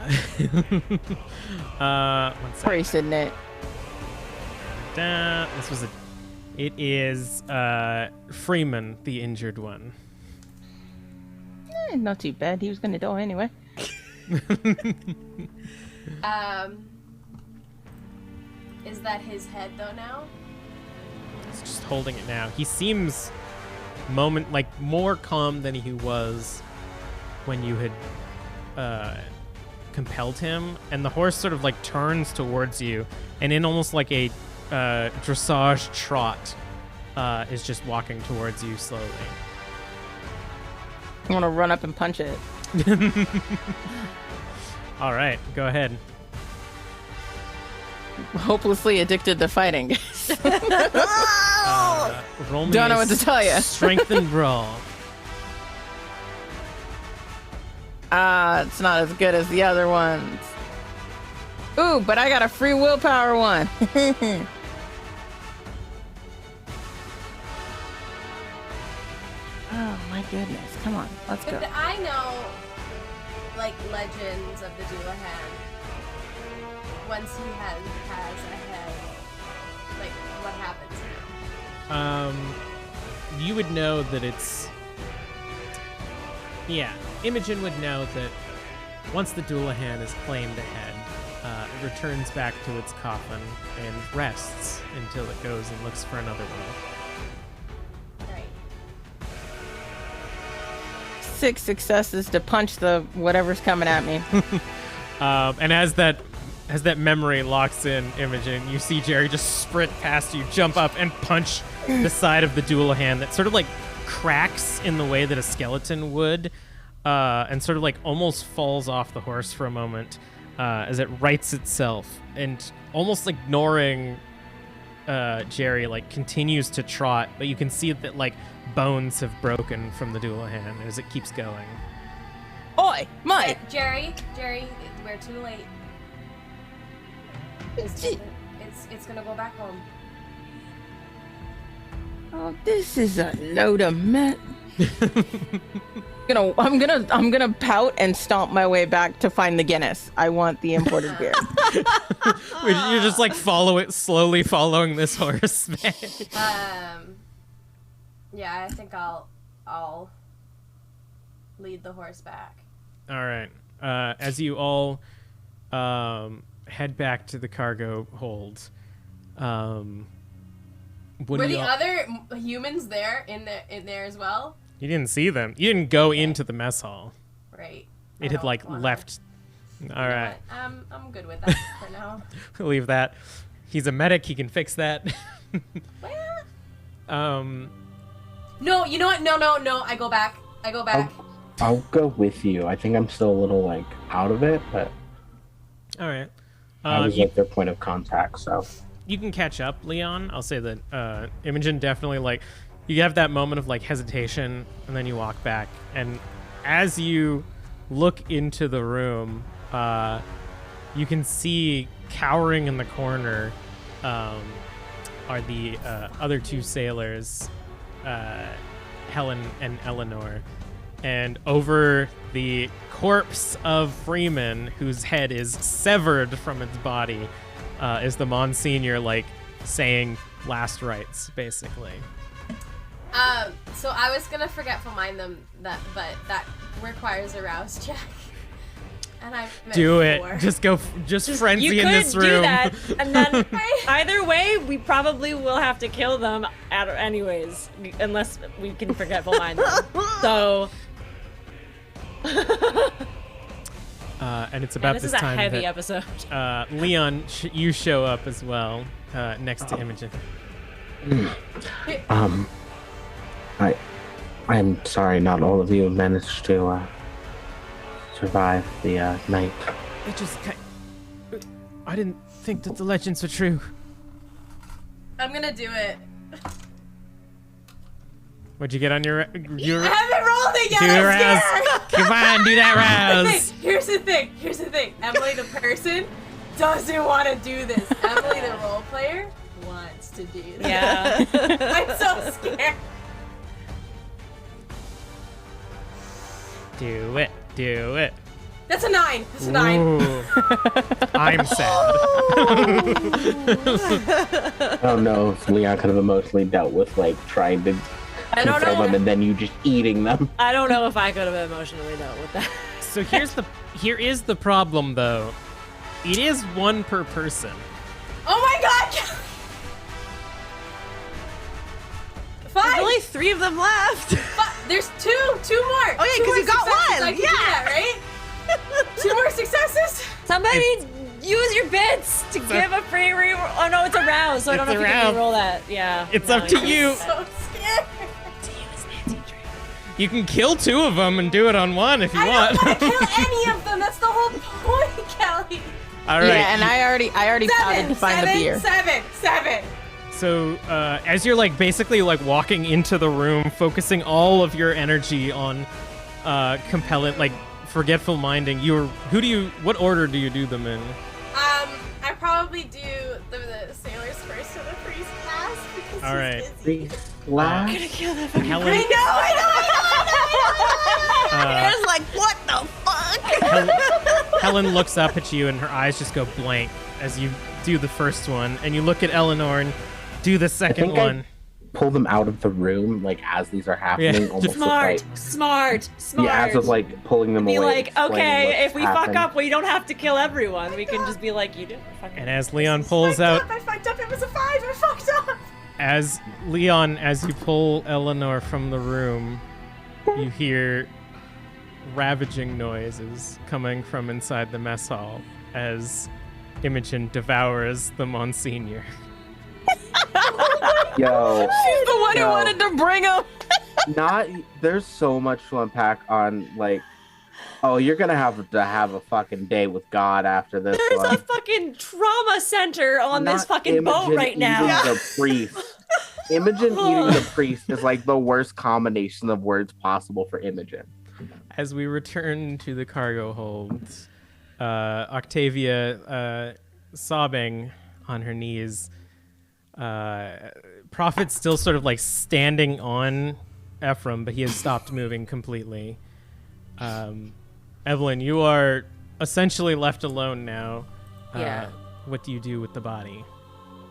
Speaker 1: it? One second.
Speaker 7: Priest, isn't it?
Speaker 1: This was it is Freeman, the injured one.
Speaker 7: Not too bad. He was gonna die anyway.
Speaker 5: Is that his head though now?
Speaker 1: He's just holding it now. He seems more calm than he was when you had compelled him, and the horse sort of turns towards you, and in almost like a dressage trot is just walking towards you slowly.
Speaker 7: I want to run up and punch it.
Speaker 1: All right, go ahead.
Speaker 7: Hopelessly addicted to fighting.
Speaker 1: Roll me
Speaker 7: Don't know what to tell you.
Speaker 1: Strength and brawl.
Speaker 7: It's not as good as the other ones. Ooh, but I got a free willpower one. Oh my goodness. Come on, let's go.
Speaker 5: But I know, legends of the Doulahan. Once he has a head, what happens now?
Speaker 1: You would know that it's... Yeah, Imogen would know that once the Doulahan is claimed a head, it returns back to its coffin and rests until it goes and looks for another one.
Speaker 5: Right.
Speaker 7: 6 successes to punch the whatever's coming at me.
Speaker 1: And as that memory locks in, Imogen, you see Jerry just sprint past you, jump up, and punch the side of the Doulahan that sort of cracks in the way that a skeleton would, and sort of almost falls off the horse for a moment as it rights itself, and almost ignoring Jerry, continues to trot, but you can see that bones have broken from the Doulahan as it keeps going.
Speaker 7: Oi, Mike!
Speaker 5: Jerry, we're too late. It's gonna go back home.
Speaker 7: Oh, this is a load of mess. I'm gonna pout and stomp my way back to find the Guinness. I want the imported beer.
Speaker 1: You're just like slowly following this horse.
Speaker 5: Yeah, I think I'll lead the horse back.
Speaker 1: All right. As you all head back to the cargo hold,
Speaker 5: were the other humans there in there as well?
Speaker 1: You didn't see them. You didn't go into the mess hall.
Speaker 5: Right.
Speaker 1: It had like left. All right.
Speaker 5: I'm good with that for now.
Speaker 1: We'll leave that. He's a medic. He can fix that.
Speaker 5: No, you know what? No. I go back.
Speaker 6: I'll go with you. I think I'm still a little like out of it, but
Speaker 1: all right.
Speaker 6: I was like their point of contact, so
Speaker 1: you can catch up, Leon. I'll say that Imogen definitely like you have that moment of like hesitation, and then you walk back, and as you look into the room, you can see cowering in the corner are the other two sailors, Helen and Eleanor. And over the corpse of Freeman, whose head is severed from its body, is the Monsignor, like, saying last rites, basically.
Speaker 5: So I was gonna forgetful mind them, but that requires a rouse check. And I
Speaker 1: do it. Just frenzy in this room.
Speaker 3: You could do that, and then either way, we probably will have to kill them anyways, unless we can forgetful mind them. So.
Speaker 1: And it's about this time.
Speaker 3: This is a heavy
Speaker 1: that,
Speaker 3: episode.
Speaker 1: Leon, you show up as well, next to Imogen.
Speaker 6: I'm sorry, not all of you managed to survive the night.
Speaker 1: I didn't think that the legends were true.
Speaker 5: I'm gonna do it.
Speaker 1: What'd you get on your
Speaker 5: I haven't rolled it yet.
Speaker 1: Do your rouse. Come on, do that rouse.
Speaker 5: Here's the thing. Emily, the person, doesn't want to do this. Emily, the role player, wants to do this.
Speaker 3: Yeah.
Speaker 5: I'm so scared.
Speaker 1: Do it.
Speaker 5: That's a 9. That's a 9.
Speaker 1: Ooh. I'm sad.
Speaker 6: I don't know if Leon could have emotionally dealt with like trying to control them and then you just eating them.
Speaker 3: I don't know if I could have emotionally dealt with that.
Speaker 1: So here is the problem though. It is one per person.
Speaker 5: Oh my god! 5.
Speaker 2: There's only 3 of them left.
Speaker 5: There's 2 more.
Speaker 2: Oh yeah, because you got one.
Speaker 5: I can do that, right? 2 more successes.
Speaker 3: Somebody use your bits to give a free reroll. Oh no, it's a rouse, so I don't know if you can reroll that. Yeah.
Speaker 1: It's up to you.
Speaker 5: I'm so scared.
Speaker 1: You can kill 2 of them and do it on one if you want.
Speaker 5: I don't want to kill any of them. That's the whole point, Kelly.
Speaker 1: All right.
Speaker 7: Yeah, and I already pouted to find the beer.
Speaker 5: 7.
Speaker 1: So as you're like basically like walking into the room, focusing all of your energy on compelling, like forgetful minding, what order do you do them in?
Speaker 5: I probably do the sailors first or the priest last because
Speaker 1: all right.
Speaker 5: he's busy.
Speaker 6: Last?
Speaker 2: I'm gonna kill that fucking
Speaker 1: Helen,
Speaker 5: I know.
Speaker 2: It's like, what the fuck?
Speaker 1: Helen looks up at you and her eyes just go blank as you do the first one, and you look at Eleanor and do the second one.
Speaker 6: Pull them out of the room like as these are happening. Almost
Speaker 3: Smart.
Speaker 6: Yeah, as of like pulling them
Speaker 3: Be
Speaker 6: away.
Speaker 3: like, okay, if we
Speaker 6: happened.
Speaker 3: fuck up, we don't have to kill everyone. We can just be like, you didn't fuck up.
Speaker 1: And as Leon pulls out,
Speaker 5: I fucked up. It was a 5. I fucked up.
Speaker 1: as you pull Eleanor from the room, you hear ravaging noises coming from inside the mess hall as Imogen devours the Monsignor.
Speaker 6: Yo,
Speaker 7: She's the one who wanted to bring him.
Speaker 6: There's so much to unpack on like. Oh, you're gonna have to have a fucking day with God after this.
Speaker 3: There's
Speaker 6: one.
Speaker 3: a fucking trauma center on this fucking
Speaker 6: Imogen
Speaker 3: boat right now.
Speaker 6: eating the priest. Imogen eating the priest is like the worst combination of words possible for Imogen.
Speaker 1: As we return to the cargo hold, Octavia, sobbing on her knees, Prophet's still sort of like standing on Ephraim, but he has stopped moving completely. Evelyn, you are essentially left alone now.
Speaker 3: Yeah.
Speaker 1: What do you do with the body?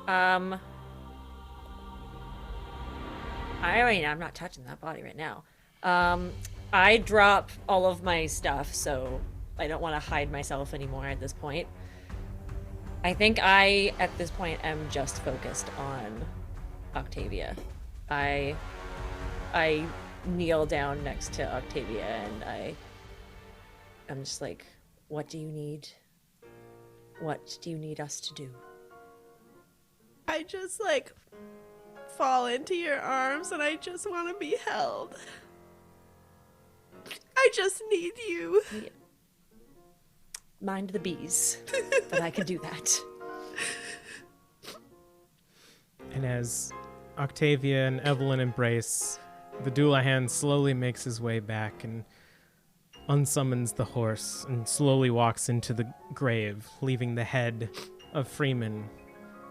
Speaker 3: I'm not touching that body right now. I drop all of my stuff, so I don't want to hide myself anymore at this point. I think I, at this point, am just focused on Octavia. I kneel down next to Octavia and I'm just like, what do you need? What do you need us to do?
Speaker 2: I just like fall into your arms and I just want to be held. I just need you.
Speaker 3: Yeah. Mind the bees, but I can do that.
Speaker 1: And as Octavia and Evelyn embrace, the Doulahan slowly makes his way back and unsummons the horse and slowly walks into the grave, leaving the head of Freeman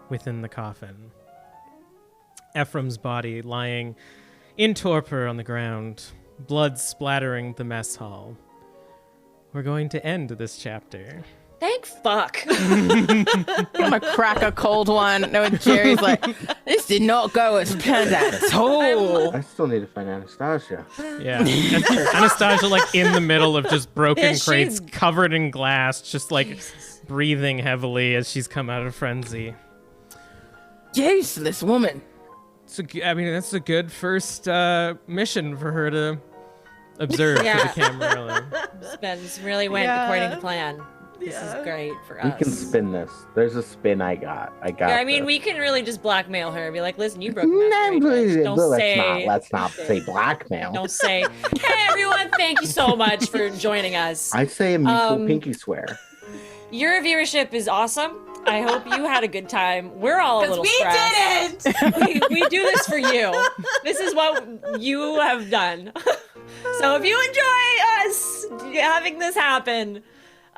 Speaker 1: within the coffin. Ephraim's body lying in torpor on the ground, blood splattering the mess hall. We're going to end this chapter.
Speaker 3: Thank fuck.
Speaker 7: I'm gonna crack a cold one. No, Jerry's like, this did not go as planned at all.
Speaker 6: I still need to find Anastasia.
Speaker 1: Yeah. Anastasia, like, in the middle of just broken
Speaker 3: Yeah,
Speaker 1: crates,
Speaker 3: she's-
Speaker 1: covered in glass, just, like,
Speaker 3: Jesus.
Speaker 1: breathing heavily as she's come out of frenzy.
Speaker 7: Useless woman.
Speaker 1: That's a good first mission for her to observe
Speaker 3: Yeah.
Speaker 1: for the camera.
Speaker 3: This really went according to plan. This is great for
Speaker 6: We
Speaker 3: us.
Speaker 6: can spin this. There's a spin I got.
Speaker 3: Yeah, I mean,
Speaker 6: this.
Speaker 3: we can really just blackmail her and be like, listen, you broke
Speaker 6: No,
Speaker 3: my marriage. Don't
Speaker 6: let's not say blackmail.
Speaker 3: Don't say, hey, everyone, thank you so much for joining us.
Speaker 6: I say a mutual pinky swear.
Speaker 3: Your viewership is awesome. I hope you had a good time. We're all a little
Speaker 5: We
Speaker 3: stressed.
Speaker 5: didn't!
Speaker 3: We do this for you. This is what you have done. So if you enjoy us having this happen,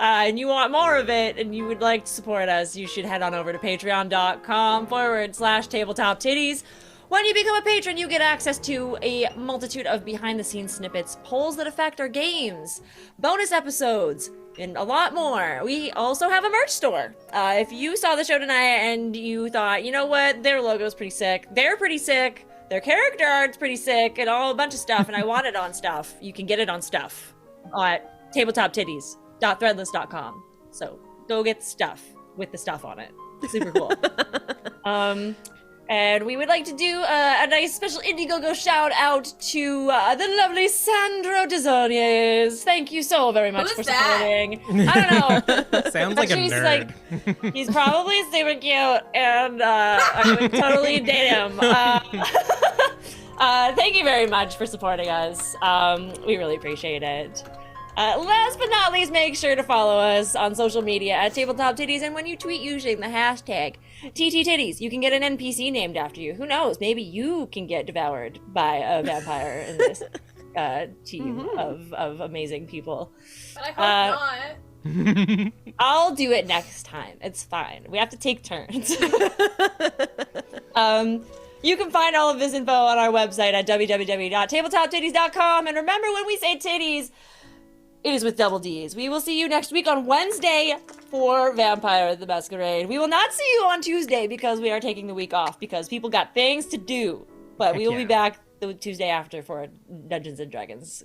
Speaker 3: and you want more of it, and you would like to support us, you should head on over to patreon.com/tabletop titties. When you become a patron, you get access to a multitude of behind-the-scenes snippets, polls that affect our games, bonus episodes, and a lot more. We also have a merch store. If you saw the show tonight and you thought, you know what, their logo's pretty sick, they're pretty sick, their character art's pretty sick, and a bunch of stuff, and I want it on stuff, you can get it on stuff at tabletoptitties.threadless.com. So go get the stuff with the stuff on it. Super cool. And we would like to do a nice special Indiegogo shout out to the lovely Sandro Desoniers. Thank you so very much for supporting. I don't know.
Speaker 1: Sounds like a
Speaker 3: She's
Speaker 1: nerd.
Speaker 3: He's probably super cute, and I would totally date him. Thank you very much for supporting us. We really appreciate it. Last but not least, make sure to follow us on social media at Tabletop Titties, and when you tweet using the hashtag TTTitties, you can get an NPC named after you. Who knows? Maybe you can get devoured by a vampire in this team of amazing people.
Speaker 5: But I hope not.
Speaker 3: I'll do it next time. It's fine. We have to take turns. You can find all of this info on our website at www.tabletoptitties.com. And remember, when we say titties, it is with double D's. We will see you next week on Wednesday for Vampire the Masquerade. We will not see you on Tuesday because we are taking the week off because people got things to do. But we will be back the Tuesday after for Dungeons and Dragons.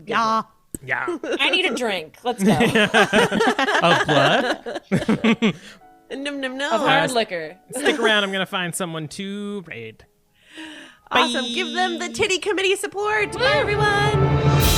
Speaker 2: Yeah.
Speaker 1: Yeah.
Speaker 3: I need a drink. Let's go.
Speaker 1: Of blood?
Speaker 2: Num num
Speaker 3: Of
Speaker 2: num.
Speaker 3: hard liquor.
Speaker 1: Stick around. I'm going to find someone to raid.
Speaker 2: Awesome. Give them the titty committee support. Bye, everyone.